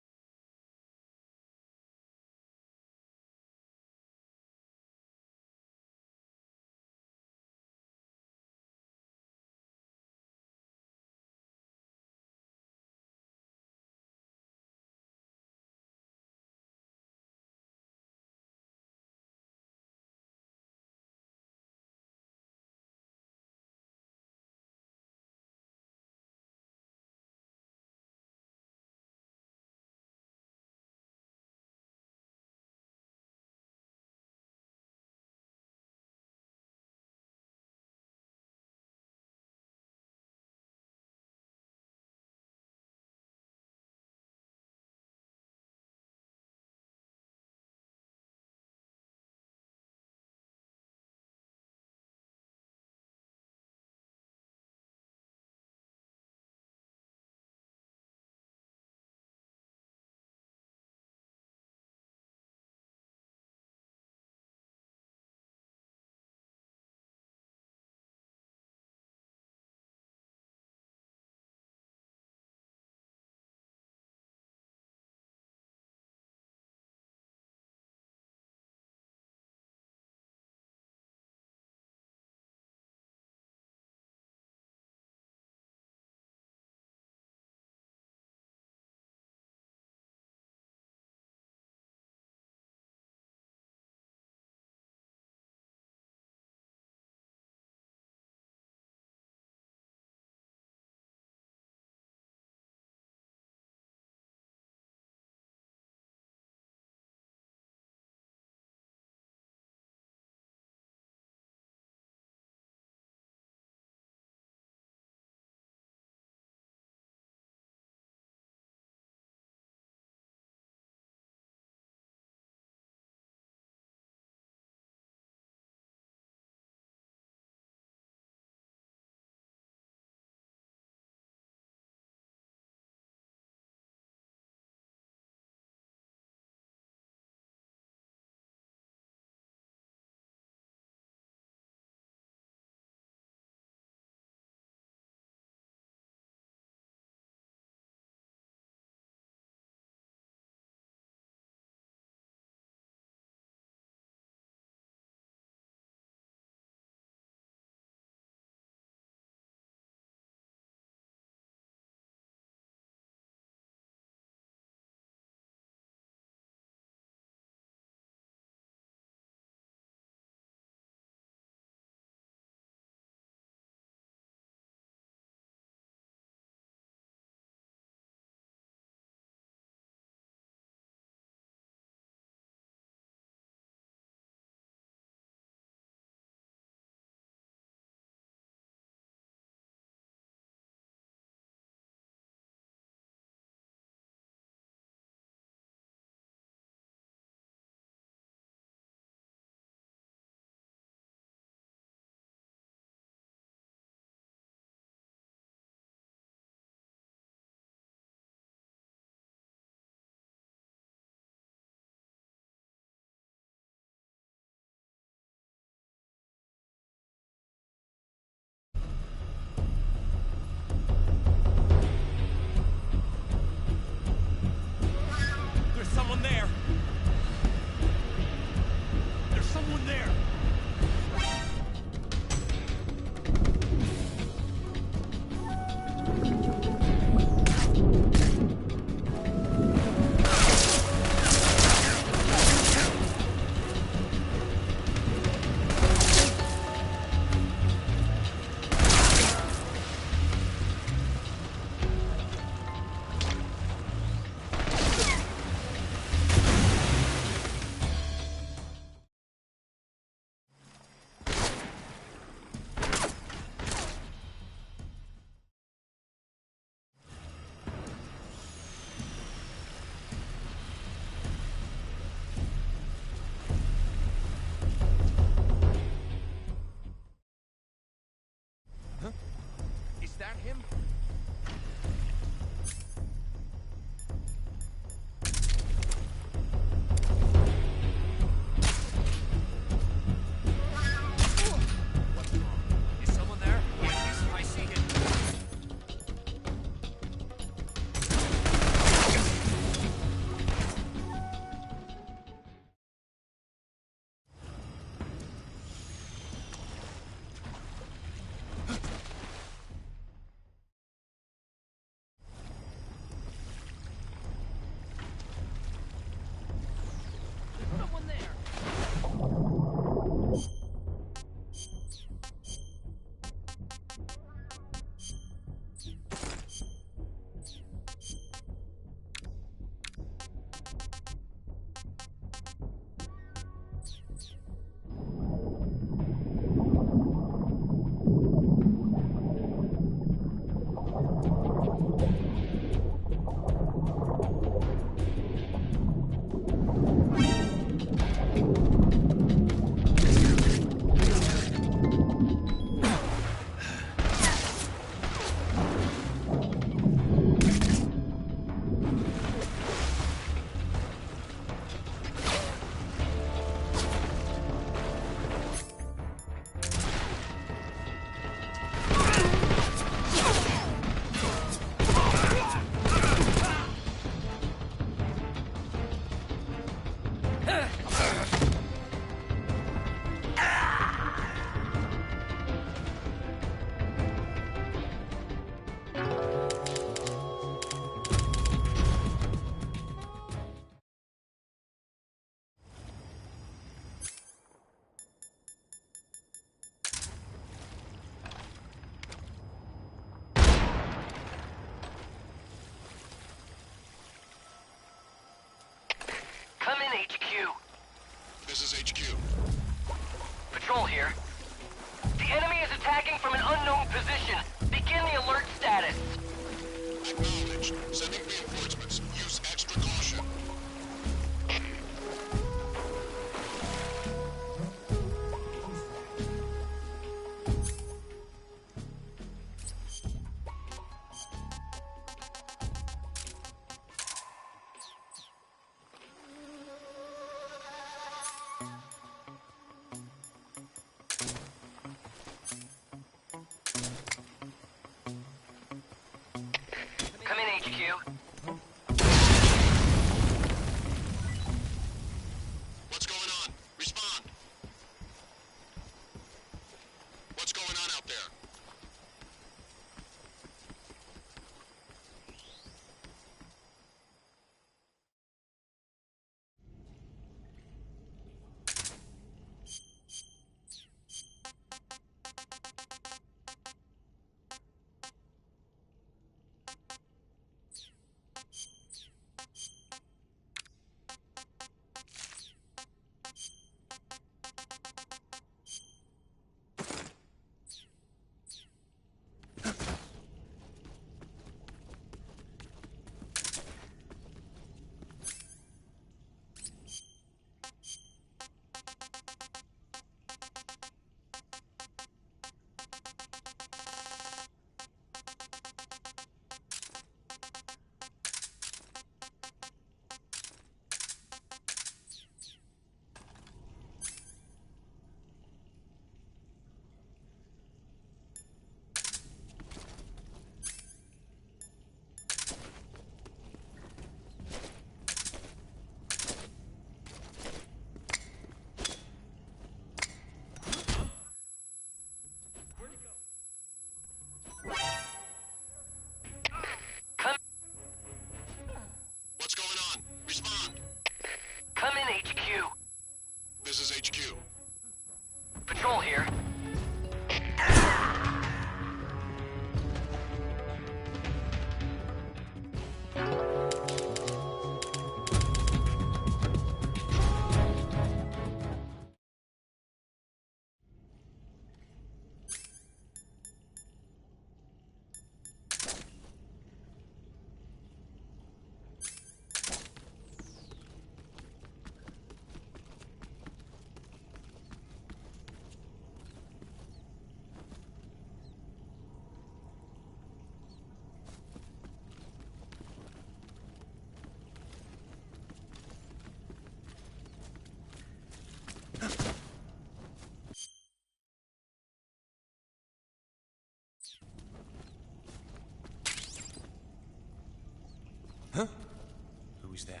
Who's that?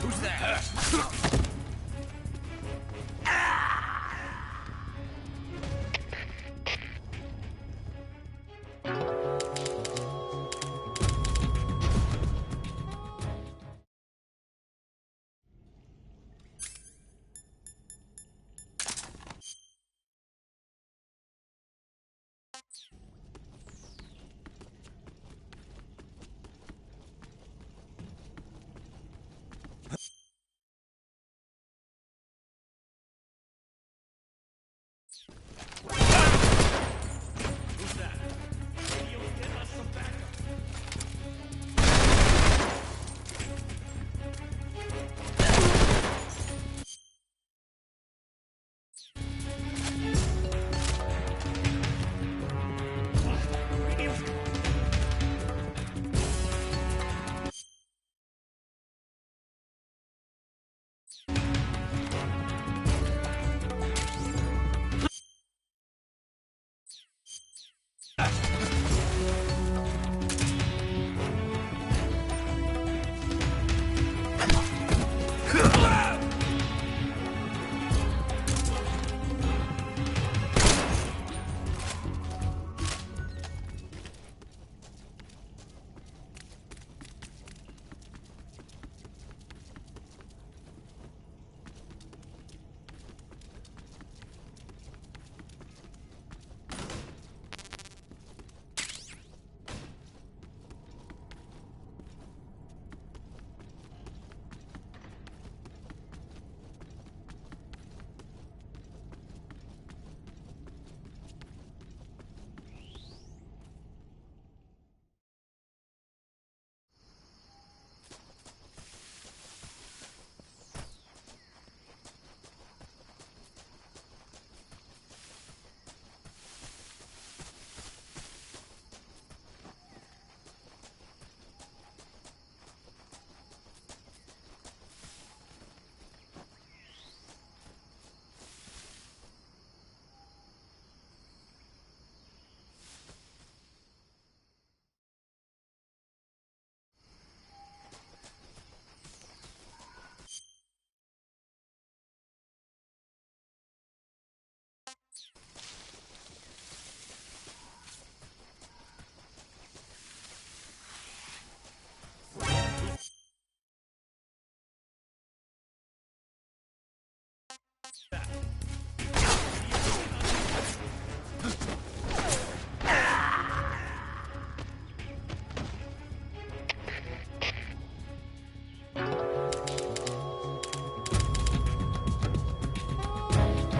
Who's that?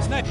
Snake!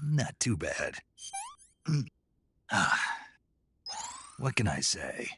Not too bad. What can I say?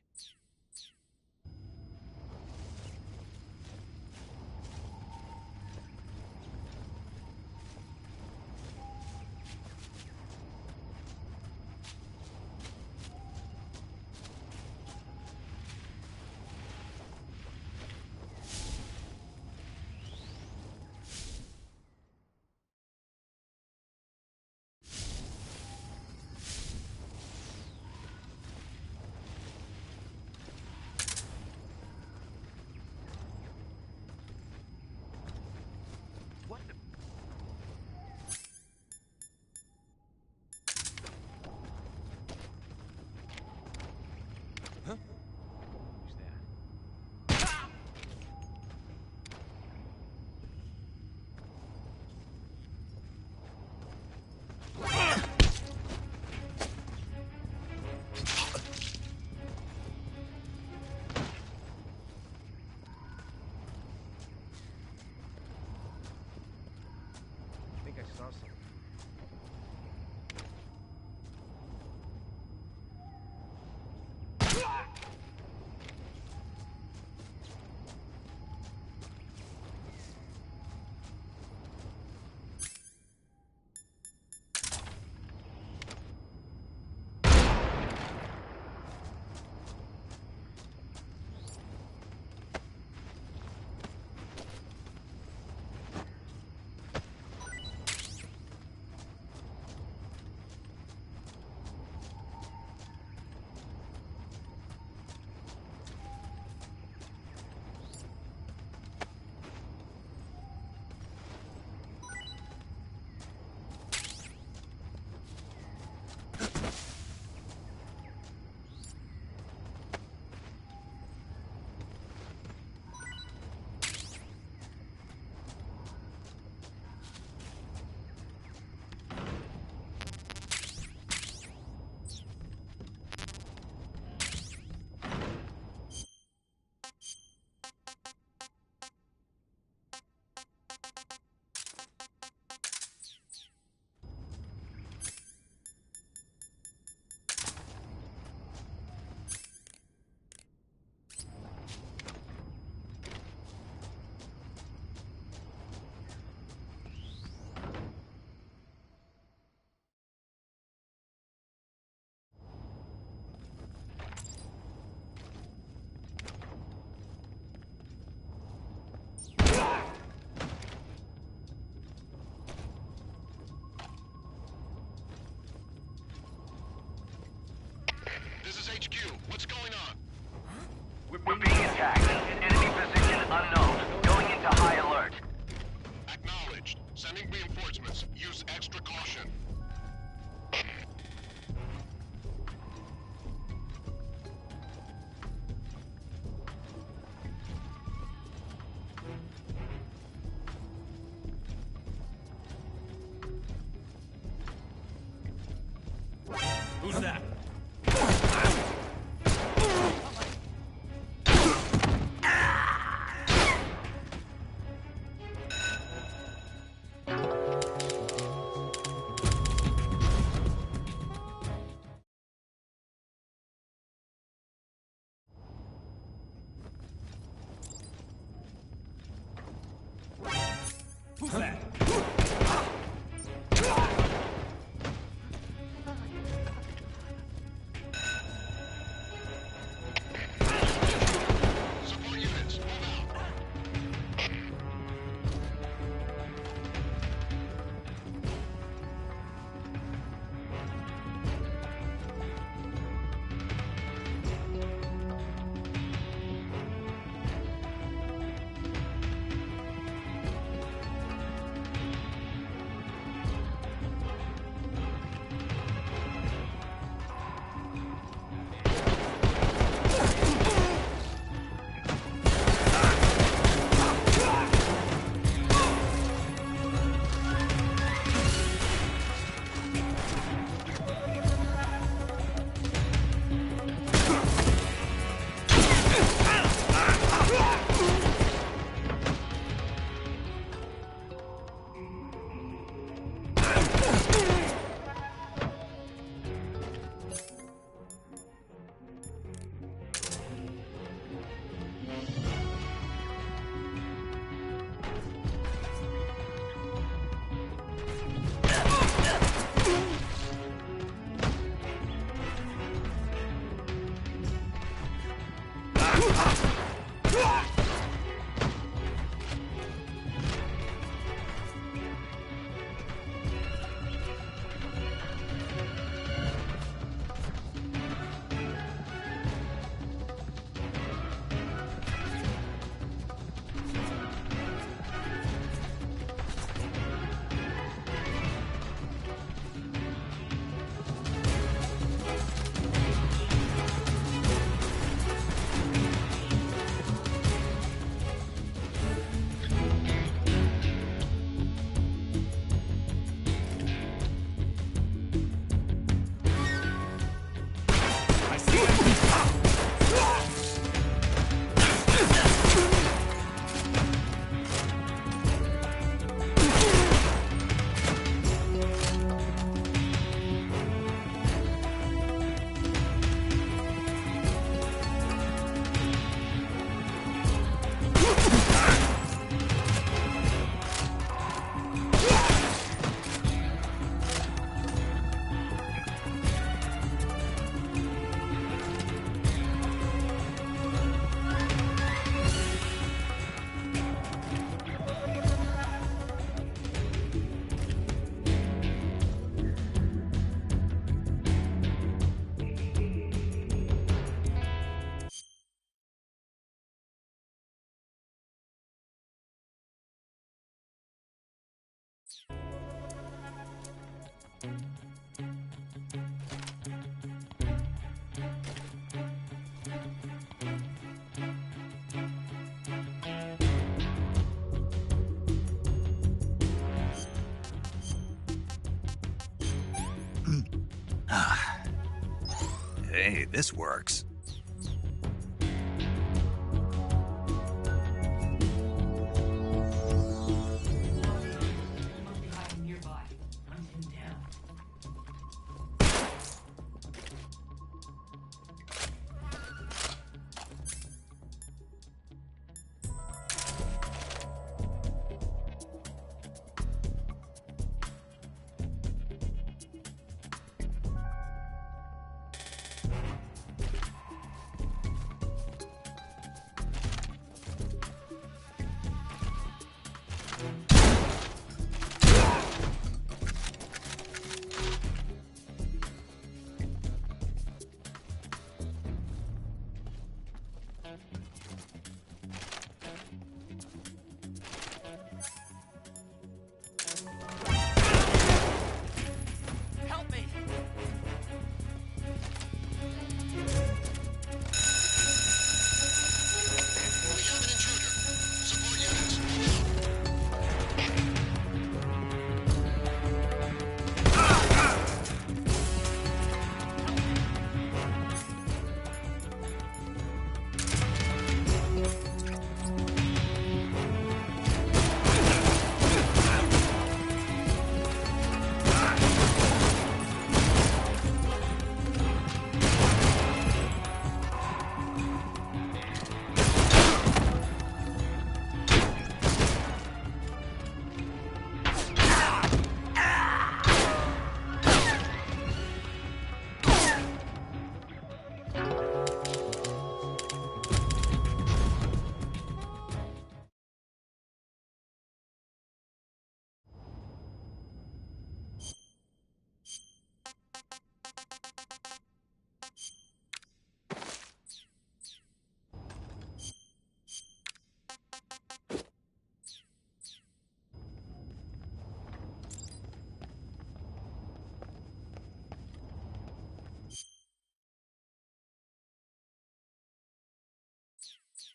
precaution. Who's that? Who's that? Support units, move out. Hey, this works.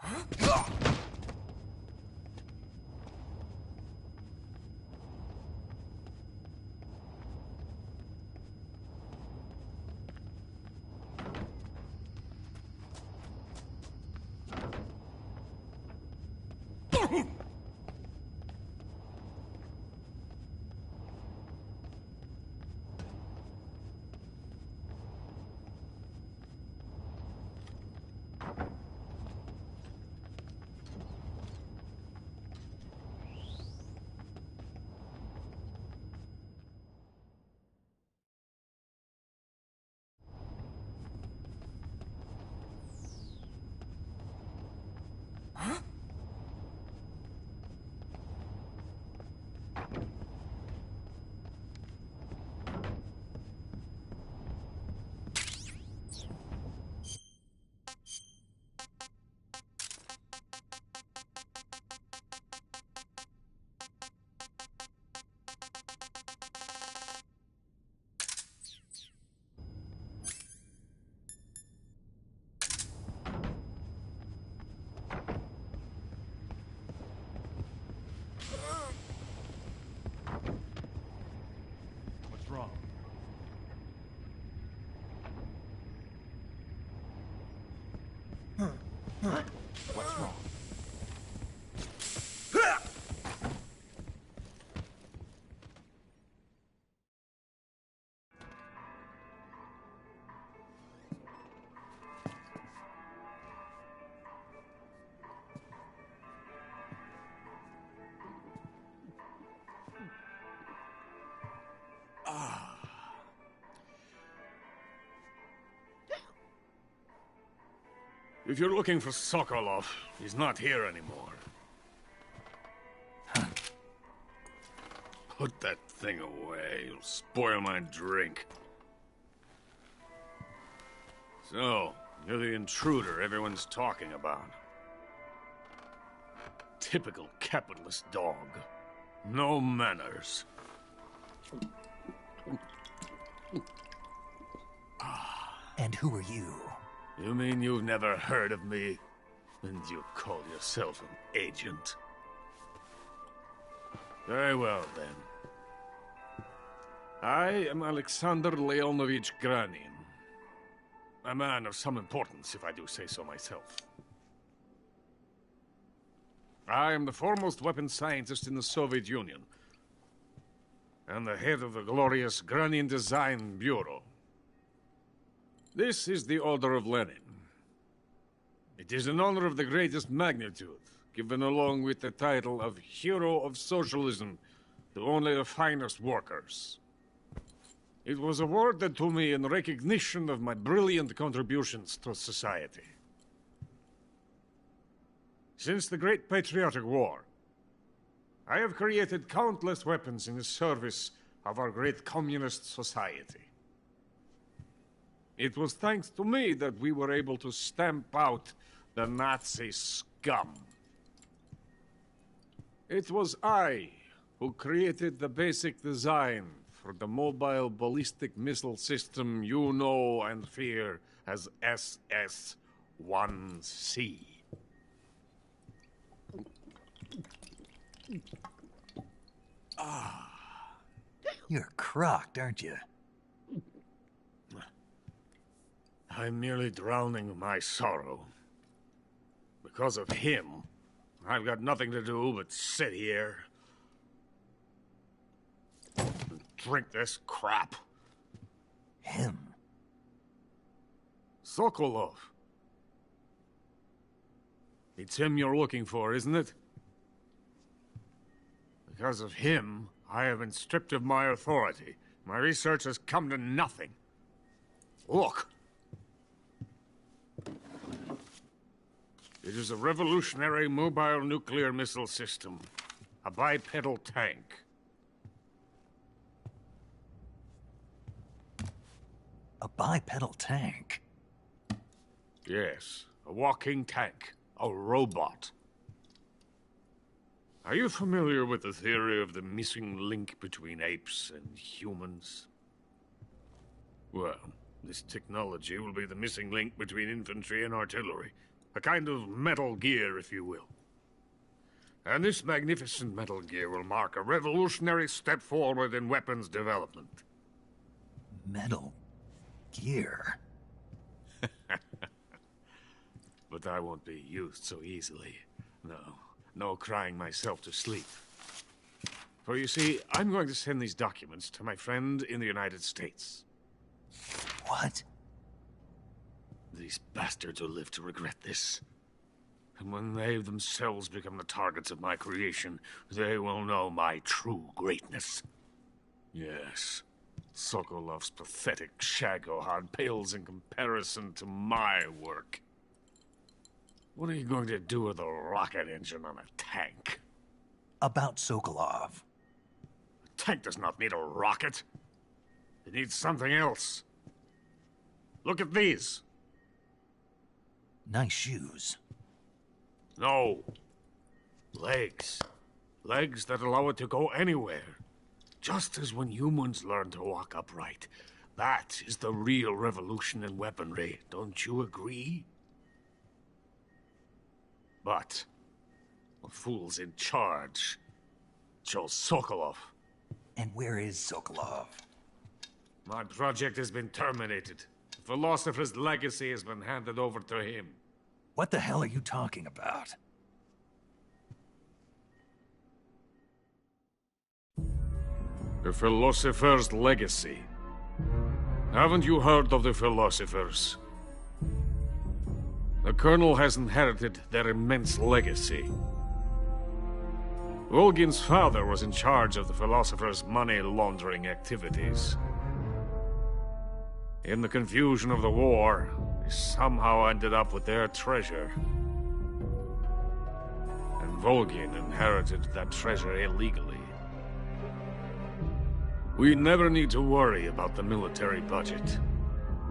What's wrong? What's wrong? If you're looking for Sokolov, he's not here anymore. Put that thing away. You'll spoil my drink. So, you're the intruder everyone's talking about. Typical capitalist dog. No manners. And who are you? You mean you've never heard of me? And you call yourself an agent? Very well, then. I am Alexander Leonovich Granin. A man of some importance, if I do say so myself. I am the foremost weapons scientist in the Soviet Union, and the head of the glorious Granin Design Bureau. This is the Order of Lenin. It is an honor of the greatest magnitude, given along with the title of Hero of Socialism to only the finest workers. It was awarded to me in recognition of my brilliant contributions to society. Since the Great Patriotic War, I have created countless weapons in the service of our great communist society. It was thanks to me that we were able to stamp out the Nazi scum. It was I who created the basic design for the mobile ballistic missile system you know and fear as SS-1C. You're crocked, aren't you? I'm merely drowning my sorrow. Because of him, I've got nothing to do but sit here and drink this crap. Him? Sokolov. It's him you're looking for, isn't it? Because of him, I have been stripped of my authority. My research has come to nothing. Look. It is a revolutionary mobile nuclear missile system. A bipedal tank. A bipedal tank? Yes, a walking tank. A robot. Are you familiar with the theory of the missing link between apes and humans? Well, this technology will be the missing link between infantry and artillery. A kind of Metal Gear, if you will. And this magnificent Metal Gear will mark a revolutionary step forward in weapons development. Metal Gear? But I won't be used so easily. No crying myself to sleep. For you see, I'm going to send these documents to my friend in the United States. What? These bastards will live to regret this. And when they themselves become the targets of my creation, they will know my true greatness. Yes, Sokolov's pathetic Shagohod pales in comparison to my work. What are you going to do with a rocket engine on a tank? About Sokolov. A tank does not need a rocket. It needs something else. Look at these. Nice shoes. No. Legs. Legs that allow it to go anywhere. Just as when humans learn to walk upright. That is the real revolution in weaponry. Don't you agree? But the fool's in charge. Chose Sokolov. And where is Sokolov? My project has been terminated. The philosopher's legacy has been handed over to him. What the hell are you talking about? The philosopher's legacy. Haven't you heard of the philosophers? The Colonel has inherited their immense legacy. Volgin's father was in charge of the philosophers' money laundering activities. In the confusion of the war, they somehow ended up with their treasure. And Volgin inherited that treasure illegally. We never need to worry about the military budget.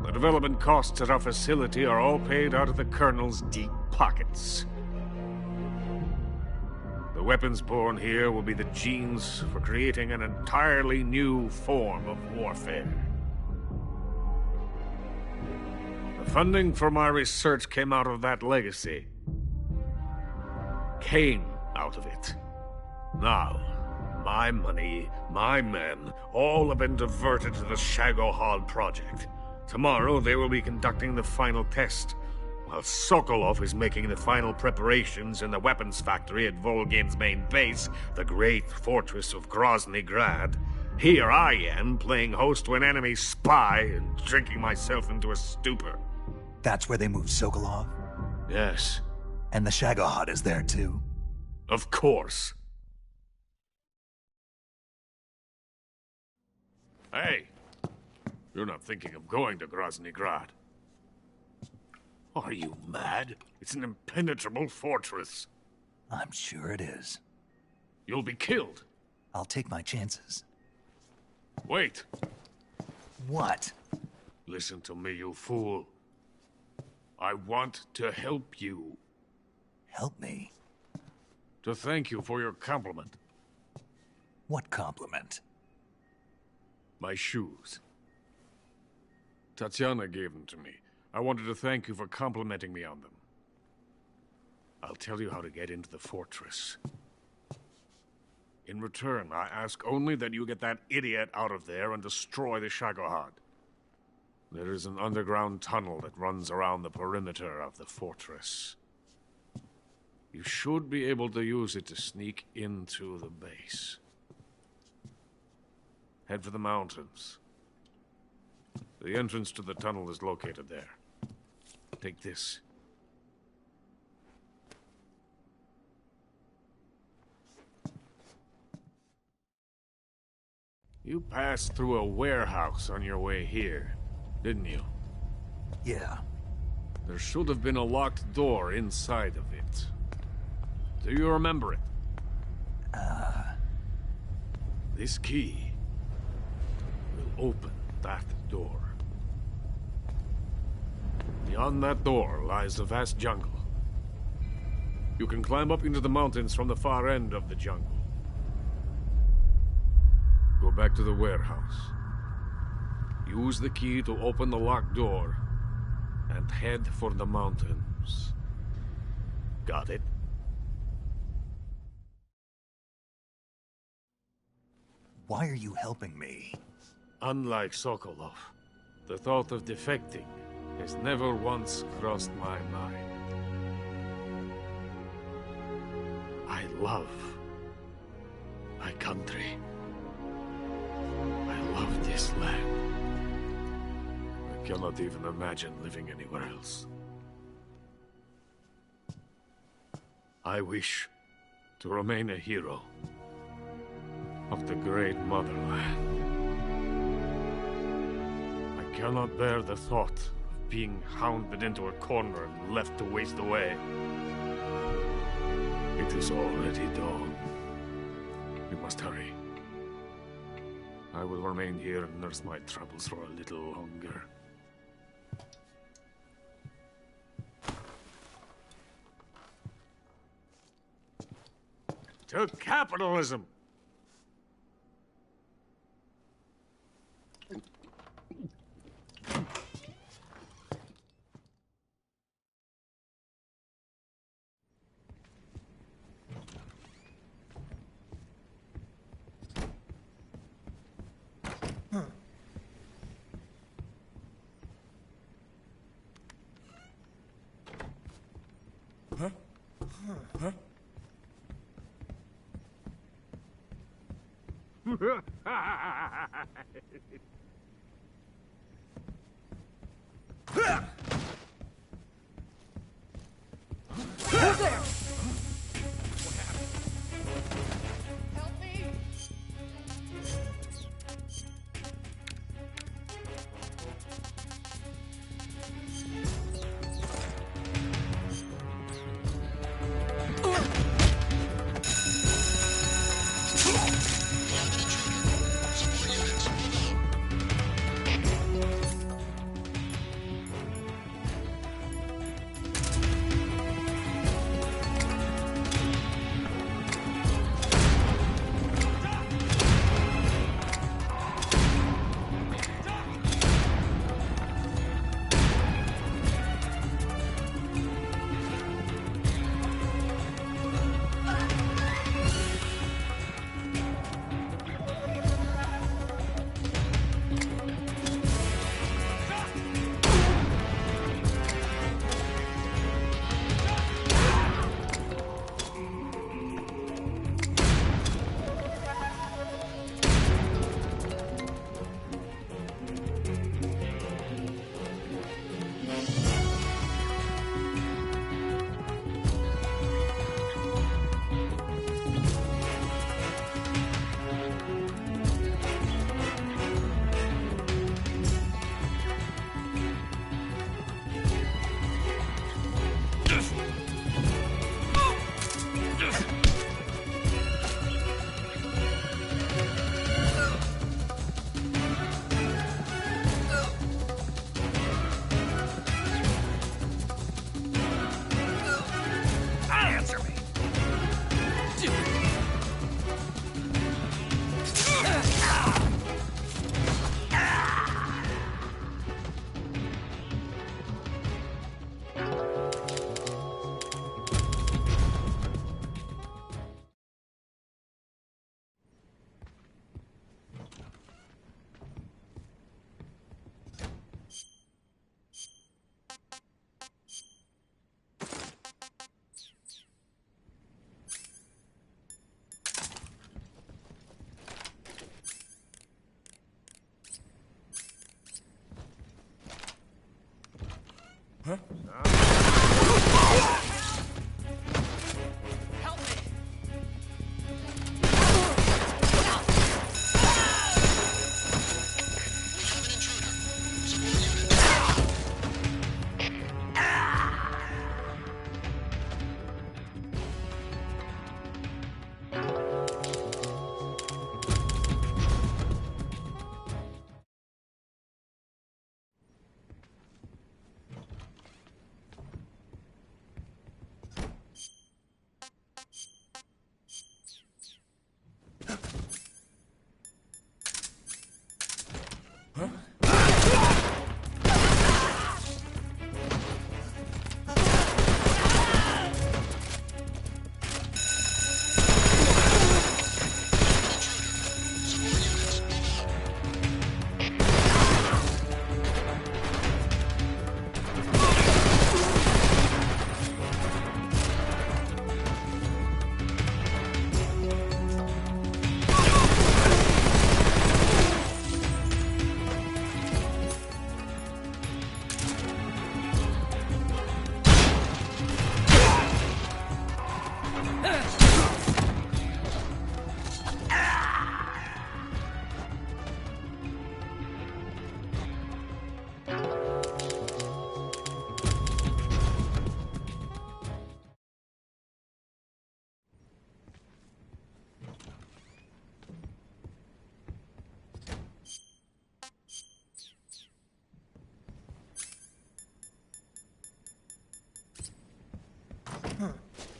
The development costs at our facility are all paid out of the Colonel's deep pockets. The weapons born here will be the genes for creating an entirely new form of warfare. The funding for my research came out of that legacy. Came out of it. Now, my money, my men, all have been diverted to the Shagohod project. Tomorrow, they will be conducting the final test, while Sokolov is making the final preparations in the weapons factory at Volgin's main base, the great fortress of Grozny Grad. Here I am, playing host to an enemy spy and drinking myself into a stupor. That's where they moved Sokolov? Yes. And the Shagohod is there, too? Of course. Hey! You're not thinking of going to Grozny Grad. Are you mad? It's an impenetrable fortress. I'm sure it is. You'll be killed. I'll take my chances. Wait. What? Listen to me, you fool. I want to help you. Help me? To thank you for your compliment. What compliment? My shoes. Tatiana gave them to me. I wanted to thank you for complimenting me on them. I'll tell you how to get into the fortress. In return, I ask only that you get that idiot out of there and destroy the Shagohod. There is an underground tunnel that runs around the perimeter of the fortress. You should be able to use it to sneak into the base. Head for the mountains. The entrance to the tunnel is located there. Take this. You passed through a warehouse on your way here, didn't you? Yeah. There should have been a locked door inside of it. Do you remember it? This key will open that door. Beyond that door lies a vast jungle. You can climb up into the mountains from the far end of the jungle. Go back to the warehouse. Use the key to open the locked door and head for the mountains. Got it? Why are you helping me? Unlike Sokolov, the thought of defecting has never once crossed my mind. I love my country. I love this land. I cannot even imagine living anywhere else. I wish to remain a hero of the great motherland. I cannot bear the thought of being hounded into a corner and left to waste away. It is already dawn. We must hurry. I will remain here and nurse my troubles for a little longer. To capitalism!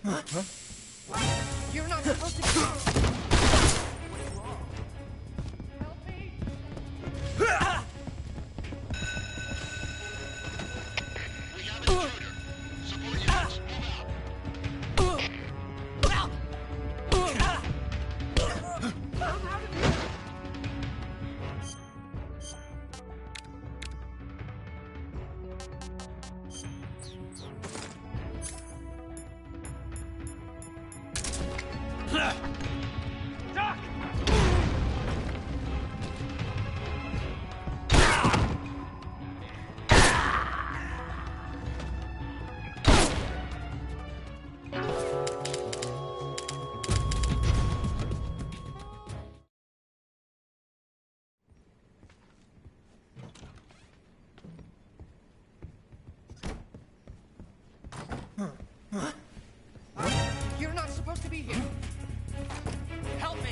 You're not supposed to be. You're not supposed to be here. Help me!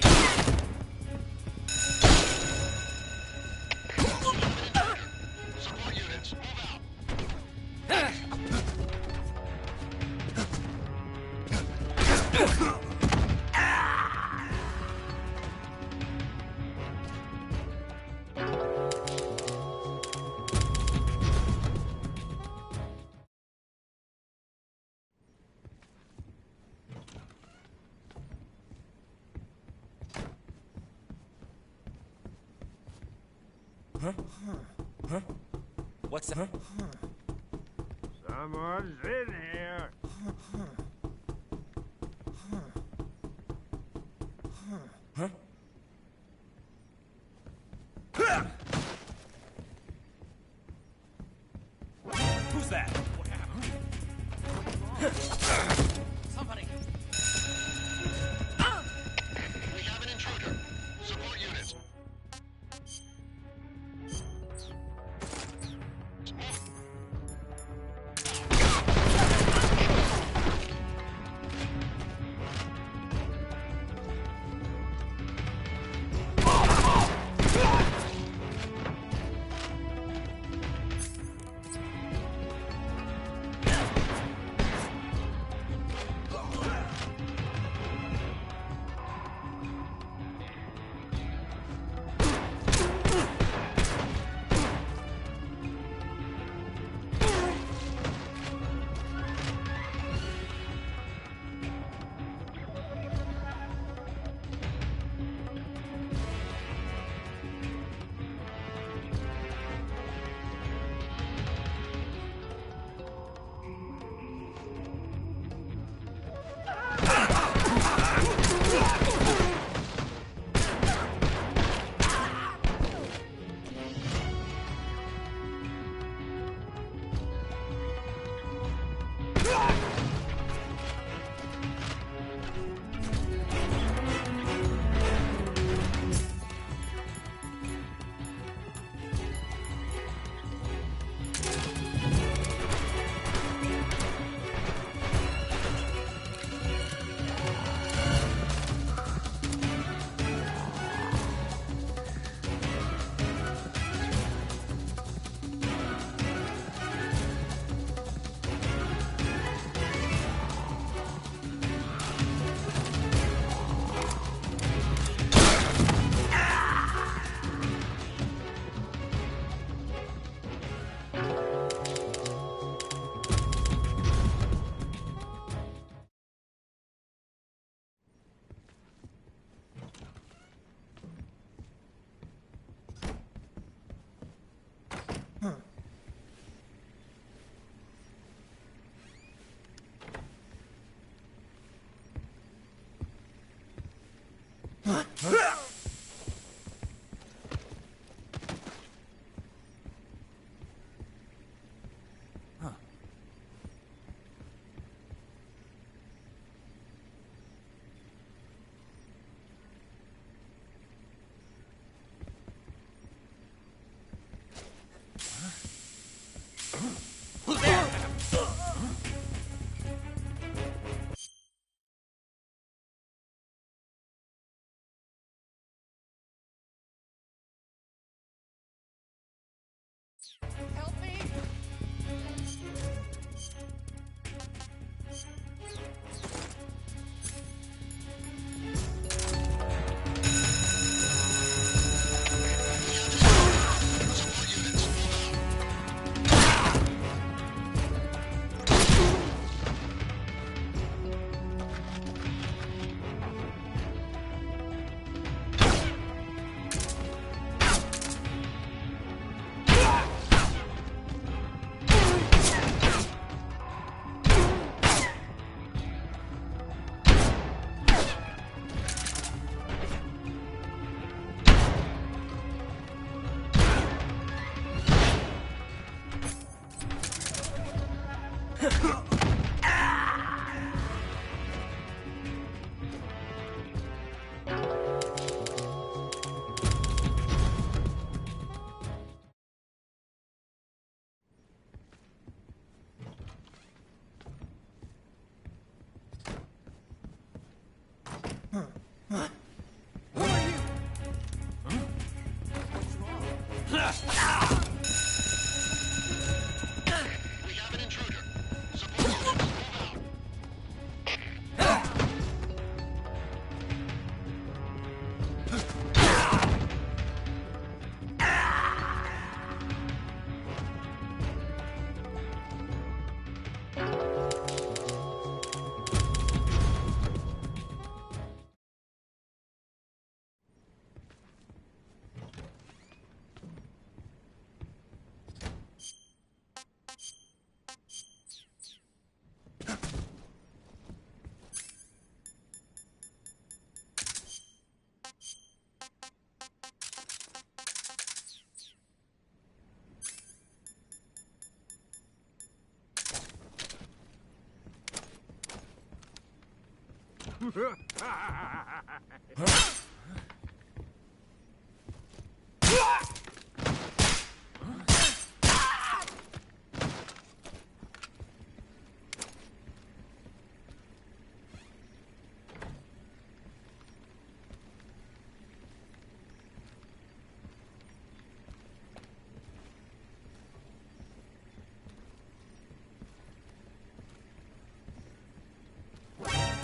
Support units, move out. Huh? What's that? Someone's in here. Huh? Who's that? What happened? Somebody. We have an intruder. Support units. Help me!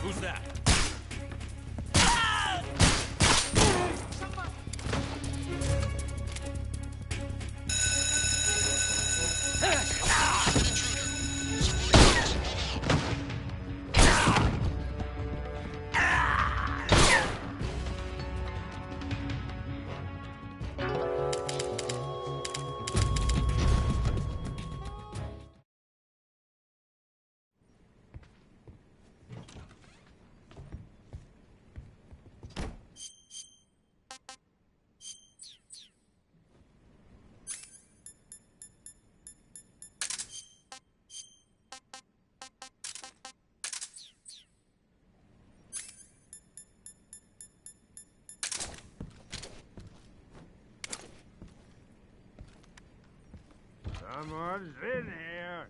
Who's that? Someone's in here.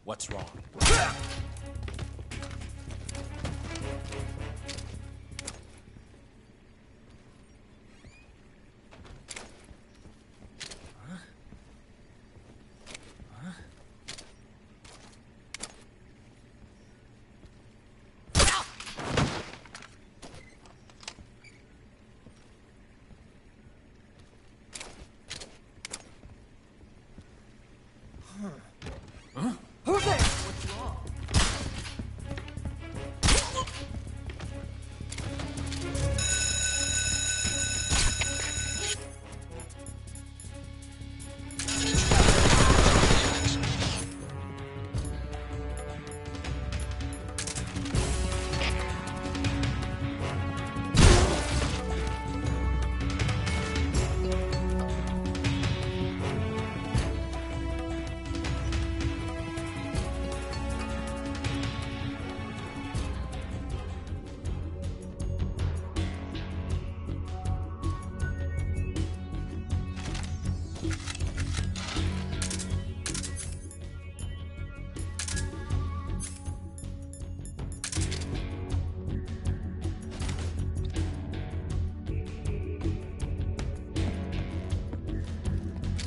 What's wrong? Who's there? What's wrong?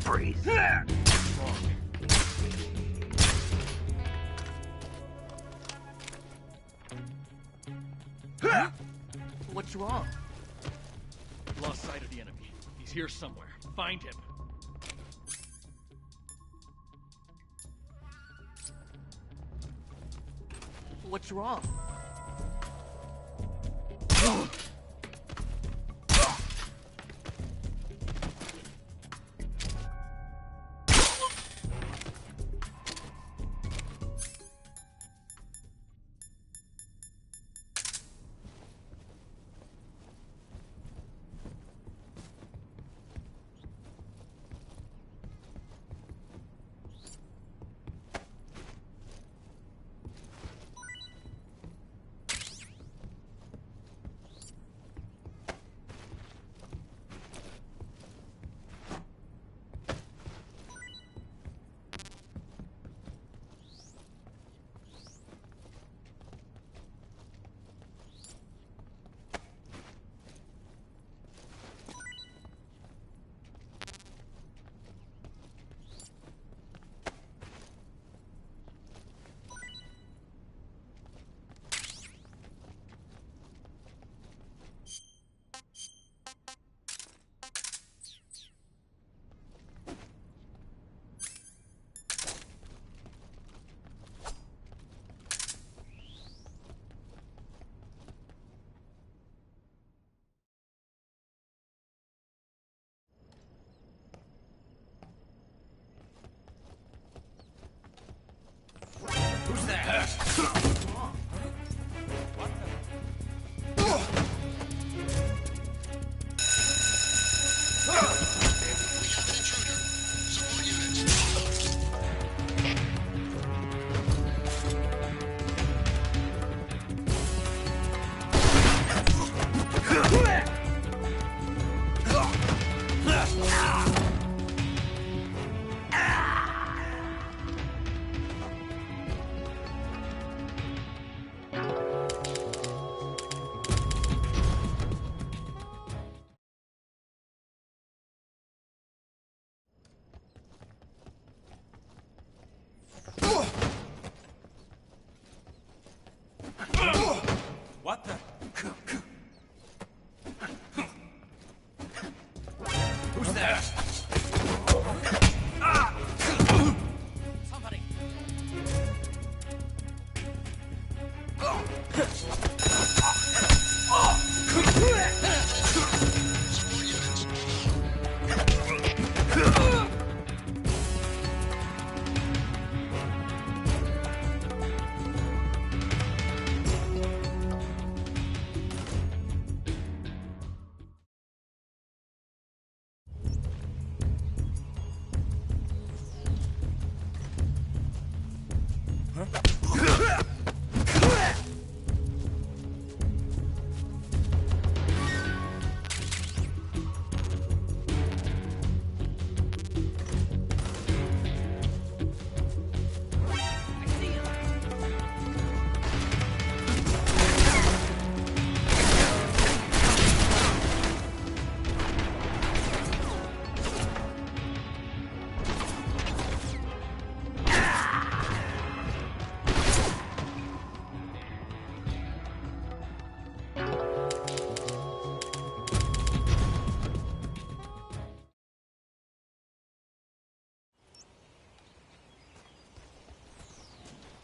Freeze. What's wrong? Lost sight of the enemy. He's here somewhere. Find him. What's wrong?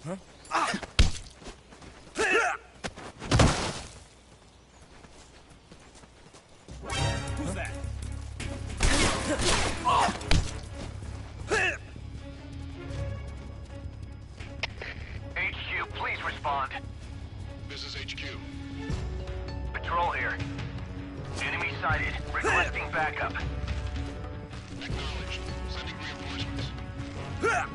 Who's that? HQ, please respond. This is HQ. Patrol here. Enemy sighted. Requesting backup. Acknowledged. Sending reinforcements. Who's that?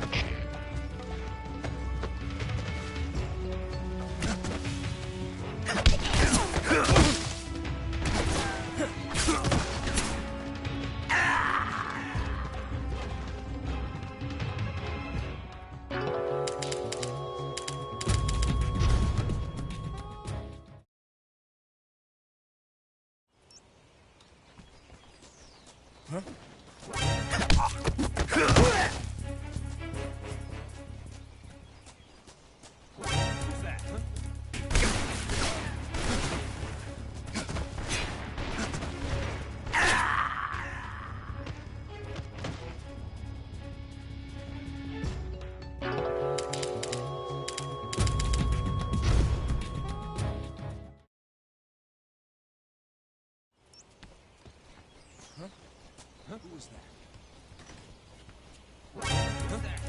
Who was that? Who's that?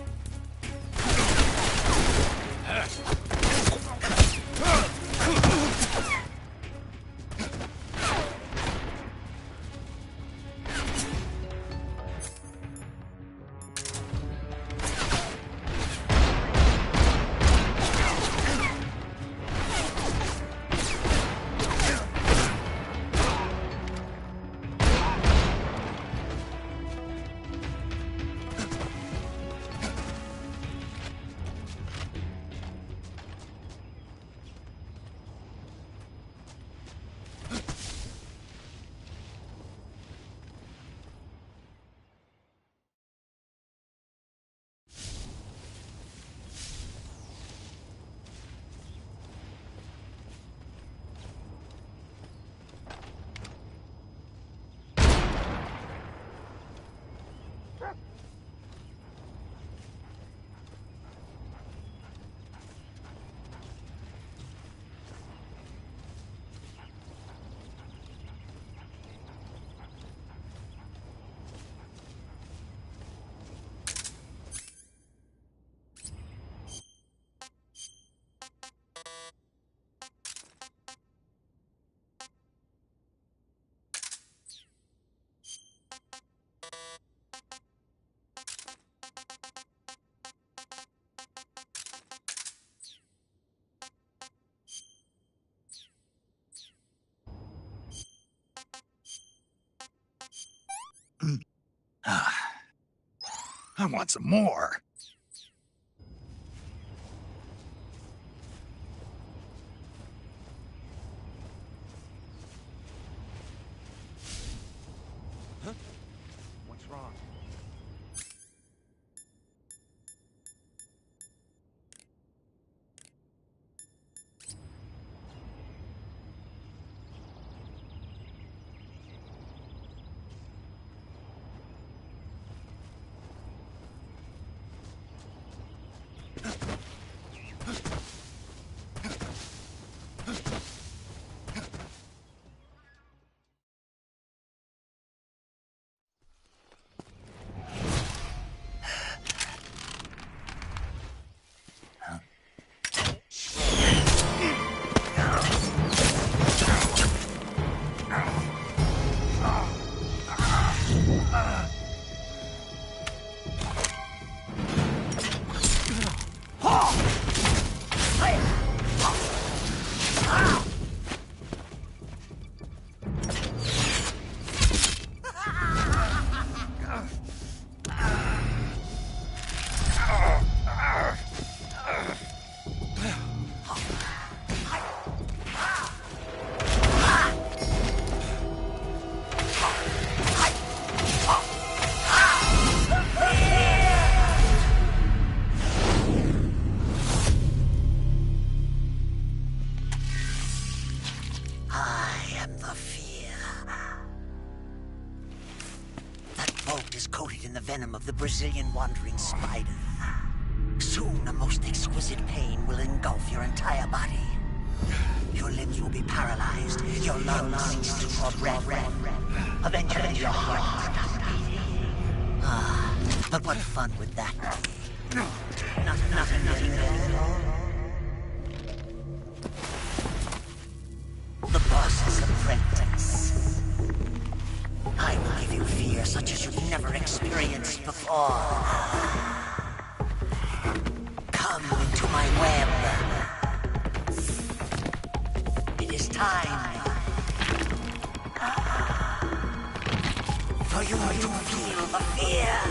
I want some more. What's wrong? Is coated in the venom of the Brazilian wandering spider. Soon, a most exquisite pain will engulf your entire body. Your limbs will be paralyzed, your lungs cease to draw breath. Eventually, your heart will stop beating. Ah, but what fun would that be? Nothing getting there at all. The boss's apprentice. I will give you fear such as you've never experienced before. Come into my web. It is time for you to feel the fear.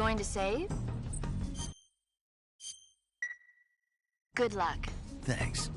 going to save? Good luck. Thanks.